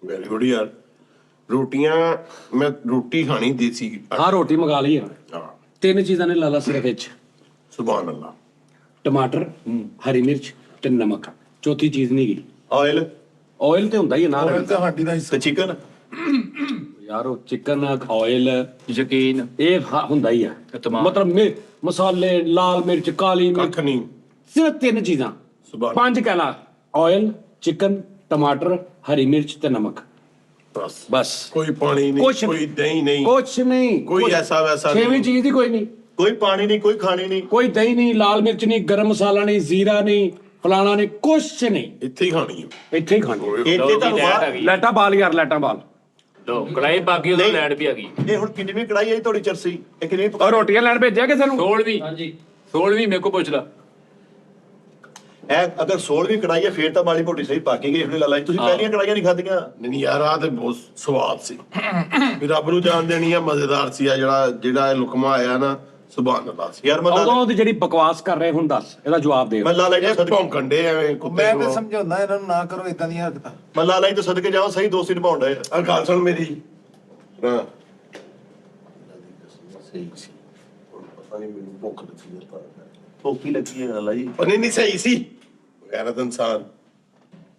ਵੈਰੀ ਗੁੱਡ ਯਾਰ। ਰੋਟੀਆਂ ਮੈਂ ਰੋਟੀ ਖਾਣੀ ਦੇਸੀ ਆਹ ਰੋਟੀ ਮੰਗਾ ਲਈ ਆ। ਹਾਂ 3 ਚੀਜ਼ਾਂ ਨੇ ਲਾਲਾ ਸਿਰਫ ਵਿੱਚ, ਸੁਭਾਨ ਅੱਲਾ। ਟਮਾਟਰ, ਹਰੀ ਮਿਰਚ ਤੇ ਨਮਕ। ਚੌਥੀ ਚੀਜ਼ ਨਹੀਂ ਗਈ। ਆਇਲ ਆਇਲ ਤੇ ਹੁੰਦਾ ਹੀ ਹੈ ਨਾਲ। ਉਹ ਤਾਂ ਹੱਡੀ ਦਾ ਹਿੱਸਾ ਤੇ ਚਿਕਨ ਯਾਰ ਉਹ ਚਿਕਨ, ਆਇਲ ਯਕੀਨ ਇਹ ਹੁੰਦਾ ਹੀ ਆ। ਤਮਾਮ। ਮਤਲਬ ਮਸਾਲੇ, ਲਾਲ ਮਿਰਚ, ਕਾਲੀ ਮਿਰਚ, ਕੱਖ ਨਹੀਂ ਸਿਰਫ 3 ਚੀਜ਼ਾਂ। ਸੁਭਾਨ 5 ਕਹਿਲਾ, ਆਇਲ, ਚਿਕਨ, ਟਮਾਟਰ, ਹਰੀ ਮਿਰਚ ਤੇ ਨਮਕ। ਬਸ ਬਸ ਕੋਈ ਪਾਣੀ ਨਹੀਂ, ਕੁਛ ਕੋਈ ਦਹੀਂ ਨਹੀਂ, ਕੁਛ ਨਹੀਂ, ਕੋਈ ਕੁਛ- ਐਸਾ ਵੈਸਾ ਨਹੀਂ। 6ਵੀਂ ਚੀਜ਼ ਦੀ ਕੋਈ ਨਹੀਂ। ਕੋਈ ਪਾਣੀ ਨਹੀਂ ਕੋਈ ਖਾਣੀ ਨਹੀਂ ਕੋਈ ਦਹੀਂ ਨਹੀਂ, ਲਾਲ ਮਿਰਚ ਨਹੀਂ, ਗਰਮ ਮਸਾਲਾ ਨਹੀਂ, ਜ਼ੀਰਾ ਨਹੀਂ, ਫਲਾਣਾ ਨਹੀਂ, ਕੁਛ ਨਹੀਂ। ਇੱਥੇ ਹੀ ਖਾਣੀ ਹੈ। ਇੱਥੇ ਹੀ ਖਾਣੀ। ਇੱਥੇ ਲਓ ਤੁਹਾਨੂੰ ਜੀ, ਲੈਟ ਆ ਬਾਹਰ ਗਈ। ਲੈਟਾਂ ਬਾਲ ਯਾਰ, ਲੈਟਾਂ ਬਾਲ। ਲੋ ਕੜਾਈ ਬਾਕੀ ਉਹਦਾ ਨਹੀਂ। ਲੈਟ ਵੀ ਆ ਗਈ। ਇਹ ਹੁਣ ਕਿੰਨੀ ਵੀ ਕੜਾਈ ਆਈ ਤੁਹਾਡੀ ਚਰਸੀ ਇਹ ਕਿੰਨੀ ਵੀ ਔਰ ਰੋਟੀਆਂ ਲੈਣ ਭੇਜਿਆ ਕਿਸੇ ਨੂੰ? 16ਵੀਂ ਹਾਂਜੀ 16ਵੀਂ ਮੇਰੇ ਕੋ ਪੁੱਛ ਲਾ। ਇਹ ਅਗਰ 16ਵੀਂ ਕੜਾਈ ਹੈ ਫੇਰ ਤਾਂ ਮਾੜੀ ਮੋਟੀ ਸਹੀ ਪਾਕੀ ਗਈ। ਹੁਣ ਲਾਲਾ ਜੀ ਤੁਸੀਂ ਪਹਿਲੀਆਂ ਕੜਾਈਆਂ ਨਹੀਂ ਖਾਧੀਆਂ। ਨਹੀਂ ਯਾਰ ਆ ਤੇ ਬਹੁਤ ਸਵਾਦ ਸੀ। ਵੀ ਰੱਬ ਨੂੰ ਜਾਣ ਦੇਣੀ ਆ, ਮਜ਼ੇਦਾਰ ਸੀ ਆ ਜਿਹੜਾ ਇਹ ਲੁਕਮਾ ਆਇਆ ਨਾ, ਸੁਭਾਨ ਅੱਲਾ ਸੀ। ਯਾਰ ਉਦੋਂ ਦੀ ਜਿਹੜੀ ਬਕਵਾਸ ਕਰ ਰਹੇ ਹੁਣ ਦੱਸ, ਇਹਦਾ ਜਵਾਬ ਦੇ। ਮੈਂ ਲਾਲਾ ਜੀ ਤੋਂ ਸਦਕੇ ਭੌਂਕਣ ਡੇ ਐਵੇਂ ਕੁੱਤੇ ਮੈਂ ਤੇ ਨੂੰ। ਸਮਝਾਉਂਦਾ ਇਹਨਾਂ ਨੂੰ ਨਾ ਕਰੋ ਇਦਾਂ ਦੀਆਂ ਹਰਕਤਾਂ। ਮੈਂ ਲਾਲਾ ਜੀ ਤੋਂ ਸਦਕੇ ਜਾਵਾਂ ਸਹੀ ਦੋਸਤੀ ਨਿਭਾਉਣ ਡਏ ਆ। ਆ ਗੱਲ ਸੁਣ ਮੇਰੀ। ਹਾਂ ਸਹੀ ਸੀ। ਹੁਣ ਪਤਾ ਨਹੀਂ ਮੈਨੂੰ ਭੁੱਖ ਲੱਗੀ ਹੈ ਤਾਂ ਭੁੱਖੀ ਲੱਗੀ ਹੈ ਲਾਲਾ ਜੀ। ਉਹ ਨਹੀਂ ਸਹੀ ਸੀ। ਗੈਰਤ ਇਨਸਾਨ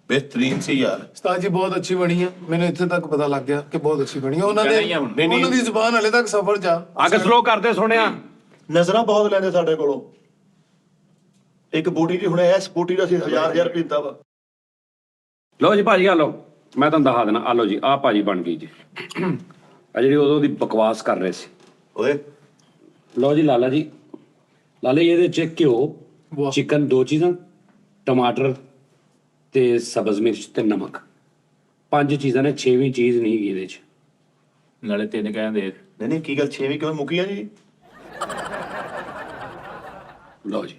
ਬਿਹਤਰੀਨ ਸੀ ਯਾਰ। ਉਸਤਾਦ ਜੀ ਬਹੁਤ ਅੱਛੀ ਬਣੀ ਆ। ਮੈਨੂੰ ਇੱਥੇ ਤੱਕ ਪਤਾ ਲੱਗ ਗਿਆ ਕਿ ਬਹੁਤ ਅੱਛੀ ਬਣੀ ਆ। ਉਹਨਾਂ ਕਹਿਣਾ ਦੇ ਹੀ ਆ ਹੁਣ। ਨਹੀਂ। ਉਹਨਾਂ ਦੀ ਜ਼ੁਬਾਨ ਹਲੇ ਤੱਕ ਸਫਰ ਜਾ। ਅੱਗ ਸਲੋ ਕਰਦੇ ਸੁਣਿਆ। ਨਜ਼ਰਾਂ ਬਹੁਤ ਲੈਂਦੇ ਸਾਡੇ ਕੋਲੋਂ। ਇੱਕ ਬੂਟੀ ਦੀ ਹੁਣੇ ਇਸ ਬੂਟੀ ਦਾ ਅਸੀਂ 1000 ਰੁਪਏ ਦਿੱਤਾ ਵਾ। ਲਓ ਜੀ ਭਾਜੀ, ਆ ਲਓ, ਮੈਂ ਤੁਹਾਨੂੰ ਦਿਖਾ ਦੇਣਾ। ਆ ਲਓ ਜੀ, ਆਹ ਭਾਜੀ ਬਣ ਗਈ ਜੀ। ਆ ਜਿਹੜੀ ਉਦੋਂ ਦੀ ਬਕਵਾਸ ਕਰ ਰਹੇ ਸੀ। ਓਏ ਲਓ ਜੀ ਲਾਲਾ ਜੀ, ਲਾਲਾ ਜੀ ਇਹਦੇ ਚ ਘਿਓ, ਵਾਹ। ਚਿਕਨ 2 ਚੀਜ਼ਾਂ, ਟਮਾਟਰ ਤੇ ਸਬਜ਼ ਮਿਰਚ ਤੇ ਨਮਕ। 5 ਚੀਜ਼ਾਂ ਨੇ, 6ਵੀਂ ਚੀਜ਼ ਨਹੀਂ ਹੈਗੀ ਇਹਦੇ ਚ। ਨਾਲੇ 3 ਕਹਿੰਦੇ ਨਹੀਂ ਨਹੀਂ ਕੀ ਗੱਲ 6ਵੀਂ ਕਿਵੇਂ ਮੁੱਕੀ ਆ ਜੀ? ਲਓ ਜੀ,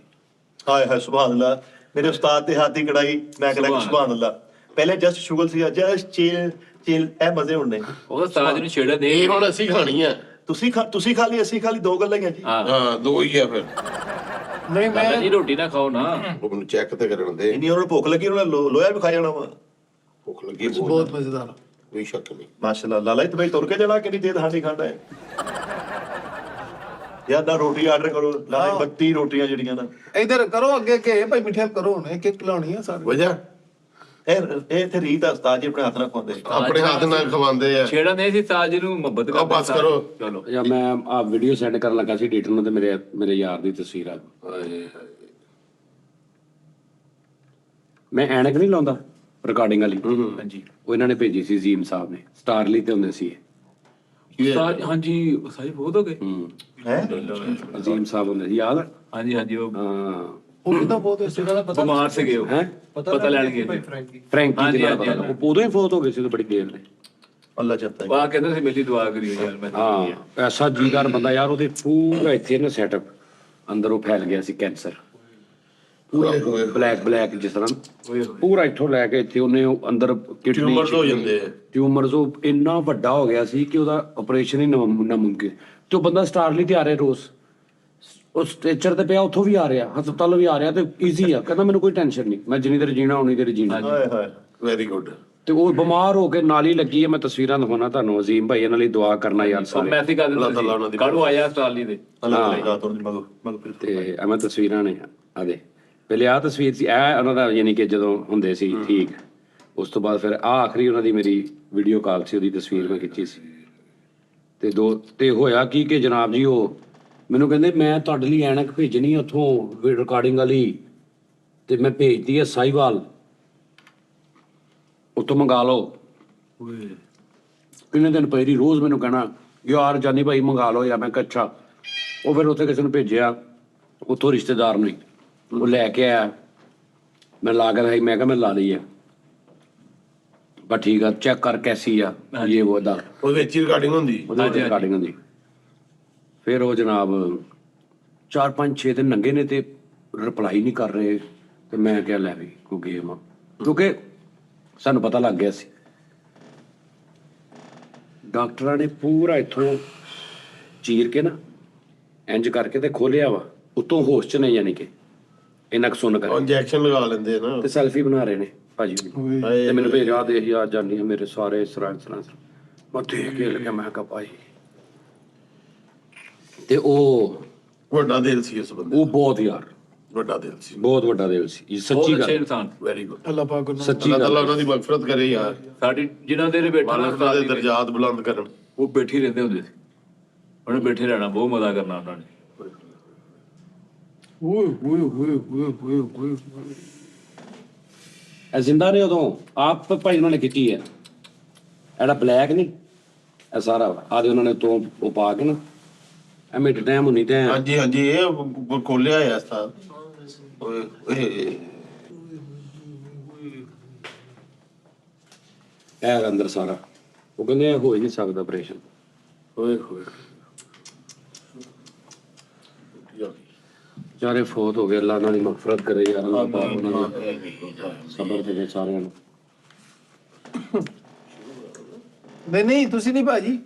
ਹਾਏ ਹਾਏ ਸੁਭਾਨ ਅੱਲਾ। ਮੇਰੇ ਉਸਤਾਦ ਦੇ ਹੱਥ ਦੀ ਕੜਾਈ ਮੈਂ ਕਹਿੰਦਾ ਸੁਭਾਨ ਅੱਲਾ। ਪਹਿਲੇ ਜਸਟ ਸ਼ੁਗਲ ਸੀ, ਜਸਟ ਚਿਲ ਇਹ ਮਜ਼ੇ ਹੁੰਦੇ। ਉਹਦਾ ਸਾਜ ਨੂੰ ਛੇੜ ਦੇ। ਇਹ ਹੁਣ ਅਸੀਂ ਖਾਣੀ ਆ। ਤੁਸੀਂ ਖਾ ਲਈ ਅਸੀਂ ਖਾ ਲਈ, ਦੋ ਗੱਲਾਂ ਹੀ ਆ ਜੀ। ਹਾਂ ਹਾਂ ਦੋ ਹੀ ਆ ਫਿਰ। ਨਹੀਂ ਲਾਲਾ ਜੀ ਮੈਂ ਰੋਟੀ ਨਾ ਖਾਓ ਨਾ। ਉਹ ਮੈਨੂੰ ਚੈੱਕ ਤੇ ਕਰਨ ਦੇ। ਇੰਨੀ ਉਹਨਾਂ ਨੂੰ ਭੁੱਖ ਲੱਗੀ ਉਹਨਾਂ ਨੇ ਲੋਹਾ ਵੀ ਖਾ ਜਾਣਾ ਵਾ। ਭੁੱਖ ਲੱਗੀ ਬਹੁਤ ਮਜ਼ੇਦਾਰ ਆ। ਕੋਈ ਸ਼ੱਕ ਨਹੀਂ। ਮਾਸ਼ਾਅੱਲਾ ਲਾਲਾ ਜੀ ਤੇ ਬਈ ਤੁਰ ਕੇ ਜਾਣਾ ਕਿੰਨੀ ਦੇਰ ਹਾਂਡੀ ਖਾਂਦਾ ਹੈ ਯਾਰ। ਨਾ ਰੋਟੀ ਆਰਡਰ ਕਰੋ ਲਾਲਾ ਜੀ, 32 ਰੋਟੀਆਂ ਜਿਹੜੀਆਂ ਨਾ ਇਧਰ ਕਰੋ ਅੱਗੇ ਕੇ ਭਾਈ ਮਿੱਠੀਆਂ ਕਰੋ ਹੁਣ ਇੱਕ ਇੱਕ ਲਾਉਣੀ ਆ ਸਾਰੇ। ਵਜਾ ਇਹ ਇੱਥੇ ਰੀਤ ਆ ਉਸਤਾਦ ਜੀ ਆਪਣੇ ਹੱਥ ਨਾਲ ਖਵਾਉਂਦੇ। ਆਪਣੇ ਹੱਥ ਨਾਲ ਖਵਾਉਂਦੇ ਆ। ਛੇੜਨ ਦੇ ਸੀ ਸਾਜ ਨੂੰ ਮੁਹੱਬਤ ਆ ਬਸ ਕਰੋ। ਚਲੋ ਜਾਂ ਮੈਂ ਆ ਵੀਡੀਓ ਸੈਂਡ ਕਰਨ ਲੱਗਾ ਸੀ ਐਡੀਟਰ ਨੂੰ, ਤੇ ਮੇਰੇ ਯਾਰ ਦੀ ਤਸਵੀਰ ਆ। ਹਾਏ ਮੈਂ ਐਨਕ ਨਹੀਂ ਲਾਉਂਦਾ ਰਿਕਾਰਡਿੰਗ ਵਾਲੀ, ਹਾਂਜੀ ਉਹ ਇਹਨਾਂ ਨੇ ਭੇਜੀ ਸੀ ਜ਼ੀਮ ਸਾਹਿਬ ਨੇ। ਸਟਾਰਲੀ ਤੇ ਹੁੰਦੇ ਸੀ ਇਹ। ਸਾਜ ਹਾਂਜੀ ਸਾਜ ਬਹੁਤ ਹੋ ਗਏ। ਹੈ ਅਜ਼ੀਮ ਸਾਹਿਬ ਹੁੰਦੇ ਸੀ, ਯਾਦ ਆ? ਹਾਂਜੀ ਹਾਂਜੀ ਉਹ ਹਾਂ, ਉਹ ਕਿਦਾਂ ਬਹੁਤ ਇਸੇ ਦਾ ਪਤਾ ਬਿਮਾਰ ਸੀਗੇ ਉਹ। ਹੈ ਪਤਾ ਲੈਣ ਗਏ ਸੀ। ਫਰੈਂਕੀ ਹਾਂਜੀ, ਦੇ ਨਾਲ ਹਾਂਜੀ, ਪਤਾ। ਉਹ ਉਦੋਂ ਹੀ ਫੋਤ ਹੋ ਗਏ ਸੀ, ਤਾਂ ਬੜੀ ਦੇਰ ਨੇ। ਅੱਲਾ ਚਾਹਤਾ ਉਹ ਆ ਕਹਿੰਦੇ ਸੀ ਮੇਰੀ ਦੁਆ ਕਰਿਓ ਯਾਰ। ਮੈਂ ਹਾਂ, ਐਸਾ ਜੀਦਾਰ ਬੰਦਾ ਯਾਰ। ਉਹਦੇ ਪੂਰਾ ਇੱਥੇ ਨਾ ਸੈਟਅਪ ਅੰਦਰ ਉਹ ਫੈਲ ਗਿਆ ਸੀ ਕੈਂਸਰ। ਪੂਰਾ ਬਲੈਕ ਜਿਸ ਤਰ੍ਹਾਂ ਪੂਰਾ ਇੱਥੋਂ ਲੈ ਕੇ ਇੱਥੇ ਉਹਨੇ ਉਹ ਅੰਦਰ ਟਿਊਮਰਸ ਹੋ ਜਾਂਦੇ ਆ। ਟਿਊਮਰਸ ਉਹ ਇੰਨਾ ਵੱਡਾ ਹੋ ਗਿਆ ਸੀ ਕਿ ਉਹਦਾ ਆਪਰੇਸ਼ਨ ਹੀ ਨਾਮੁਮਕਿਨ। ਤੇ ਉਹ ਬੰਦਾ ਸਟਾਰਲੀ ਤੇ ਆ ਰਿਹਾ ਰੋਜ਼, ਉਹ ਸਟ੍ਰੈਚਰ ਤੇ ਪਿਆ, ਉੱਥੋਂ ਵੀ ਆ ਰਿਹਾ, ਹਸਪਤਾਲੋਂ ਵੀ ਆ ਰਿਹਾ, ਤੇ ਈਜ਼ੀ ਆ। ਕਹਿੰਦਾ ਮੈਨੂੰ ਕੋਈ ਟੈਨਸ਼ਨ ਨਹੀਂ, ਮੈਂ ਜਿੰਨੀ ਦੇਰ ਜੀਣਾ ਉਨੀ ਦੇਰ ਜੀਣਾ। ਹਾਏ ਹਾਏ ਵੈਰੀ ਗੁੱਡ। ਤੇ ਉਹ ਬਿਮਾਰ ਹੋ ਕੇ ਨਾਲੀ ਲੱਗੀ ਹੈ। ਮੈਂ ਤਸਵੀਰਾਂ ਦਿਖਾਉਣਾ ਤੁਹਾਨੂੰ। ਅਜ਼ੀਮ ਭਾਈ ਇਹਨਾਂ ਲਈ ਦੁਆ ਕਰਨਾ ਯਾਰ ਉਹ ਸਾਰੇ। ਮੈਸੇਜ ਕਰ ਅੱਲਾਹ ਤਾਲਾ ਉਹਨਾਂ ਦਿੰਦਾ ਦੀ ਕਾੜੂ ਆਇਆ ਸਟਾਲੀ ਦੇ। ਅੱਲਾ ਤਾਲਾ ਤੋਂ ਮਗੋ ਫਿਰ ਤੇ ਐਵੇਂ ਤਸਵੀਰਾਂ ਨੇ ਆ ਦੇ। ਪਹਿਲੇ ਆਹ ਤਸਵੀਰ ਸੀ, ਇਹ ਉਹਨਾਂ ਦਾ ਯਾਨੀ ਕਿ ਜਦੋਂ ਹੁੰਦੇ ਸੀ ਠੀਕ। ਉਸ ਤੋਂ ਬਾਅਦ ਫਿਰ ਆਹ ਆਖਰੀ ਉਹਨਾਂ ਦੀ ਮੇਰੀ ਵੀਡੀਓ ਕਾਲ ਸੀ, ਉਹਦੀ ਤਸਵੀਰ ਮੈਂ ਖਿੱਚੀ ਸੀ। ਤੇ ਹੋਇਆ ਕੀ ਕਿ ਜਨਾਬ ਜੀ ਉਹ ਮੈਨੂੰ ਕਹਿੰਦੇ ਮੈਂ ਤੁਹਾਡੇ ਲਈ ਐਨਕ ਭੇਜਣੀ ਉੱਥੋਂ ਰਿਕਾਰਡਿੰਗ ਵਾਲੀ ਤੇ ਮੈਂ ਭੇਜਤੀ ਹੈ ਸਾਈਵਾਲ ਉੱਥੋਂ ਮੰਗਾ ਲਓ। ਕਿੰਨੇ ਦਿਨ ਪਹਿਰੀ ਰੋਜ਼ ਮੈਨੂੰ ਕਹਿਣਾ ਯਾਰ ਜਾਨੀ ਭਾਈ ਮੰਗਾ ਲਓ ਯਾਰ। ਮੈਂ ਕਿਹਾ ਅੱਛਾ। ਉਹ ਫਿਰ ਉੱਥੇ ਕਿਸੇ ਨੂੰ ਭੇਜਿਆ ਉੱਥੋਂ ਰਿਸ਼ਤੇਦਾਰ ਨੇ, ਉਹ ਲੈ ਕੇ ਆਇਆ। ਮੈਂ ਲਾ ਕੇ ਮੈਂ ਕਿਹਾ ਮੈਂ ਲਾ ਲਈ ਆ ਬਸ ਠੀਕ ਆ ਚੈੱਕ ਕਰ ਕੈਸੀ ਆ ਇਹ ਉਹ ਦਾ ਉਹਦੇ ਵਿੱਚ ਹੀ ਰਿਕਾਰਡਿੰਗ ਹੁੰਦੀ। ਉਹਦੇ ਵਿੱਚ ਰਿਕਾਰਡਿੰਗ ਹੁੰਦੀ। ਫਿਰ ਉਹ ਜਨਾਬ 4-5-6 ਦਿਨ ਲੰਘੇ ਨੇ ਤੇ ਰਿਪਲਾਈ ਨਹੀਂ ਕਰ ਰਹੇ ਤੇ ਮੈਂ ਕਿਹਾ ਲੈ ਵੀ ਕੋਈ ਗੇਮ ਆ ਕਿਉਂਕਿ ਸਾਨੂੰ ਪਤਾ ਲੱਗ ਗਿਆ ਸੀ। ਡਾਕਟਰਾਂ ਨੇ ਪੂਰਾ ਇੱਥੋਂ ਚੀਰ ਕੇ ਨਾ ਇੰਜ ਕਰਕੇ ਤੇ ਖੋਲਿਆ ਵਾ ਉੱਤੋਂ ਹੋਸ਼ ਚ ਨਹੀਂ ਯਾਨੀ ਕਿ ਇੰਨਾ ਕੁ ਸੁਣ ਕਰ ਇੰਜੈਕਸ਼ਨ ਲਗਾ ਲੈਂਦੇ ਆ ਨਾ ਤੇ ਸੈਲਫੀ ਬਣਾ ਰਹੇ ਨੇ ਭਾਜੀ ਤੇ ਮੈਨੂੰ ਭੇਜ ਆ ਦੇਖ ਯਾਰ ਜਾਨੀ ਆ ਮੇਰੇ ਸਾਰੇ ਸਰਾਂ ਮੈਂ ਦੇਖ ਕੇ ਲੱਗਿਆ ਮੈਂ ਕਿਹਾ ਭਾਈ ਤੇ ਉਹ ਵੱਡਾ ਦਿਲ ਸੀ ਉਸ ਬੰਦੇ ਉਹ ਬਹੁਤ ਯਾਰ ਵੱਡਾ ਦਿਲ ਸੀ। ਬਹੁਤ ਵੱਡਾ ਦਿਲ ਸੀ ਇਹ ਬਹੁਤ ਸੱਚੀ ਅੱਛੇ ਗੱਲ ਇਨਸਾਨ ਵੈਰੀ ਗੁੱਡ। ਅੱਲਾਹ ਪਾਕ ਨੂੰ ਸੱਚੀ ਅੱਲਾਹ ਤਾਲਾ ਗੱਲ ਉਹਨਾਂ ਦੀ ਮਗਫਰਤ ਕਰੇ ਯਾਰ, ਸਾਡੀ ਜਿਨ੍ਹਾਂ ਦੇ ਬੈਠੇ ਮਾਲਕ ਦੇ ਦਰਜਾਤ ਬੁਲੰਦ ਕਰਨ। ਉਹ ਬੈਠੇ ਰਹਿੰਦੇ ਹੁੰਦੇ ਸੀ, ਉਹਨੇ ਬੈਠੇ ਰਹਿਣਾ, ਬਹੁਤ ਮਜ਼ਾ ਕਰਨਾ ਉਹਨਾਂ ਨੇ। ਓਏ ਓਏ ਓਏ ਓਏ ਓਏ ਓਏ ਇਹ ਜ਼ਿੰਦਾ ਨੇ ਉਦੋਂ ਆਪ ਭਾਈ ਉਹਨਾਂ ਨੇ ਕੀਤੀ ਹੈ ਇਹਦਾ ਬਲੈਕ ਨਹੀਂ ਇਹ ਸਾਰਾ ਆਦੇ ਉਹਨਾਂ ਨੇ ਤੋਂ ਉਹ ਪਾ ਕੇ ਨਾ ਐਵੇਂ ਟਾਈਮ ਹੁੰਨੀ ਤੇ ਹਾਂਜੀ ਹਾਂਜੀ ਇਹ ਖੋਲਿਆ ਹੈ ਸਥਾਨ। ਓਏ ਓਏ ਇਹ ਅੰਦਰ ਸਾਰਾ ਉਹ ਕਹਿੰਦੇ ਇਹ ਹੋ ਹੀ ਨਹੀਂ ਸਕਦਾ ਆਪਰੇਸ਼ਨ। ਓਏ ਹੋਏ ਚਾਰੇ ਫੌਤ ਹੋ ਗਏ। ਅੱਲਾ ਉਹਨਾਂ ਦੀ ਮਗਫਰਤ ਕਰੇ ਯਾਰ। ਅੱਲਾ ਪਾਕ ਉਹਨਾਂ ਦਾ ਸਬਰ ਦੇ ਸਾਰਿਆਂ ਨੂੰ। ਨਹੀਂ ਤੁਸੀਂ ਨਹੀਂ ਭਾਜੀ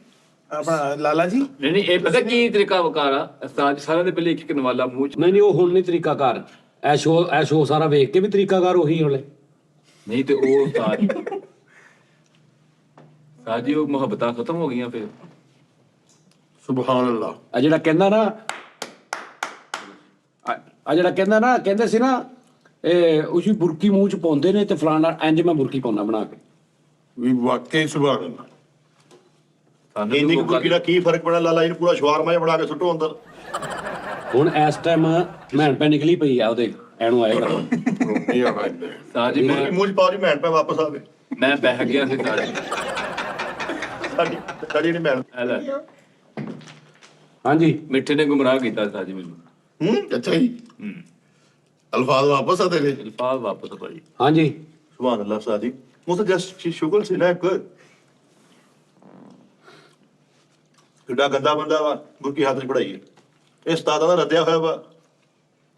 ਆਪਣਾ ਲਾਲਾ ਜੀ ਨਹੀਂ ਇਹ ਪਤਾ ਕੀ ਤਰੀਕਾ ਵਕਾਰ ਆ ਉਸਤਾਦ ਸਾਰਿਆਂ ਦੇ ਪਹਿਲੇ ਇੱਕ ਨਵਾਲਾ ਮੂੰਹ ਚ ਨਹੀਂ ਉਹ ਹੁਣ ਨਹੀਂ ਤਰੀਕਾਕਾਰ। ਇਹ ਸ਼ੋ ਸਾਰਾ ਵੇਖ ਕੇ ਵੀ ਤਰੀਕਾਕਾਰ ਉਹੀ ਹੋਲੇ ਨਹੀਂ ਤੇ ਉਹ ਸਾਜੀ ਉਹ ਮੁਹੱਬਤਾਂ ਖਤਮ ਹੋ ਗਈਆਂ ਫਿਰ। ਸੁਭਾਨ ਅੱਲਾਹ। ਆ ਜਿਹੜਾ ਕਹਿੰਦਾ ਨਾ ਕਹਿੰਦੇ ਸੀ ਨਾ ਇਹ ਉਸੀ ਬੁਰਕੀ ਮੂੰਹ ਚ ਪਾਉਂਦੇ ਨੇ ਤੇ ਫਲਾਣਾ ਇੰਜ ਮੈਂ ਬੁਰਕੀ ਪਾਉਣਾ ਬਣਾ ਕੇ। ਵੀ ਵਾਕਈ ਸੁਭਾਨ ਅੱਲਾਹ। ਸਾਨੂੰ ਇੰਨੀ ਵੀ ਕੁ ਕੀ ਦਾ ਕੀ ਫਰਕ ਪੈਣਾ? ਲਾਲਾ ਜੀ ਨੂੰ ਪੂਰਾ ਸ਼ਵਾਰਮਾ ਜਿਹਾ ਬਣਾ ਕੇ ਸੁੱਟੋ ਅੰਦਰ। ਹੁਣ ਇਸ ਟਾਈਮ ਮੈਣ ਪੈ ਨਿਕਲੀ ਪਈ ਆ ਉਹਦੇ ਐਨੂੰ ਆਏਗਾ। ਨਹੀਂ ਆਣਾ ਇੱਧਰ। ਸਾਜੀ ਮੈਂ ਮੂੰਹ ਚ ਪਾਓ ਜੀ ਮੈਣ ਪੈ ਵਾਪਸ ਆਵੇ। ਬਹਿ ਗਿਆ ਸੀ ਸਾਜੀ। ਸਾਡੀ ਨਹੀਂ ਮੈਣ। ਐ ਲੈ ਹਾਂਜੀ ਮਿੱਠੇ ਨੇ ਗੁੰਮਰਾਹ ਕੀਤਾ ਸਾਜੀ ਮੈਨੂੰ। ਅੱਛਾ ਜੀ ਅਲਫਾਜ਼ ਵਾਪਸ ਆ ਤੇਰੇ। ਅਲਫਾਜ਼ ਵਾਪਸ ਭਾਈ। ਹਾਂਜੀ ਸੁਭਾਨ ਅੱਲਾਹ ਸਾਦੀ ਉਹ ਤਾਂ ਜਸਟ ਸ਼ੁਗਲ ਸੀ ਨਾ ਇੱਕ ਕਿੱਡਾ ਗੰਦਾ ਬੰਦਾ ਵਾ ਗੁਰਕੀ ਹੱਥ 'ਚ ਫੜਾਈ ਇਹ ਉਸਤਾਦਾਂ ਦਾ ਰੱਦਿਆ ਹੋਇਆ ਵਾ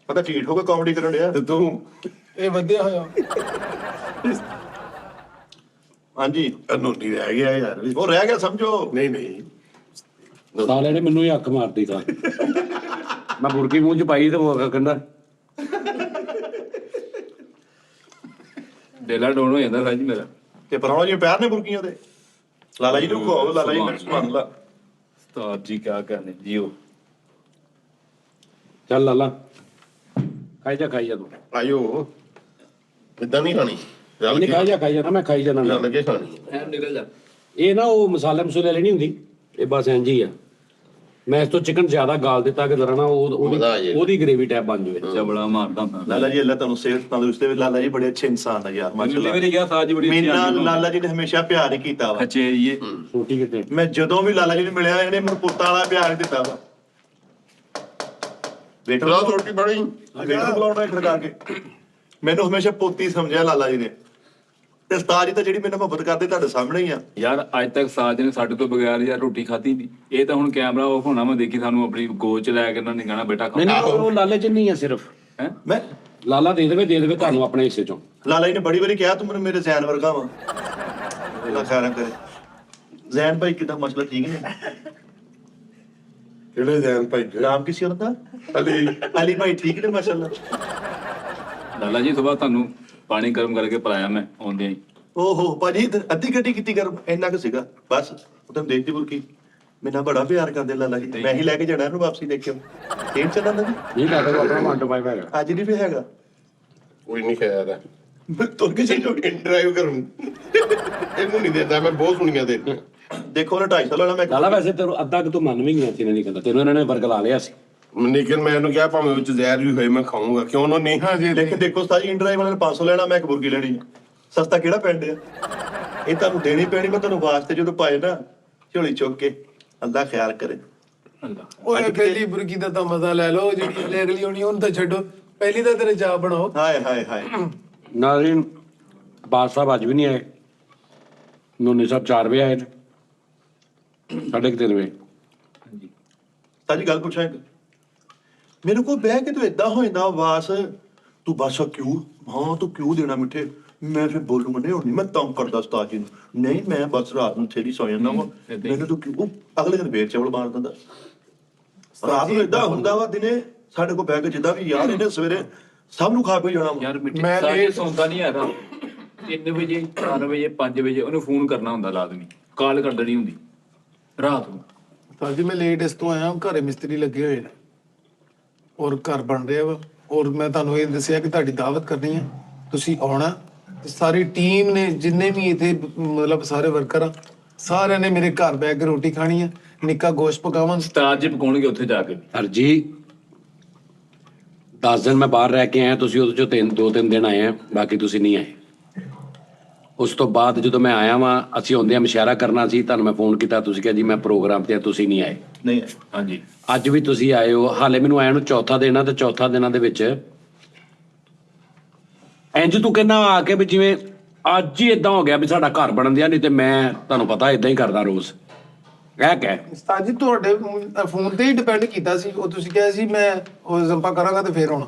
ਪਤਾ ਢੀਠ ਹੋ ਕੇ ਕਾਮੇਡੀ ਕਰਨ ਡਿਆ। ਤੇ ਤੂੰ ਇਹ ਵਧਿਆ ਹੋਇਆ ਹਾਂਜੀ ਕਾਨੂੰਨੀ ਰਹਿ ਗਿਆ ਯਾਰ ਵੀ। ਉਹ ਰਹਿ ਗਿਆ ਸਮਝੋ। ਨਹੀਂ ਨਹੀਂ ਸਾਲੇ ਨੇ ਮੈਨੂੰ ਹੀ ਅੱਖ ਮਾਰਦੀ ਤਾਂ ਮੈਂ ਬੁਰਕੀ ਮੂੰਹ ਚ ਪਾਈ ਤੇ ਉਹ ਕਹਿੰਦਾ ਡੇਲਾ ਡੋਨ ਹੋ ਜਾਂਦਾ ਸਾਜੀ ਮੇਰਾ। ਤੇ ਪਰਾਉਣਾ ਜੀ ਪੈਰ ਨੇ ਬੁਰਕੀਆਂ ਦੇ ਲਾਲਾ ਜੀ ਨੂੰ ਖਵਾਓ। ਲਾਲਾ ਜੀ ਮੈਨੂੰ ਸੁਭਾਨ ਅੱਲਾਹ। ਉਸਤਾਦ ਜੀ ਕਿਆ ਕਰਨੇ ਜੀਓ। ਚੱਲ ਲਾਲਾ ਖਾਈ ਜਾ ਤੂੰ। ਆਇਓ ਇਦਾਂ ਨਹੀਂ ਖਾਣੀ। ਰਲ ਨਹੀਂ ਕੇ ਖਾਈ ਜਾ ਮੈਂ ਖਾਈ ਜਾਣਾ ਰਲ ਕੇ ਖਾਣੀ ਹੈ। ਐ ਨਿਕਲ ਜਾ। ਇਹ ਨਾ ਉਹ ਮਸਾਲੇ ਮਸੂਲੇ ਵਾਲੀ ਨਹੀਂ ਹੁੰਦੀ ਇਹ ਬਸ ਇੰਜ ਹੀ ਆ। ਮੈਂ ਇਸ ਤੋਂ ਚਿਕਨ ਜ਼ਿਆਦਾ ਗਾਲ ਦਿੱਤਾ ਕਿ ਜ਼ਰਾ ਨਾ ਮਜ਼ਾ ਆ ਜਾਏ। ਉਹਦੀ ਗ੍ਰੇਵੀ ਟੈਪ ਬਣ ਜਾਵੇ। ਚਬੜਾ ਮਾਰਦਾ ਹੁੰਦਾ। ਲਾਲਾ ਜੀ ਅੱਲਾਹ ਤੁਹਾਨੂੰ ਸਿਹਤ ਤੰਦਰੁਸਤੀ ਦੇਵੇ। ਲਾਲਾ ਜੀ ਬੜੇ ਅੱਛੇ ਇਨਸਾਨ ਆ ਯਾਰ ਮੈਨੂੰ ਮਾਸ਼ਾਅੱਲਾ। ਵੀ ਗਿਆ ਸਾਜੀ ਬੜੀ ਮੇਰੇ ਨਾਲ ਲਾਲਾ ਜੀ ਨੇ ਹਮੇਸ਼ਾ ਪਿਆਰ ਹੀ ਕੀਤਾ ਵਾ। ਖੱਚੇ ਇਹ ਛੋਟੀ ਕਿਤੇ ਮੈਂ ਜਦੋਂ ਵੀ ਲਾਲਾ ਜੀ ਨੂੰ ਮਿਲਿਆ ਇਹਨੇ ਮੈਨੂੰ ਪੁੱਤਾਂ ਵਾਲਾ ਪਿਆਰ ਦਿੱਤਾ ਵਾ। ਵੇਟਰ ਚਲਾ ਰੋਟੀ ਬਣੀ। ਵੇਟਰ ਬੁਲਾਉਣਾ ਖੜਕਾ ਕੇ ਮੈਨੂੰ ਹਮੇਸ਼ਾ ਪੋਤੀ ਸਮਝਿਆ ਲਾਲਾ ਜੀ ਨੇ। ਤੇ ਉਸਤਾਦ ਜੀ ਤਾਂ ਜਿਹੜੀ ਮੈਨੂੰ ਮੁਹੱਬਤ ਕਰਦੇ ਤੁਹਾਡੇ ਸਾਹਮਣੇ ਹੀ ਆ। ਯਾਰ ਅੱਜ ਤੱਕ ਸਾਜ ਨੇ ਸਾਡੇ ਤੋਂ ਬਗੈਰ ਯਾਰ ਰੋਟੀ ਖਾਧੀ ਨਹੀਂ। ਇਹ ਤਾਂ ਹੁਣ ਕੈਮਰਾ ਆਫ ਹੋਣਾ ਮੈਂ ਦੇਖੀ ਸਾਨੂੰ ਆਪਣੀ ਗੋਚ ਲੈ ਕੇ ਇਹਨਾਂ ਨੇ ਕਹਿਣਾ ਬੇਟਾ ਨਹੀਂ ਖਾ। ਉਹ ਲਾਲੇ ਚ ਨਹੀਂ ਆ ਸਿਰਫ ਹੈ ਮੈਂ ਲਾਲਾ ਦੇ ਦੇਵੇ ਤੁਹਾਨੂੰ ਆਪਣੇ ਹਿੱਸੇ ਚੋਂ। ਲਾਲਾ ਜੀ ਨੇ ਬੜੀ ਵਾਰੀ ਕਿਹਾ ਤੂੰ ਮੈਨੂੰ ਮੇਰੇ ਜ਼ੈਨ ਵਰਗਾ ਵਾ। ਅੱਲਾ ਖੈਰਾਂ ਕਰੇ। ਜ਼ੈਨ ਭਾਈ ਕਿਦਾਂ ਮਸਲਾ ਠੀਕ ਨੇ? ਕਿਹੜੇ ਜੈਨ ਭਾਈ ਨਾਮ ਕੀ ਸੀ ਉਹਨਾਂ ਦਾ? ਅਲੀ ਅਲੀ ਭਾਈ ਠੀਕ ਨੇ ਮਾਸ਼ਾਅੱਲਾ। ਲਾਲਾ ਜੀ ਸਵੇਰ ਤੁਹਾਨੂੰ ਪਾਣੀ ਗਰਮ ਕਰਕੇ ਪਿਲਾਇਆ ਮੈਂ ਆਉਂਦੇ ਹੀ। ਓਹੋ ਭਾਜੀ ਅੱਧੀ ਗੱਡੀ ਕੀਤੀ ਗਰਮ ਇੰਨਾ ਕੁ ਸੀਗਾ ਬਸ। ਉਹ ਤਾਂ ਦੇਖਦੀ ਬੁਰਕੀ ਮੈਨਾਂ ਬੜਾ ਪਿਆਰ ਕਰਦੇ ਲਾਲਾ ਜੀ। ਮੈਂ ਹੀ ਲੈ ਕੇ ਜਾਣਾ ਇਹਨੂੰ ਵਾਪਸੀ ਦੇਖਿਓ। ਟ੍ਰੇਨ ਚੱਲਣ ਲੱਗੀ ਨਹੀਂ ਕਰਦਾ ਆਪਣਾ ਮੰਡ ਪਾਈ ਹੈਗਾ। ਅੱਜ ਨਹੀਂ ਵੀ ਹੈਗਾ। ਕੋਈ ਨਹੀਂ ਖਿਆਲ ਹੈ ਮੈਂ ਤੁਰ ਕੇ ਚੱਲੋ ਡਰਾਈਵ ਕਰੂੰ। ਇਹਨੂੰ ਨਹੀਂ ਦਿੰਦਾ ਮੈਂ ਬਹੁਤ ਸੁਣੀਆਂ ਤੇਰੀਆਂ। ਦੇਖੋ ਉਹਨੇ 250 ਲੈਣਾ ਮੈਂ ਲਾਲਾ ਵੈਸੇ ਤੈਨੂੰ ਅੱਧਾ ਕਿ ਤੂੰ ਮੰਨ ਵੀ ਨਹੀਂ ਸੀ ਨਹੀਂ ਕਹਿੰਦਾ ਤੈਨੂੰ ਇਹਨਾਂ ਨੇ ਵਰਗ ਲਾ ਲਿਆ ਸੀ ਲੇਕਿਨ ਮੈਂ ਉਹਨੂੰ ਕਿਹਾ ਭਾਵੇਂ ਵਿੱਚ ਜ਼ਹਿਰ ਵੀ ਹੋਏ ਮੈਂ ਖਾਊਂਗਾ ਕਿਉਂ ਉਹਨੂੰ ਨਹੀਂ ਹਾਂਜੀ ਲੇਕਿਨ ਦੇਖੋ ਉਸਤਾਦ ਜੀ ਇੰਡਰਾਈਵ ਵਾਲੇ ਨੇ 500 ਲੈਣਾ ਮੈਂ ਇੱਕ ਬੁਰਗੀ ਲੈਣੀ ਆ। ਸਸਤਾ ਕਿਹੜਾ ਪੈਣ ਡਿਆ ਇਹ ਤੁਹਾਨੂੰ ਦੇਣੀ ਪੈਣੀ ਮੈਂ ਤੁਹਾਨੂੰ ਵਾਸਤੇ ਜਦੋਂ ਪਾਏ ਨਾ ਝੋਲੀ ਚੁੱਕ ਕੇ ਅੱਲਾ ਖਿਆਲ ਕਰੇ ਅੱਲਾ ਓਏ ਪਹਿਲੀ ਬੁਰਕੀ ਦਾ ਤਾਂ ਮਜ਼ਾ ਲੈ ਲਓ, ਜਿਹੜੀ ਅਗਲੀ ਹੋਣੀ ਉਹਨੂੰ ਤਾਂ ਛੱਡੋ, ਪਹਿਲੀ ਤਾਂ ਤੇਰੇ ਚਾਹ ਬਣਾਓ। ਹਾਏ ਹਾਏ ਹਾਏ ਨਾਜ਼ਰੀਨ ਬਾਦ ਸਾਹਿਬ ਅੱਜ ਵੀ ਨਹੀਂ ਆਏ ਨੋਨੇ ਸਾਹਿਬ 4 ਵਜੇ ਆਏ ਨੇ 3:30 ਵਜੇ ਤਾਂ ਜੀ ਗੱਲ ਪੁੱਛਾਂ ਇੱਕ ਮੇਰੇ ਕੋਲ ਬਹਿ ਕੇ ਤੂੰ ਏਦਾਂ ਹੋ ਜਾਂਦਾ ਵਾਸ ਤੂੰ ਬਸ ਕਿਉਂ ਹਾਂ ਤੂੰ ਕਿਉਂ ਦੇਣਾ ਮਿੱਠੇ ਮੈਂ ਫਿਰ ਬੋਲੂੰਗਾ ਨਹੀਂ ਹੋਣੀ ਮੈਂ ਤੰਗ ਕਰਦਾ ਉਸਤਾਦ ਜੀ ਨੂੰ ਨਹੀਂ ਮੈਂ ਬਸ ਰਾਤ ਨੂੰ ਥੇੜੀ ਸੌ ਜਾਂਦਾ ਵਾ ਮੈਨੂੰ ਤੂੰ ਕਿਉਂ ਅਗਲੇ ਦਿਨ ਫੇਰ ਚਵਲ ਮਾਰ ਦਿੰਦਾ ਰਾਤ ਨੂੰ ਏਦਾਂ ਹੁੰਦਾ ਵਾ ਦਿਨੇ ਸਾਡੇ ਕੋਲ ਬਹਿ ਕੇ ਜਿੱਦਾਂ ਵੀ ਯਾਰ ਇਹਨੇ ਸਵੇਰੇ ਸਭ ਨੂੰ ਖਾ ਪੀ ਜਾਣਾ ਵਾ ਯਾਰ ਮਿੱਟੀ ਮੈਂ ਸਾਰੇ ਲੇਟ- ਸੌਂਦਾ ਨਹੀਂ ਹੈਗਾ 3 ਵਜੇ 4 ਵਜੇ 5 ਵਜੇ ਉਹਨੂੰ ਫੋਨ ਕਰਨਾ ਹੁੰਦਾ ਲਾਜ਼ਮੀ ਕਾਲ ਕਰ ਦੇਣੀ ਹੁੰਦੀ ਰਾਤ ਨੂੰ ਤਾਂ ਜੀ ਮੈਂ ਲੇਟ ਇਸ ਤੋਂ ਆਇਆ, ਘਰੇ ਮਿਸਤਰੀ ਲੱਗੇ ਹੋਏ ਨੇ ਔਰ ਘਰ ਬਣ ਰਿਹਾ ਵਾ ਔਰ ਮੈਂ ਤੁਹਾਨੂੰ ਇਹ ਦੱਸਿਆ ਕਿ ਤੁਹਾਡੀ ਦਾਵਤ ਕਰਨੀ ਹੈ, ਤੁਸੀਂ ਆਉਣਾ ਤੇ ਸਾਰੀ ਟੀਮ ਨੇ ਜਿੰਨੇ ਵੀ ਇੱਥੇ ਮਤਲਬ ਸਾਰੇ ਵਰਕਰ ਆ ਸਾਰਿਆਂ ਨੇ ਮੇਰੇ ਘਰ ਬੈ ਕੇ ਰੋਟੀ ਖਾਣੀ ਹੈ, ਨਿੱਕਾ ਗੋਸ਼ਤ ਪਕਾਵਾਂ। ਉਸਤਾਦ ਜੀ ਪਕਾਉਣਗੇ ਉੱਥੇ ਜਾ ਕੇ ਸਰ ਜੀ 10 ਦਿਨ ਮੈਂ ਬਾਹਰ ਰਹਿ ਕੇ ਆਇਆ ਤੁਸੀਂ ਉਹਦੇ ਚੋਂ 2-3 ਦਿਨ ਆਏ ਆ ਬਾਕੀ ਤੁਸੀਂ ਨਹੀਂ ਆਏ ਉਸ ਤੋਂ ਬਾਅਦ ਜਦੋਂ ਮੈਂ ਆਇਆ ਵਾਂ ਅਸੀਂ ਆਉਂਦਿਆਂ ਮਸ਼ਾਇਰਾ ਕਰਨਾ ਸੀ ਤੁਹਾਨੂੰ ਮੈਂ ਫੋਨ ਕੀਤਾ ਤੁਸੀਂ ਕਿਹਾ ਜੀ ਮੈਂ ਪ੍ਰੋਗਰਾਮ ਤੇ ਆ ਤੁਸੀਂ ਨਹੀਂ ਆਏ ਨਹੀਂ ਹਾਂਜੀ ਅੱਜ ਵੀ ਤੁਸੀਂ ਆਏ ਹੋ ਹਾਲੇ ਮੈਨੂੰ ਆਇਆ ਨੂੰ ਚੌਥਾ ਦਿਨ ਆ ਤੇ ਚੌਥਾ ਦਿਨਾਂ ਦੇ ਵਿੱਚ ਇੰਜ ਤੂੰ ਕਹਿੰਦਾ ਆ ਕੇ ਵੀ ਜਿਵੇਂ ਅੱਜ ਹੀ ਇਦਾਂ ਹੋ ਗਿਆ ਵੀ ਸਾਡਾ ਘਰ ਬਣਨ ਦਿਆ ਨਹੀਂ ਤੇ ਮੈਂ ਤੁਹਾਨੂੰ ਪਤਾ ਇਦਾਂ ਹੀ ਕਰਦਾ ਰੋਜ਼ ਇਹ ਕਹਿ ਉਸਤਾਦ ਜੀ ਤੁਹਾਡੇ ਫੋਨ ਤੇ ਹੀ ਡਿਪੈਂਡ ਕੀਤਾ ਸੀ, ਉਹ ਤੁਸੀਂ ਕਿਹਾ ਸੀ ਮੈਂ ਉਹ ਜੰਪਾ ਕਰਾਂਗਾ ਤੇ ਫੇਰ ਆਉਣਾ।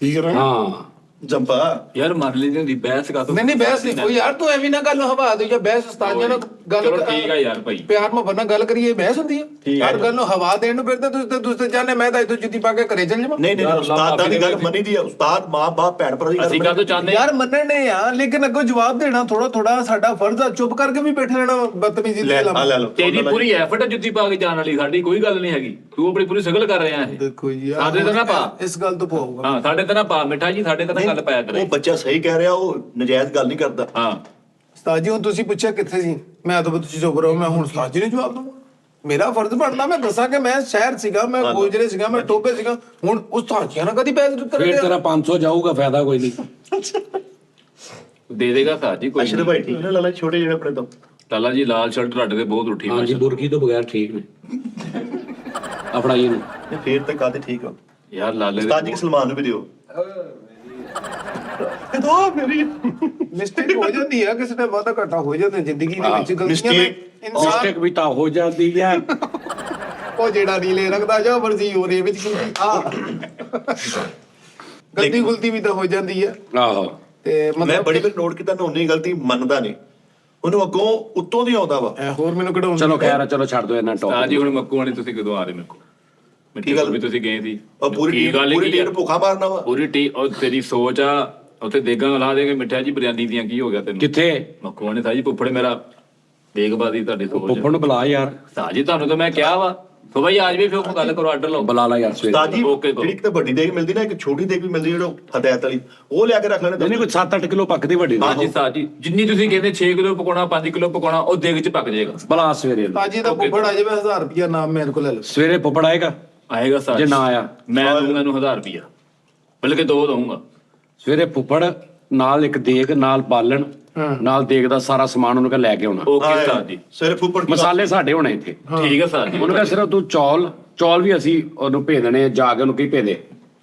ਠੀਕ ਹੈ ਨਾ? ਹਾਂ ਜੰਪਾ ਯਾਰ ਮਰ ਲਈ ਹੁੰਦੀ ਬਹਿਸ ਕਾ ਨਹੀਂ ਬਹਿਸ ਨਹੀਂ ਕੋਈ ਯਾਰ, ਤੂੰ ਐਵੇਂ ਨਾ ਗੱਲ ਨੂੰ ਹਵਾ ਦੇ ਜਾਂ ਬਹਿਸ ਉਸਤਾਦ ਜੀ ਨਾਲ ਗੱਲ ਚਲੋ ਠੀਕ ਆ ਯਾਰ ਭਾਈ ਪਿਆਰ ਮੁਹੱਬਤ ਨਾਲ ਗੱਲ ਕਰੀਏ, ਬਹਿਸ ਹੁੰਦੀ ਹੈ ਹਰ ਗੱਲ ਨੂੰ ਹਵਾ ਦੇਣ ਨੂੰ ਫਿਰਦੇ ਤੁਸੀਂ ਤੇ ਜਾਣੇ ਮੈਂ ਤਾਂ ਇੱਥੋਂ ਜੁੱਤੀ ਪਾ ਕੇ ਘਰੇ ਚੱਲ ਜਾਵਾਂ। ਨਹੀਂ ਨਹੀਂ ਯਾਰ, ਉਸਤਾਦਾਂ ਦੀ ਗੱਲ ਮੰਨੀ ਦੀ ਆ ਉਸਤਾਦ ਮਾਂ ਬਾਪ ਭੈਣ ਭਰਾ ਦੀ ਗੱਲ ਅਸੀਂ ਕਾ ਤੋਂ ਚਾਹੁੰਦੇ ਯਾਰ ਮੰਨਣੇ ਆ ਲੇਕਿਨ ਅੱਗੋਂ ਜਵਾਬ ਦੇਣਾ ਥੋੜਾ ਥੋੜਾ ਸਾਡਾ ਫਰਜ਼ ਆ, ਚੁੱਪ ਕਰਕੇ ਵੀ ਬੈਠੇ ਰਹਿਣਾ ਬਦਤਮੀਜ਼ੀ ਲੈ ਦੇ ਆ ਲੈ ਲਓ ਤੇਰੀ ਪੂਰੀ ਐਫਰਟ ਜੁੱਤੀ ਪਾ ਕੇ ਜਾਣ ਵਾਲੀ ਸਾਡੀ ਕੋਈ ਗੱਲ ਨਹੀਂ ਹੈਗੀ ਤੂੰ ਆਪਣੀ ਪੂਰੀ ਸਗਲ ਕਰ ਰਿਹਾ ਇਹ ਦੇਖੋ ਯਾਰ ਸਾਡੇ ਤਾਂ ਨਾ ਪਾ ਇਸ ਗੱਲ ਤੋਂ ਪਾਊਗਾ। ਹਾਂ ਸਾਡੇ ਤਾਂ ਨਾ ਪਾ ਮਿੱਠਾ ਜੀ ਸਾਡੇ ਤਾਂ ਨਾ ਗੱਲ ਪਾਇਆ ਕਰੇ ਉਹ ਬੱਚਾ ਸਹੀ ਕਹਿ ਰਿਹਾ ਉਹ ਨਜਾਇਜ਼ ਗੱਲ ਨਹੀਂ ਕਰਦਾ ਹਾਂ ਉਸਤਾਦ ਜੀ ਹੁਣ ਤੁਸੀਂ ਪੁੱਛਿਆ ਕਿੱਥੇ ਸੀ, ਮੈਂ ਤਾਂ ਤੁਸੀਂ ਚੁੱਪ ਰਹੋ, ਮੈਂ ਹੁਣ ਉਸਤਾਦ ਜੀ ਨੂੰ ਜਵਾਬ ਦਊਂਗਾ। ਮੇਰਾ ਫਰਜ਼ ਬਣਦਾ ਮੈਂ ਦੱਸਾਂ ਕਿ ਮੈਂ ਸ਼ਹਿਰ ਸੀਗਾ, ਮੈਂ ਗੋਜਰੇ ਸੀਗਾ, ਮੈਂ ਟੋਬੇ ਸੀਗਾ, ਹੁਣ ਉਸਤਾਦ ਜੀ ਨਾਲ ਕਦੀ ਪੈਸੇ ਫਿਰ ਕਰਦੇ ਤੇਰਾ 500 ਜਾਊਗਾ ਫਾਇਦਾ ਕੋਈ ਨਹੀਂ ਦੇ ਦੇਗਾ ਸਾਜ ਜੀ ਕੋਈ ਅਸ਼ਰ ਭਾਈ ਠੀਕ ਨੇ ਲਾਲਾ ਛੋਟੇ ਜਿਹੜੇ ਆਪਣੇ ਤੋਂ ਲਾਲਾ ਜੀ ਲਾਲ ਸ਼ਰਟ ਤੁਹਾਡੇ ਤੇ ਬਹੁਤ ਉੱਠੀ ਹਾਂਜੀ ਬੁਰਕੀ ਤੋਂ ਬਗੈਰ ਠੀਕ ਨੇ ਆਪਣਾ ਇਹ ਨੂੰ ਇਹ ਫੇਰ ਤਾਂ ਕਾਦੇ ਠੀਕ ਆ ਯਾਰ ਲਾਲੇ ਉਸਤਾਦ ਜੀ ਸਲਮਾਨ ਨੂੰ ਵੀ ਦਿਓ ਦੋ ਮੇਰੀ ਮਿਸਟੇਕ ਹੋ ਜਾਂਦੀ ਆ, ਕਿਸੇ ਦਾ ਵਾਧਾ ਘਾਟਾ ਹੋ ਜਾਂਦਾ ਜ਼ਿੰਦਗੀ ਦੇ ਵਿੱਚ, ਗਲਤੀਆਂ mistake, ਇਨਸਾਨ ਮਿਸਟੇਕ ਵੀ ਤਾਂ ਹੋ ਜਾਂਦੀ ਹੈ ਉਹ ਜਿਹੜਾ ਨੀਲੇ ਰੰਗ ਦਾ ਜੋ ਮਰਜ਼ੀ ਉਹਦੇ ਵਿੱਚ ਕੀ ਆ ਗਲਤੀ ਗੁਲਤੀ ਵੀ ਤਾਂ ਹੋ ਜਾਂਦੀ ਆ ਆਹੋ ਤੇ ਮੈਂ ਮਤਲਬ ਬੜੀ ਵਾਰ ਨੋਟ ਕੀਤਾ ਨਾ ਉਹਨੇ ਗਲਤੀ ਮੰਨਦਾ ਨਹੀਂ ਉਹਨੂੰ ਅੱਗੋਂ ਉੱਤੋਂ ਦੀ ਆਉਂਦਾ ਵਾ ਹੋਰ ਮੈਨੂੰ ਕਢਾਉਣ ਚਲੋ ਖੈਰ ਆ, ਚਲੋ ਛੱਡ ਦਿਓ ਇਹਨਾਂ ਸਾਜ ਟੌਪ ਜੀ ਹੁਣ ਮੱਕੂ ਆਣੇ ਤੁਸੀਂ ਕਦੋਂ ਆ ਰਹੇ ਮੇਰੇ ਕੋਲ ਮਿੱਟੀ ਗੱਲ? ਵੀ ਤੁਸੀਂ ਗਏ ਸੀ ਉਹ ਪੂਰੀ ਕੀ ਗੱਲ ਪੂਰੀ ਕੀ ਆ? ਟੀਮ ਭੁੱਖਾ ਮਾਰਨਾ ਵਾ ਪੂਰੀ ਟੀ ਉਹ ਤੇਰੀ ਸੋਚ ਆ ਉੱਥੇ ਦੇਗਾ ਲਾ ਦੇਗੇ ਮਿੱਠਾ ਜੀ ਬਿਰਿਆਨੀ ਦੀਆਂ ਕੀ ਹੋ ਗਿਆ ਤੈਨੂੰ ਕਿੱਥੇ ਮੱਕੂ ਆਣੇ ਸਾਜੀ ਪੁੱਫੜ ਮੇਰਾ ਦੇਖਬਾਦੀ ਤੁਹਾਡੀ ਸੋਚ ਪੁੱਪੜ ਨੂੰ ਬੁਲਾ ਯਾਰ ਸਾਜੀ ਤੁਹਾਨੂੰ ਤਾਂ ਮੈਂ ਕਿਹਾ ਵਾ ਸੋ ਭਾਈ ਅੱਜ ਵੀ ਫਿਰ ਉਹ ਗੱਲ ਕਰੋ ਆਰਡਰ ਲਓ ਬੁਲਾ ਲਾ ਯਾਰ ਸਵੇਰੇ ਉਸਤਾਦ ਜੀ Okay, ਜਿਹੜੀ ਇੱਕ ਤਾਂ ਵੱਡੀ ਦੇਗ ਮਿਲਦੀ ਨਾ ਇੱਕ ਛੋਟੀ ਦੇਗ ਵੀ ਮਿਲਦੀ ਜਿਹੜਾ ਹਦਾਇਤ ਵਾਲੀ ਉਹ ਲਿਆ ਕੇ ਰੱਖ ਲੈਣੇ ਨਹੀਂ ਕੋਈ 7-8 ਕਿਲੋ ਪੱਕਦੀ ਵੱਡੀ ਨਾ ਹਾਂਜੀ ਸਾਜੀ ਜਿੰਨੀ ਤੁਸੀਂ ਕਹਿੰਦੇ 6 ਕਿਲੋ ਪਕਾਉਣਾ 5 ਕਿਲੋ ਪਕਾਉਣਾ ਉਹ ਦੇਗ ਚ ਪੱਕ ਜਾਏਗਾ ਬੁਲਾ ਸਵੇਰੇ ਤਾਜੀ ਦਾ ਪੁੱਪੜ ਆ ਜਾਵੇ 1000 ਰੁਪਿਆ ਨਾਮ ਮੇਰੇ ਕੋਲ ਲੈ ਲਓ। ਸਵੇਰੇ ਪੁੱਪੜ ਆਏਗਾ ਆਏਗਾ ਸਾਜੀ ਜੇ ਨਾ ਆਇਆ ਮੈਂ ਦਊਂਗਾ ਇਹਨੂੰ 1000 ਰੁਪਿਆ ਬਲਕਿ 2 ਦਊਂਗਾ ਸਵੇਰੇ ਪੁੱਪੜ ਨਾਲ ਇੱਕ ਦੇਗ ਨਾਲ ਬਾਲਣ ਨਾਲ ਦੇਗ ਦਾ ਸਾਰਾ ਸਮਾਨ ਉਹਨੂੰ ਕਹ ਲੈ ਕੇ ਆਉਣਾ ਓਕੇ ਸਾਜੀ ਸਿਰ ਫੁੱਪੜ ਕੀ ਮਸਾਲੇ ਸਾਡੇ ਹੋਣੇ ਇੱਥੇ ਠੀਕ ਹੈ ਸਾਜੀ ਉਹਨੂੰ ਕਹ ਸਿਰਫ ਤੂੰ ਚੌਲ ਵੀ ਅਸੀਂ ਉਹਨੂੰ ਭੇਜ ਦੇਣੇ ਆ, ਜਾ ਕੇ ਉਹਨੂੰ ਕੀ ਭੇਜੇ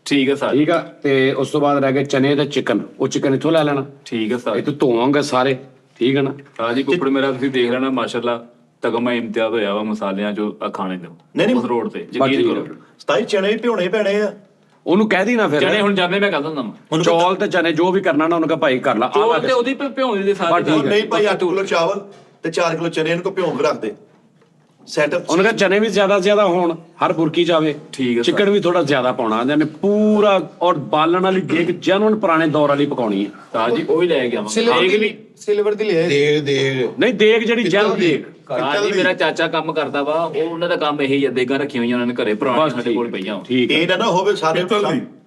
ਠੀਕ ਹੈ ਸਾਜੀ ਠੀਕ ਆ ਤੇ ਉਸ ਤੋਂ ਬਾਅਦ ਰਹਿ ਗਏ ਚਨੇ ਤੇ ਚਿਕਨ ਉਹ ਚਿਕਨ ਇੱਥੋਂ ਲੈ ਲੈਣਾ ਠੀਕ ਹੈ ਇਹ ਸਾਜੀ ਤੂੰ ਧੋਵਾਂਗੇ ਸਾਰੇ ਠੀਕ ਹੈ ਨਾ ਸਾਜੀ ਕੁੱਪੜ ਮੇਰਾ ਤੁਸੀਂ ਦੇਖ ਲੈਣਾ ਮਾਸ਼ਾਅੱਲਾ ਤਗਮਾ ਇਮਤਿਆਜ਼ ਹੋਇਆ ਵਾ ਮਸਾਲਿਆਂ ਚੋਂ ਆ ਖਾਣੇ ਦੇ ਨਹੀਂ, ਉਸ ਰੋਡ ਤੇ ਬਸ ਯਕੀਨ ਠੀਕ ਕਰੋ ਹੈ। ਸਤਾਈ ਚਣੇ ਵੀ ਭਿਉਣੇ ਪੈਣੇ ਆ ਉਹਨੂੰ ਕਹਿ ਦੀ ਨਾ ਫਿਰ ਚਣੇ ਹੁਣ ਜਾਂਦੇ ਮੈਂ ਕਰ ਦਿੰਦਾ ਮੈਂ ਚੌਲ ਤੇ ਚਨੇ ਜੋ ਵੀ ਕਰਨਾ ਨਾ ਉਹਨੂੰ ਕਹ ਭਾਈ ਕਰ ਲਾ ਆ ਚੋਲ ਤੇ ਉਹਦੀ ਭਿਉਣੀ ਦੇ ਸਾਰੇ ਠੀਕ ਉਹ ਹੈ। ਨਹੀਂ ਭਾਈ 8 ਕਿਲੋ ਚਾਵਲ ਤੇ 4 ਕਿਲੋ ਚਨੇ ਇਹਨੂੰ ਕੋ ਭਿਉਂ ਕੇ ਰੱਖ ਦੇ ਸੈਟਅਪ ਉਹਨੂੰ ਕਹ ਚਨੇ ਵੀ ਜ਼ਿਆਦਾ ਹੋਣ ਹਰ ਬੁਰਕੀ ਜਾਵੇ ਠੀਕ ਹੈ ਚਿਕਨ ਵੀ ਥੋੜਾ ਜ਼ਿਆਦਾ ਪਾਉਣਾ ਜਾਨੇ ਪੂਰਾ ਔਰ ਬਾਲਣ ਵਾਲੀ ਦੇਗ ਜੈਨੂਨ ਪੁਰਾਣੇ ਦੌਰ ਵਾਲੀ ਪਕਾਉਣੀ ਹੈ ਸਾਜੀ ਉਹ ਹੀ ਲੈ ਕੇ ਆਵਾਂਗਾ ਸਿਲਵਰ ਦੀ ਲਿਆ ਨਹੀਂ ਦੇਗ ਜਿਹੜੀ ਜੈਨ ਦੇਗ ਸਾਜੀ ਮੇਰਾ ਚਾਚਾ ਕੰਮ ਕਰਦਾ ਵਾ ਉਹ ਉਹਨਾਂ ਦਾ ਕੰਮ ਇਹੀ ਆ ਦੇਗਾਂ ਰੱਖੀਆਂ ਹੋਈਆਂ ਉਹਨਾਂ ਨੇ ਘਰੇ ਪੁਰਾਣੇ ਸਾਡੇ ਕੋਲ ਪਈਆਂ ਠੀਕ ਹੈ ਇਹ ਨਾ ਹੋਵੇ ਸਾਰੇ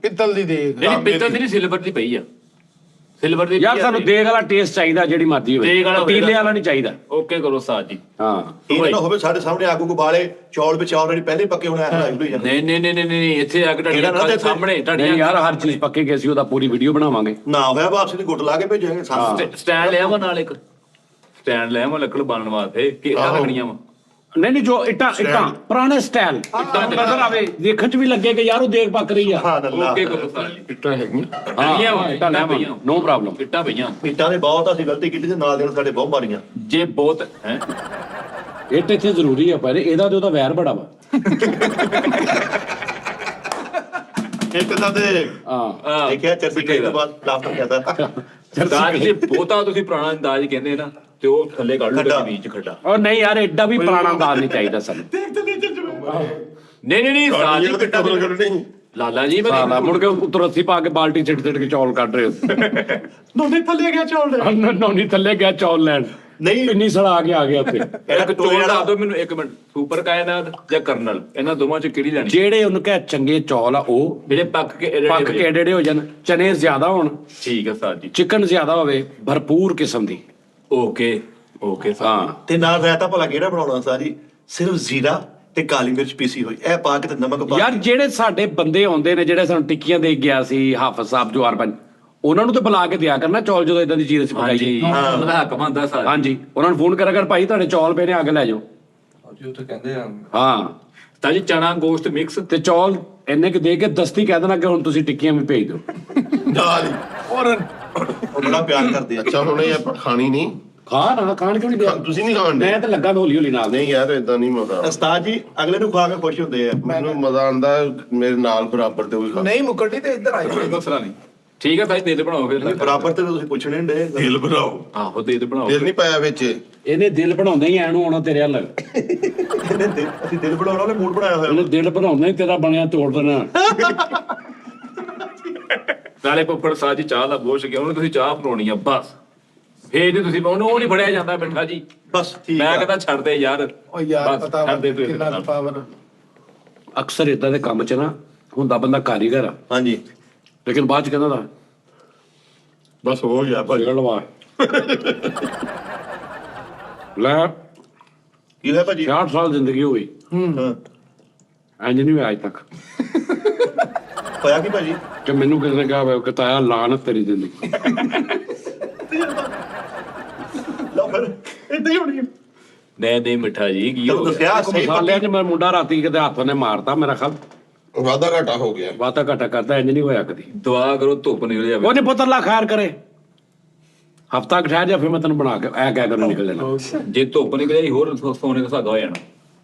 ਪਿੱਤਲ ਦੀ ਦੇਖ ਨਹੀਂ ਪਿੱਤਲ ਦੀ ਨਹੀਂ ਸਿਲਵਰ ਦੀ ਪਈ ਆ ਸਿਲਵਰ ਦੀ ਯਾਰ ਸਾਨੂੰ ਦੇਗ ਵਾਲਾ ਟੇਸਟ ਚਾਹੀਦਾ, ਜਿਹੜੀ ਮਰਜ਼ੀ ਹੋਵੇ, ਦੇਗ ਵਾਲਾ ਪਤੀਲੇ ਵਾਲਾ ਨਹੀਂ ਚਾਹੀਦਾ। ਓਕੇ ਕਰੋ ਉਸਤਾਦ ਜੀ। ਹਾਂ ਇਹ ਨਾ ਹੋਵੇ ਸਾਡੇ ਸਾਹਮਣੇ ਆਗੂ ਕੋ ਬਾਲੇ ਚੌਲ ਵਿੱਚ ਆਲਰੇਡੀ ਪਹਿਲੇ ਪੱਕੇ ਹੋਣਾ ਹੈ ਲਾਈਵ ਹੋਈ ਜਾਂਦੇ। ਨਹੀਂ ਇੱਥੇ ਆ ਕੇ ਤੁਹਾਡੀਆਂ ਇਹਦਾ ਨਾ ਅੱਖਾਂ ਦੇ ਤੇ ਸਾਹਮਣੇ ਨਹੀਂ ਤੁਹਾਡੀਆਂ ਯਾਰ, ਹਰ ਚੀਜ਼ ਪੱਕੇ ਕੇ ਅਸੀਂ ਉਹਦਾ ਪੂਰੀ ਵੀਡੀਓ ਬਣਾਵਾਂਗੇ। ਨਾ ਹੋਇਆ ਵਾਪਸ ਦੀ ਗੁੱਟ ਲਾ ਕੇ ਭੇਜਾਂਗੇ ਸਾਨੂੰ। ਸਟੈਂਡ ਲਿਆ ਵਾ ਨਾਲ ਇੱਕ ਸਟੈਂਡ ਲਿਆ ਵਾ ਲੱਕੜ ਬਾਲਣ ਵਾਸਤੇ ਕਿ ਇੱਟਾਂ ਲੱਗਣੀਆਂ ਵਾ। ਨਹੀਂ ਜੋ ਇੱਟਾਂ ਪੁਰਾਣੇ ਸਟਾਈਲ ਨਜ਼ਰ ਆਵੇ, ਦੇਖਣ ਚ ਵੀ ਲੱਗੇ ਕਿ ਯਾਰ ਉਹ ਦੇਗ ਪੱਕ ਰਹੀ ਆ। ਹਾਂ ਅੱਲਾ ਓਕੇ ਕਰੋ ਉਸਤਾਦ ਜੀ। ਇੱਟਾਂ ਹੈਗੀਆਂ। ਹੈਗੀਆਂ ਵਾ, ਇੱਟਾਂ ਇੱਟਾਂ ਲੈ ਪਈਆਂ। No problem. ਇੱਟਾਂ ਪਈਆਂ। ਇੱਟਾਂ ਦੇ ਬਹੁਤ ਅਸੀਂ ਗਲਤੀ ਕੀਤੀ ਤੇ ਨਾਲ ਦੇ ਨਾਲ ਸਾਡੇ ਬਹੁਤ ਮਾਰੀਆਂ। ਜੇ ਬਹੁਤ ਹੈ ਇੱਟ ਇੱਥੇ ਜ਼ਰੂਰੀ ਆ, ਪਰ ਇਹਦਾ ਤੇ ਉਹਦਾ ਵੈਰ ਬੜਾ ਵਾ। ਇੱਕ ਤਾਂ ਤੇ ਹਾਂ ਦੇਖਿਆ ਚਰਬੀ ਖਾਈ ਤੋਂ ਬਾਅਦ ਪਲਾਸਟਰ ਕਰਦਾ। ਅੰਦਾਜ਼ ਜੇ ਬਹੁਤਾ ਤੁਸੀਂ ਪੁਰਾਣਾ ਅੰਦਾਜ਼ ਕਹਿੰਦੇ ਨਾ ਤੇ ਉਹ ਥੱਲੇ ਕੱਢ ਲਓ ਖੱਡਾ। ਵਿੱਚ ਖੱਡਾ। ਉਹ ਨਹੀਂ ਯਾਰ, ਐਡਾ ਵੀ ਪੁਰਾਣਾ ਅੰਦਾਜ਼ ਨਹੀਂ ਚਾਹੀਦਾ ਸਾਨੂੰ। ਨਹੀਂ ਸਾਡੀ ਸਾਜੀ ਤੇ ਕਬਰ ਕਰਨੀ। ਲਾਲਾ ਜੀ ਮੈਂ ਸਾਲਾ ਮੁੜ ਕੇ ਉੱਤੋਂ ਰੱਸੀ ਪਾ ਕੇ ਬਾਲਟੀ ਛਿੱਟ ਛਿੱਟ ਕੇ ਚੌਲ ਕੱਢ ਰਹੇ ਹੋ। ਦੋਨੇ ਥੱਲੇ ਗਿਆ ਚੌਲ ਦੇ। ਨੌਨੀ ਥੱਲੇ ਗਿਆ ਚੌਲ ਲੈਣ, ਨਹੀਂ ਇੰਨੀ ਸੜਾ ਕੇ ਆ ਗਿਆ ਉੱਥੇ। ਇੱਕ ਚੋਲ ਦੱਸ ਦਿਓ ਮੈਨੂੰ ਇੱਕ ਮਿੰਟ, ਸੁਪਰ ਕਾਇਨਾਤ ਜਾਂ ਕਰਨਲ, ਇਹਨਾਂ ਦੋਵਾਂ ਚ ਕਿਹੜੀ ਲੈਣੀ? ਜਿਹੜੇ ਉਹਨੂੰ ਕਹੇ ਚੰਗੇ ਚੌਲ ਆ, ਉਹ ਜਿਹੜੇ ਪੱਕ ਕੇ ਪੱਕ ਕੇ ਏਡੇ ਹੋ ਜਾਣ, ਚਨੇ ਜ਼ਿਆਦਾ ਹੋਣ, ਠੀਕ ਹੈ ਸਾਜ ਜੀ। ਚਿਕਨ ਜ਼ਿਆਦਾ ਹੋਵੇ, ਭਰਪੂਰ ਕਿਸਮ ਦੀ। ਓਕੇ ਹਾਂ ਤੇ ਨਾਲ ਰਾਇਤਾ ਭਲਾ ਕਿਹੜਾ ਬਣਾਉਣਾ ਸਾਰੀ? ਸਿਰਫ ਜ਼ੀਰਾ ਤੇ ਕਾਲੀ ਮਿਰਚ ਪੀਸੀ ਹੋਈ, ਇਹ ਪਾ ਕੇ ਤੇ ਨਮਕ ਪਾ ਯਾਰ, ਜਿਹੜੇ ਸਾਡੇ ਬੰਦੇ ਆਉਂਦੇ ਨੇ, ਜਿਹੜੇ ਸਾਨੂੰ ਟਿੱਕੀਆਂ ਦੇ ਗਿਆ ਸੀ ਹਾਫਿਜ਼ ਸਾਹਿਬ ਜਵਾਰ ਪੰਜ, ਉਹਨਾਂ ਨੂੰ ਤੇ ਬੁਲਾ ਕੇ ਦਿਆ ਕਰਨਾ ਚੌਲ ਜਦੋਂ ਇਦਾਂ ਦੀ ਚੀਜ਼ ਅਸੀਂ ਪਕਾਈ ਹਾਂਜੀ ਜੀ। ਉਹਦਾ ਹੱਕ ਬਣਦਾ ਸਾਜ। ਹਾਂਜੀ, ਉਹਨਾਂ ਨੂੰ ਫੋਨ ਕਰਿਆ ਕਰ, ਭਾਈ ਤੁਹਾਡੇ ਚੌਲ ਪਏ ਨੇ, ਆ ਕੇ ਲੈ ਜਾਓ। ਜੀ ਉਹ ਤਾਂ ਕਹਿੰਦੇ ਆ ਹਾਂ, ਤਾਂ ਜੀ ਚਨਾ ਗੋਸ਼ਤ ਮਿਕਸ ਤੇ ਚੌਲ ਇੰਨੇ ਕਿ ਦੇ ਕੇ ਦਸਤੀ ਕਹਿ ਦੇਣਾ ਕਿ ਹੁਣ ਤੁਸੀਂ ਟਿੱਕੀਆਂ ਵੀ ਭੇਜ ਦਿਓ। ਨਾਲ ਹੀ। ਉਹ ਬੜਾ ਪਿਆਰ ਕਰਦੇ ਆ। ਅੱਛਾ ਹੁਣ ਇਹ ਆਪਾਂ ਖਾਣੀ ਨਹੀਂ। ਖਾ ਨਾ, ਖਾਣ ਕਿਉਂ ਨਹੀਂ ਦਿਆ? ਤੁਸੀਂ ਨਹੀਂ ਖਾਣ ਦੇ? ਮੈਂ ਤਾਂ ਲੱਗਾ ਹੌਲੀ ਹੌਲੀ ਨਾਲ। ਨਹੀਂ ਯਾਰ ਇਦਾਂ ਨਹੀਂ ਮਜ਼ਾ। ਉਸਤਾਦ ਜੀ ਅਗਲੇ ਨੂੰ ਖਵਾ ਕੇ ਖੁਸ਼ ਹੁੰਦੇ ਆ। ਮੈਨੂੰ ਮਜ਼ਾ ਆਉਂਦਾ ਮੇਰੇ ਨਾਲ ਬਰਾਬਰ ਤੇ ਕੋਈ ਖਾ। ਨਹੀਂ ਮੁਕਰਨੀ ਤੇ ਇੱਧਰ ਆਈ ਦਸਰਾ ਨਹੀਂ ਠੀਕ ਹੈ ਭਾਈ, ਦਿਲ ਬਣਾਓ ਫਿਰ। ਬਰਾਬਰ ਤੇ ਤੁਸੀਂ ਪੁੱਛਣੇ ਡੇ। ਦਿਲ ਬਣਾਓ। ਆਹੋ ਦਿਲ ਬਣਾਓ। ਦਿਲ ਨਹੀਂ ਪਾਇਆ ਵਿੱਚ। ਇਹਨੇ ਦਿਲ ਬਣਾਉਂਦਾ ਹੀ ਐਨੂੰ ਆਉਣਾ ਤੇਰੇ ਹੱਲ। ਅਸੀਂ ਦਿਲ ਬਣਾਉਣ ਵਾਲੇ ਮੂਡ ਬਣਾਇਆ ਹੋਇਆ। ਇਹਨੇ ਦਿਲ ਬਣਾਉਂਦਾ ਹੀ ਤੇਰਾ ਬਣਿਆ ਤੋੜ ਦੇਣਾ। ਨਾਲੇ ਪੱਪੜ ਸਾਜ ਜੀ ਚਾਹ ਦਾ ਬੋਝ ਗਿਆ, ਉਹਨੂੰ ਤੁਸੀਂ ਚਾਹ ਬਣਾਉਣੀ ਆ ਬਸ। ਫੇਰ ਜੇ ਤੁਸੀਂ ਉਹਨੂੰ ਉਹ ਨਹੀਂ ਫੜਿਆ ਜਾਂਦਾ ਬੈਠਾ ਜੀ। ਬਸ ਠੀਕ ਮੈਂ ਆ। ਕਹਿੰਦਾ ਛੱਡ ਦੇ ਯਾਰ। ਉਹ ਯਾਰ ਬਸ, ਪਤਾ ਛੱਡ ਦੇ ਤੂੰ ਕਿੰਨਾ ਇਹਦੇ ਪਾਵਰ। ਅਕਸਰ ਇਦਾਂ ਦੇ ਕੰਮ 'ਚ ਨਾ ਹੁੰਦਾ ਬੰਦਾ ਕਾਰੀਗਰ ਆ, ਹਾਂਜੀ ਲੇਕਿਨ ਬਾਅਦ 'ਚ ਕਹਿੰਦਾ ਦਾ ਬਸ ਹੋ ਗਿਆ ਭਾਈ। ਲੜਵਾ ਲੈ ਕੀ ਹੋਇਆ ਭਾਜੀ? 60 ਸਾਲ ਜ਼ਿੰਦਗੀ ਹੋ ਗਈ, ਹਾਂ। ਇੰਜ ਨਹੀਂ ਹੋਇਆ ਅੱਜ ਤੱਕ ਹੋਇਆ ਕੀ ਭਾਜੀ? ਕਿ ਮੈਨੂੰ ਕਿਸੇ ਨੇ ਕਿਹਾ ਹੋਵੇ ਕਿ ਤਾਇਆ ਲਾਨਤ ਤੇਰੀ ਜ਼ਿੰਦਗੀ। ਲਓ ਫਿਰ ਏਦਾਂ ਹੀ ਹੋਣੀ ਆ। ਨਹੀਂ ਮਿੱਠਾ ਜੀ ਕੀ ਹੋ ਤੁਹਾਨੂੰ ਗਿਆ? ਦੱਸਿਆ ਸਹੀ ਮਸਾਲਿਆਂ 'ਚ ਮੇਰਾ ਮੁੰਡਾ ਰਾਤੀ ਕਿਤੇ ਹੱਥ ਨੇ ਮਾਰਤਾ, ਮੇਰਾ ਖਲ ਵਾਧਾ ਘਾਟਾ ਹੋ ਗਿਆ। ਵਾਤਾ ਘਟਾ ਕਰਦਾ, ਇੰਜ ਨਹੀਂ ਹੋਇਆ ਕਦੀ। ਦੁਆ ਕਰੋ ਧੁੱਪ ਨਿਕਲ ਜਾਵੇ। ਉਹਨੇ ਪੁੱਤਰ ਲਾ ਖੈਰ ਕਰੇ, ਹਫਤਾ ਠਹਿਰ ਜਾ ਫਿਰ ਮੈਂ ਤੈਨੂੰ ਬਣਾ ਕੇ ਐ ਕਹਿ ਕਰ ਨਿਕਲ ਲੈਣਾ। ਜੇ ਧੁੱਪ ਨਿਕਲ ਜਾਈ ਹੋਰ ਸੋਨੇ ਦਾ ਸੁਹਾਗਾ ਹੋ ਜਾਣਾ।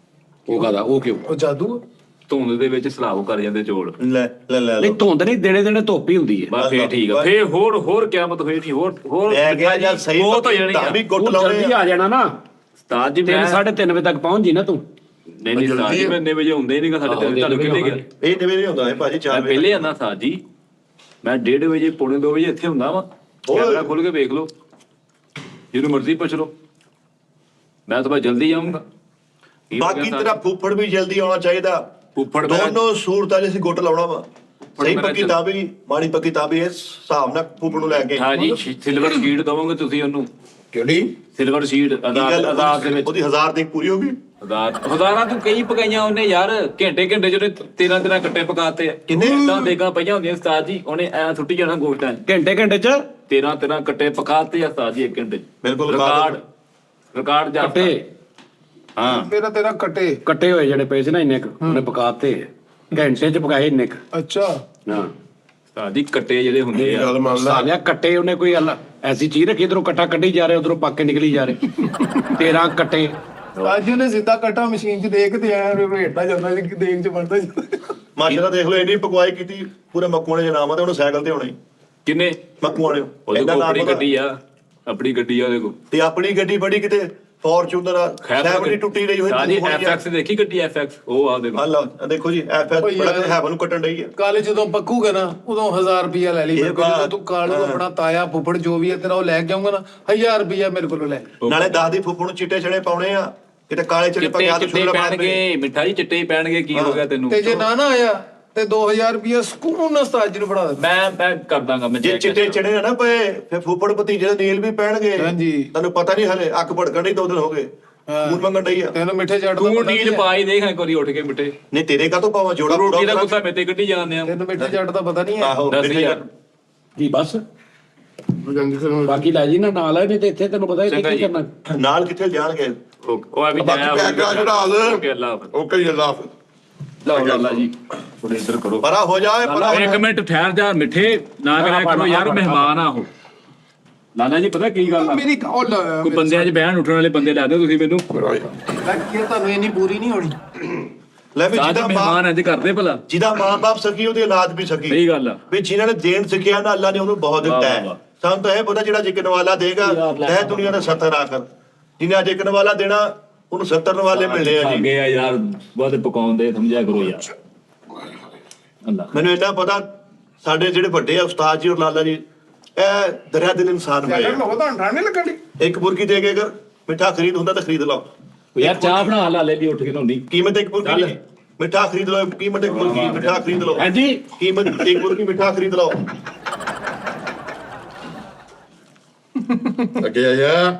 ਉਹ ਕਹਦਾ ਉਹ ਕਿਉਂ? ਉਹ ਜਾਦੂ ਧੁੰਦ ਦੇ ਵਿੱਚ ਸਲਾਬ ਕਰ ਜਾਂਦੇ ਚੋਲ। ਲੈ ਲੈ ਲੈ ਨਹੀਂ, ਧੁੰਦ ਨਹੀਂ, ਦਿਨੇ ਦਿਨੇ ਧੁੱਪ ਹੀ ਹੁੰਦੀ ਹੈ। ਬਸ ਫੇਰ ਠੀਕ ਆ। ਫੇਰ ਹੋਰ ਕਿਆਮਤ ਹੋਈ ਨਹੀਂ। ਹੋਰ ਮੈਂ ਕਿਹਾ ਯਾਰ ਸਹੀ ਬਹੁਤ ਹੋ ਜਾਣੀ ਤਾਂ ਵੀ ਆ। ਗੁੱਟ ਤੂੰ ਲਾਉਣੇ ਜਲਦੀ ਆ। ਆ ਜਾਣਾ ਨਾ, ਉਸਤਾਦ ਜੀ ਮੈਂ 3:30 ਵਜੇ ਤੱਕ ਪਹੁੰਚ ਜੀ ਨਾ ਤੂੰ। ਨਹੀਂ ਉਸਤਾਦ ਜੀ ਮੈਂ 9 ਵਜੇ ਹੁੰਦੇ ਹੀ ਨਹੀਂਗਾ ਸਾਡੇ ਤੇ। ਤੁਹਾਨੂੰ ਕਿੱਥੇ ਗਿਆ? ਇਹ ਨਵੇਂ ਨਹੀਂ ਹੁੰਦਾ ਹੈ ਭਾਜੀ, 4 ਮੈਂ ਵਜੇ ਪਹਿਲੇ ਆਂਦਾ ਉਸਤਾਦ ਜੀ, ਮੈਂ 1:30 ਵਜੇ ਪੌਣੇ 2 ਵਜੇ ਇੱਥੇ ਹੁੰਦਾ ਵਾ। ਕੈਮਰਾ ਖੋਲ ਕੇ ਵੇਖ ਲਓ, ਜਿਹਨੂੰ ਮਰਜ਼ੀ ਪੁੱਛ ਲਓ। ਮੈਂ ਤਾਂ ਬਸ ਜਲਦੀ ਆਉਂਗਾ। ਬਾਕੀ ਤੇਰਾ ਫੁੱਫੜ ਵੀ ਜਲਦੀ ਆਉਣਾ ਚਾਹੀਦਾ। ਫੁੱਫੜ ਮੇਰਾ- ਦੋਨੋਂ ਸੂਰਤਾਂ ਜਿ ਅਸੀਂ ਗੁੱਟ ਲਾਉਣਾ ਵਾ। ਸਹੀ ਮੇਰਾ ਪੱਕੀ ਤਾਂ ਵੀ ਮਾੜੀ ਪੱਕੀ ਤਾਂ ਵੀ ਇਸ ਹਿਸਾਬ ਨਾਲ ਫੁੱਫੜ ਨੂੰ ਲੈ ਕੇ ਹਾਂ ਜੀ, ਸਿਲਵਰ ਸ਼ੀਟ ਦਵੋਗੇ ਤੁਸੀਂ ਉਹਨੂੰ। ਕਿਹੜੀ? ਸਿਲਵਰ ਸ਼ੀਟ ਕੀ ਗੱਲ ਅਦਾਲਤ ਦੇ ਵਿੱਚ। ਉਹਦੀ 1000 ਦੀ ਪੂਰੀ ਹੋ ਗਈ। ਹਜ਼ਾਰਾਂ ਤੂੰ ਕਈ ਪਕਾਈਆਂ ਉਹਨੇ ਯਾਰ। ਘੰਟੇ ਜਿਹਨੇ 13 ਕੱਟੇ ਪਕਾਤੇ ਆ। ਕਿੰਨੇ? ਤਾਂ ਦੇਗਾ ਪਈਆਂ ਹੁੰਦੀਆਂ ਉਸਤਾਦ ਜੀ, ਉਹਨੇ ਐ ਸੁੱਟੀ ਜਾਣਾ ਗੋਸ਼ਟਾਂ 'ਚ। ਘੰਟੇ 'ਚ 13 ਕੱਟੇ ਪਕਾਤੇ ਆ ਉਸਤਾਦ ਜੀ ਇੱਕ ਘੰਟੇ 'ਚ। ਬਿਲਕੁਲ ਰਿਕਾਰਡ ਜਾ ਕੱਟੇ, ਹਾਂ। ਤੇਰਾ ਕੱਟੇ। ਕੱਟੇ ਹੋਏ ਜਿਹੜੇ ਪਏ ਸੀ ਨਾ ਇੰਨੇ ਕੁ, ਉਹਨੇ ਪਕਾਤੇ ਘੰਟੇ 'ਚ ਪਕਾਏ ਇੰਨੇ ਕੁ। ਅੱਛਾ ਹਾਂ, ਉਸਤਾਦ ਜੀ ਕੱਟੇ ਜਿਹੜੇ ਹੁੰਦੇ ਇਹ ਆ, ਗੱਲ ਮੰਨ ਲਾ। ਸਾਲਿਆ ਕੱਟੇ ਉਹਨੇ ਕੋਈ ਐਸੀ ਚੀਜ਼ ਰੱਖੀ, ਇਧਰੋਂ ਕੱਟਾ ਕੱਢੀ ਜਾ ਰਿਹਾ, ਉਧਰੋਂ ਪੱਕ ਕੇ ਨਿਕਲੀ ਜਾ ਰਹੇ। 13 ਕੱਟੇ। ਅੱਜ ਉਹਨੇ ਸਿੱਧਾ ਕੱਟਾ ਮਸ਼ੀਨ 'ਚ ਦੇਖ ਤੇ ਐ ਰੇਟਾ ਜਾਂਦਾ ਸੀ, ਦੇਖ 'ਚ ਵੜਦਾ ਜਾਂਦਾ। ਮਾਸ਼ਾਅੱਲਾ ਦੇਖ ਲਓ ਇੰਨੀ ਪਕਵਾਈ ਕੀਤੀ ਪੂਰੇ ਮੱਕੂਆਣੇ ਦੇ ਨਾਮ ਆ ਤੇ ਉਹਨੂੰ ਸਾਈਕਲ ਤੇ ਹੋਣਾ ਹੀ ਕਿੰਨੇ ਮੱਕੂਆਣੇ ਉਹਦੇ ਇਹਦਾ ਕੋਲ ਨਾਮ ਆਪਣੀ ਪਤਾ। ਗੱਡੀ ਆ, ਆਪਣੀ ਗੱਡੀ ਆ ਉਹਦੇ ਕੋਲ। ਤੇ ਆਪਣੀ ਗੱਡੀ ਬੜੀ ਕਿਤੇ ਫੋਰਚੂਨਰ ਆ, 70 ਟੁੱਟੀ ਰਹੀ ਹੋਈ ਉਸਤਾਦ ਜੀ FX ਦੇਖੀ ਗੱਡੀ FX, ਉਹ ਆ ਦੇਖੋ। ਅੱਲਾ ਦੇਖੋ ਜੀ ਐਫਐਸ ਓਏ ਬੜਾ ਯਾਰ। ਹੈਵਨ ਨੂੰ ਕੱਟਣ ਡਈ ਆ। ਕੱਲ ਜਦੋਂ ਪੱਕੂਗਾ ਨਾ ਉਦੋਂ 1000 ਰੁਪਿਆ ਲੈ ਲਈ ਮੇਰੇ ਕੋਲ। ਜਦੋਂ ਤੂੰ ਕਾਲੂ ਆਪਣਾ ਤਾਇਆ ਫੁੱਫੜ ਜੋ ਵੀ ਹੈ ਤੇਰਾ ਉਹ ਲੈ ਕੇ ਆਉਂਗਾ ਨਾ, 1000 ਰੁਪਿਆ ਮੇਰੇ ਕੋਲੋਂ ਲੈ ਲਈ। ਨਾਲੇ 10 ਦੀ ਫੁੱਫੜ ਨੂੰ ਚਿੱਟੇ ਛੜੇ ਪਾਉਣੇ ਆ, ਕਿਤੇ ਕਾਲੇ ਛੜੇ ਚਿੱਟੇ ਪਾ ਕੇ ਚਿੱਟੇ ਪੈਣਗੇ ਮਿੱਠਾ ਜੀ, ਚਿੱਟੇ ਹੀ ਪੈਣਗੇ। ਕੀ ਹੋ ਗਿਆ ਤੈਨੂੰ? ਤੇ ਜੇ ਨਾ ਆਇਆ ਤੇ 2000 ਰੁਪਏ ਸਕੂਨ ਨਾਲ ਉਸਤਾਦ ਜੀ ਨੂੰ ਫੜਾ ਦਿੱਤਾ। ਮੈਂ ਕਰ ਦਾਂਗਾ ਮੈਂ ਜੇ check ਚਿੱਟੇ ਚੜੇ ਨਾ ਪਏ ਫਿਰ ਫੁੱਫੜ ਭਤੀਜੇ ਦੇ ਨੀਲ ਵੀ ਪੈਣਗੇ। ਹਾਂਜੀ। ਤੁਹਾਨੂੰ ਪਤਾ ਨਹੀਂ ਹਲੇ ਅੱਖ ਭੜਕਣ ਨਹੀਂ 2 ਦਿਨ ਹੋ ਗਏ ਮੂੰਹ ਮੰਗਣ ਡਈ ਆ। ਤੈਨੂੰ ਮਿੱਠੇ ਜੱਟ ਦਾ ਤੂੰ ਪਤਾ ਨੀਲ ਨਹੀਂ ਪਾ ਹੀ ਦੇਖ ਇੱਕ ਵਾਰੀ ਉੱਠ ਕੇ ਮਿੱਟੇ ਨਹੀਂ ਤੇਰੇ ਕਾਹਤੋਂ ਪਾਵਾਂ ਜੋੜਾ ਰੋਟੀ ਦਾ ਪੂਰਾ ਗੁੱਸਾ ਮੇਤੇ ਕੱਢੀ ਜਾਂਦੇ ਆ ਤੈਨੂੰ ਮਿੱਠੇ ਜੱਟ ਦਾ ਪਤਾ ਨਹੀਂ ਹੈ। ਆਹੋ ਦੱਸ ਮਿੱਠੇ ਯਾਰ। ਕੀ ਬਸ ਬਾਕੀ ਲੈ ਜੀ ਨਾ ਨਾਲ ਹੈ ਨਹੀਂ ਤੇ ਇੱਥੇ ਤੈਨੂੰ ਪਤਾ ਇੱਥੇ ਚੰਗਾ ਕੀ ਜੀ। ਕਰਨਾ। ਨਾਲ ਕਿੱਥੇ ਜਾਣਗੇ? ਉਹ ਆ ਵੀ ਬਾਕੀ ਪੈਕ ਕਰਾ ਚੜਾ ਦੇ ਓਕੇ ਅੱਲਾ ਹਾਫਿਜ਼। ਓਕੇ ਜੀ ਅੱਲਾ ਹਾਫਿਜ਼। ਲਓ ਅੱਲਾ ਜੀ ਥੋੜੇ ਇੱਧਰ ਕਰੋ ਪਰਾ ਹੋ ਜਾਏ ਪਰਾ ਹੋ ਇੱਕ ਜਾ। ਮਿੰਟ ਠਹਿਰ ਜਾ ਮਿੱਠੇ ਨਾ ਕਰਿਆ ਕਰੋ ਯਾਰ ਮਹਿਮਾਨ ਆ ਉਹ ਲਾਲਾ ਜੀ ਪਤਾ ਕੀ ਗੱਲ ਆ ਮੇਰੀ ਕੌਲ ਕੋਈ ਬੰਦਿਆਂ 'ਚ ਬਹਿਣ ਉੱਠਣ ਵਾਲੇ ਬੰਦੇ ਲੈ ਦਿਓ ਤੁਸੀਂ ਮੈਨੂੰ ਲੱਗੀ ਤੁਹਾਨੂੰ ਇੰਨੀ ਪੂਰੀ ਨਹੀਂ ਹੋਣੀ। ਲੈ ਵੀ ਸਾਜ ਜਿਹਦਾ ਮਹਿਮਾਨ ਇੰਜ ਕਰਦੇ ਭਲਾ ਜਿਹਦਾ ਮਾਂ-ਬਾਪ ਸਕੀ ਉਹਦੀ ਔਲਾਦ ਵੀ ਸਕੀ। ਸਹੀ ਗੱਲ ਆ ਵੀ ਜਿਨ੍ਹਾਂ ਨੇ ਦੇਣ ਸਿੱਖਿਆ ਨਾ ਅੱਲਾ ਨੇ ਉਹਨੂੰ ਬਹੁਤ ਦਿੱਤਾ ਵਾਹ, ਹੈ। ਵਾਹ। ਸਾਨੂੰ ਤਾਂ ਇਹ ਪਤਾ ਜਿਹੜਾ ਜਿਕਨ ਵਾਲਾ ਦੇਗਾ ਤੈ ਦੁਨੀਆ ਦਾ 70 ਆਖਰ ਜਿਹਨੇ ਜਿਕਨ ਵਾਲਾ ਦੇਣਾ ਉਹਨੂੰ 70 ਵਾਲੇ ਮਿਲਣੇ ਆ ਜੀ। ਅੱਗੇ ਆ ਯਾਰ ਬਹੁਤ ਪਕਾਉਂਦੇ ਸਮਝਿਆ ਕਰੋ ਯਾਰ ਅੱਲਾ ਮੈਨੂੰ ਇੰਨਾ ਪਤਾ ਸਾਡੇ ਜਿਹੜੇ ਵੱਡੇ ਆ ਉਸਤਾਦ ਜੀ ਔਰ ਲਾਲਾ ਜੀ ਇਹ ਦਰਿਆ ਦਿਲ ਇਨਸਾਨ ਹੋਏ ਆ। ਲੋਕ ਤਾਂ ਠੰਡ ਨਹੀਂ ਲੱਗਣੀ। ਇੱਕ ਬੁਰਕੀ ਦੇ ਕੇ ਅਗਰ ਮਿੱਠਾ ਖਰੀਦ ਹੁੰਦਾ ਤਾਂ ਖਰੀਦ ਲਓ। ਯਾਰ ਚਾਹ ਬਣਾ ਲਾਲੇ ਦੀ ਉੱਠ ਕੇ ਨਹਾਉਂਦੀ ਕੀਮਤ ਇੱਕ ਬੁਰਕੀ ਦੀ ਮਿੱਠਾ ਖਰੀਦ ਲਓ। ਕੀਮਤ ਇੱਕ ਬੁਰਕੀ ਮਿੱਠਾ ਖਰੀਦ ਲਓ। ਹਾਂਜੀ ਕੀਮਤ ਇੱਕ ਬੁਰਕੀ ਮਿੱਠਾ ਖਰੀਦ ਲਓ। ਅੱਗੇ ਆ ਜਾ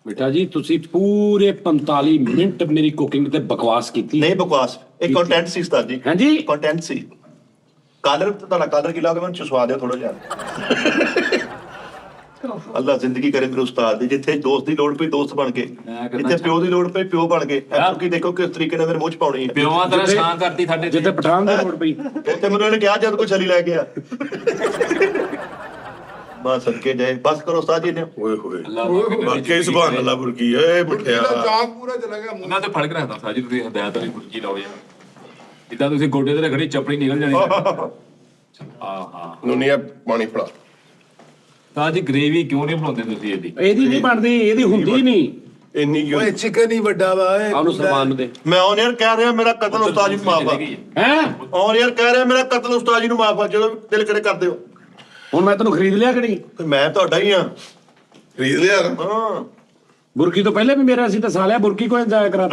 ਬੇਟਾ ਜੀ ਤੁਸੀਂ ਪੂਰੇ 45 ਮਿੰਟ ਮੇਰੀ ਕੁਕਿੰਗ ਤੇ ਬਕਵਾਸ ਕੀਤੀ। ਨਹੀਂ ਬਕਵਾਸ ਇਹ ਕੰਟੈਂਟ ਸੀ ਉਸਤਾਦ ਜੀ। ਹਾਂਜੀ ਕੰਟੈਂਟ ਸੀ। ਕਾਲਰ ਤੁਹਾਡਾ ਕਾਲਰ ਕੀ ਲਾਗੇ ਮੈਨੂੰ ਚੁਸਵਾ ਦਿਓ ਥੋੜਾ ਜਿਹਾ। ਅੱਲਾ ਜ਼ਿੰਦਗੀ ਕਰੇ ਮੇਰੇ ਉਸਤਾਦ ਦੀ ਜਿੱਥੇ ਦੋਸਤ ਦੀ ਲੋੜ ਪਈ ਦੋਸਤ ਬਣ ਕੇ ਮੈਂ ਕਹਿੰਦਾ ਜਿੱਥੇ ਪਿਓ ਦੀ ਲੋੜ ਪਈ ਪਿਓ ਬਣ ਕੇ ਕਿਉਂਕਿ ਦੇਖੋ ਕਿਸ ਤਰੀਕੇ ਨਾਲ ਮੇਰੇ ਮੂੰਹ ਚ ਪਾਉਣੀ ਹੈ। ਪਿਓਾਂ ਤਰ੍ਹਾਂ ਛਾਂ ਕਰਤੀ ਸਾਡੇ ਜਿੱਥੇ ਪਠਾਨ ਦੀ ਲੋੜ ਪਈ ਉੱਥੇ ਮੈਨੂੰ ਇਹਨੇ ਕਿਹਾ ਜਦ ਕੋਈ ਛਲੀ ਲੈ ਕੇ ਆ ਬਸ ਸਦਕੇ ਜਾਏ ਬਸ ਕਰੋ ਉਸਤਾਦ ਜੀ ਨੇ ਓਏ ਹੋਏ ਬਾਕੀ ਸੁਭਾਨ ਅੱਲਾ ਬੁਰਕੀ ਏ ਮਿੱਠਿਆ ਚਾਕ ਪੂਰਾ ਚਲਾ ਗਿਆ ਮੂੰਹ। ਉਹਨਾਂ ਤੇ ਫੜ ਕੇ ਰੱਖਦਾ ਸਾਜੀ ਤੁਸੀਂ ਹਦਾਇਤ ਵਾਲੀ ਫੁਰਜੀ ਲਾਓ ਯਾਰ ਇਦਾਂ ਤੁਸੀਂ ਗੋਡੇ ਤੇ ਰਖੜੀ ਚੱਪੜੀ ਨਿਕਲ ਜਾਣੀ ਆਹਾ ਨੂਨੀਆ ਪਾਣੀ ਫੜਾ ਸਾਜੀ ਗ੍ਰੇਵੀ ਕਿਉਂ ਨਹੀਂ ਬਣਾਉਂਦੇ ਤੁਸੀਂ ਇਹਦੀ ਇਹਦੀ ਨਹੀਂ ਬਣਦੀ ਇਹਦੀ ਹੁੰਦੀ ਨਹੀਂ। ਇੰਨੀ ਕਿਉਂ ਓਏ ਚਿਕਨ ਹੀ ਵੱਡਾ ਵਾ ਏ। ਆਉਨੂੰ ਸਲਮਾਨ ਨੂੰ ਦੇ ਮੈਂ ਔਨ ਯਾਰ ਕਹਿ ਰਿਹਾ ਮੇਰਾ ਕਤਲ ਉਸਤਾਦ ਜੀ ਨੂੰ ਮਾਫ ਆ। ਹੈ ਔਨ ਯਾਰ ਕਹਿ ਰਿਹਾ ਮੇਰਾ ਕਤਲ ਉਸਤਾਦ ਜੀ ਨੂੰ ਮਾਫ ਆ ਜਦੋਂ ਦਿਲ ਕਰੇ ਕਰ ਦਿਓ। ਹੁਣ ਮੈਂ ਤੈਨੂੰ ਖਰੀਦ ਲਿਆ ਕਿਹੜੀ ਤੇ ਮੈਂ ਤੁਹਾਡਾ ਹੀ ਆ। ਖਰੀਦ ਲਿਆ ਹਾਂ ਬੁਰਕੀ ਤੋਂ ਪਹਿਲੇ ਵੀ ਮੇਰਾ ਸੀ ਤਾਂ ਸਾਲਿਆ ਬੁਰਕੀ ਕੋਈ ਜਾਇਆ ਕਰਾ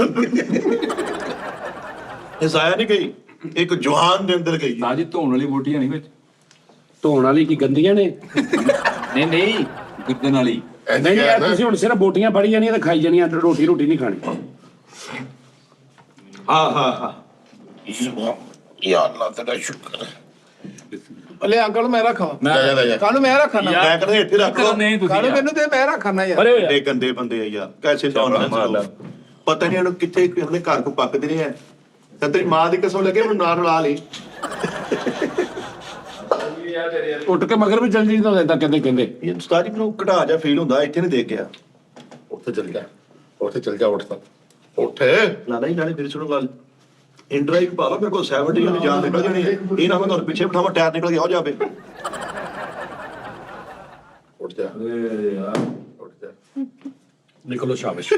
ਇਹ ਜ਼ਾਇਆ ਨਹੀਂ ਗਈ ਇੱਕ ਜਵਾਨ ਦੇ ਅੰਦਰ ਗਈ। ਸਾਜੀ ਧੋਣ ਵਾਲੀ ਬੋਟੀਆਂ ਨਹੀਂ ਵਿੱਚ ਧੋਣ ਵਾਲੀ ਕੀ ਗੰਦੀਆਂ ਨੇ। ਨਹੀਂ ਗੁਰਦਨ ਵਾਲੀ ਨਹੀਂ ਯਾਰ ਤੁਸੀਂ ਹੁਣ ਸਿਰਫ ਬੋਟੀਆਂ ਫੜੀ ਜਾਣੀਆਂ ਤੇ ਖਾਈ ਜਾਣੀਆਂ ਰੋਟੀ ਨਹੀਂ ਖਾਣੀ। ਹਾਂ ਯਾ ਅੱਲਾ ਤੇਰਾ ਸ਼ੁਕਰ ਲੈ ਅੰਕਲ ਮੈਂ ਰੱਖਾਂ। ਲੈ ਜਾ ਕਾਹਨੂੰ ਮੈਂ ਰੱਖਣਾ। ਮੈਂ ਕਹਿੰਦਾ ਇੱਥੇ ਰੱਖ ਲਓ। ਨਹੀਂ ਤੁਸੀਂ ਕਾਹਨੂੰ ਮੈਨੂੰ ਤੇ ਮੈਂ ਰੱਖਣਾ ਯਾਰ। ਅਰੇ ਡੇ ਗੰਦੇ ਬੰਦੇ ਆ ਯਾਰ ਕੈਸੇ ਲਾਉਣਾ ਮਾਰਦਾ ਪਤਾ ਨਹੀਂ ਇਹਨੂੰ ਕਿੱਥੇ ਆਪਣੇ ਘਰ ਕੋ ਪੱਕਦੇ ਨੇ ਆ ਤੇ ਤੇਰੀ ਮਾਂ ਦੀ ਕਸਮ ਲੱਗੇ ਮੈਨੂੰ ਨਾਲ ਰਲਾ ਲਈ। ਉੱਠ ਕੇ ਮਗਰ ਵੀ ਚੱਲ ਜੀ ਤਾਂ ਇਦਾਂ ਕਹਿੰਦੇ ਇਹ ਉਸਤਾਦ ਜੀ ਮੈਨੂੰ ਘਟਾ ਜਾ ਫੀਲ ਹੁੰਦਾ ਇੱਥੇ ਨਹੀਂ ਦੇਖ ਗਿਆ। ਉੱਥੇ ਚੱਲ ਜਾ ਉੱਠ ਤਾਂ ਉੱਠ ਲਾਲਾ ਜੀ ਨਾਲੇ ਫਿਰ ਸੁਣੋ ਗੱਲ ਇੰਡਰਾਈਵ ਪਾ ਲਓ ਮੇਰੇ ਕੋਲ 70 ਵਾਲੀ ਜਾਨ ਨਿਕਲ ਜਾਣੀ ਹੈ। ਇਹ ਨਾ ਮੈਂ ਤੁਹਾਨੂੰ ਪਿੱਛੇ ਬਿਠਾਵਾਂ ਟਾਇਰ ਨਿਕਲ ਗਿਆ ਹੋ ਜਾਵੇ। ਉੱਠ ਜਾ ਉੱਠ ਜਾ ਨਿਕਲੋ ਸ਼ਾਬਾਸ਼।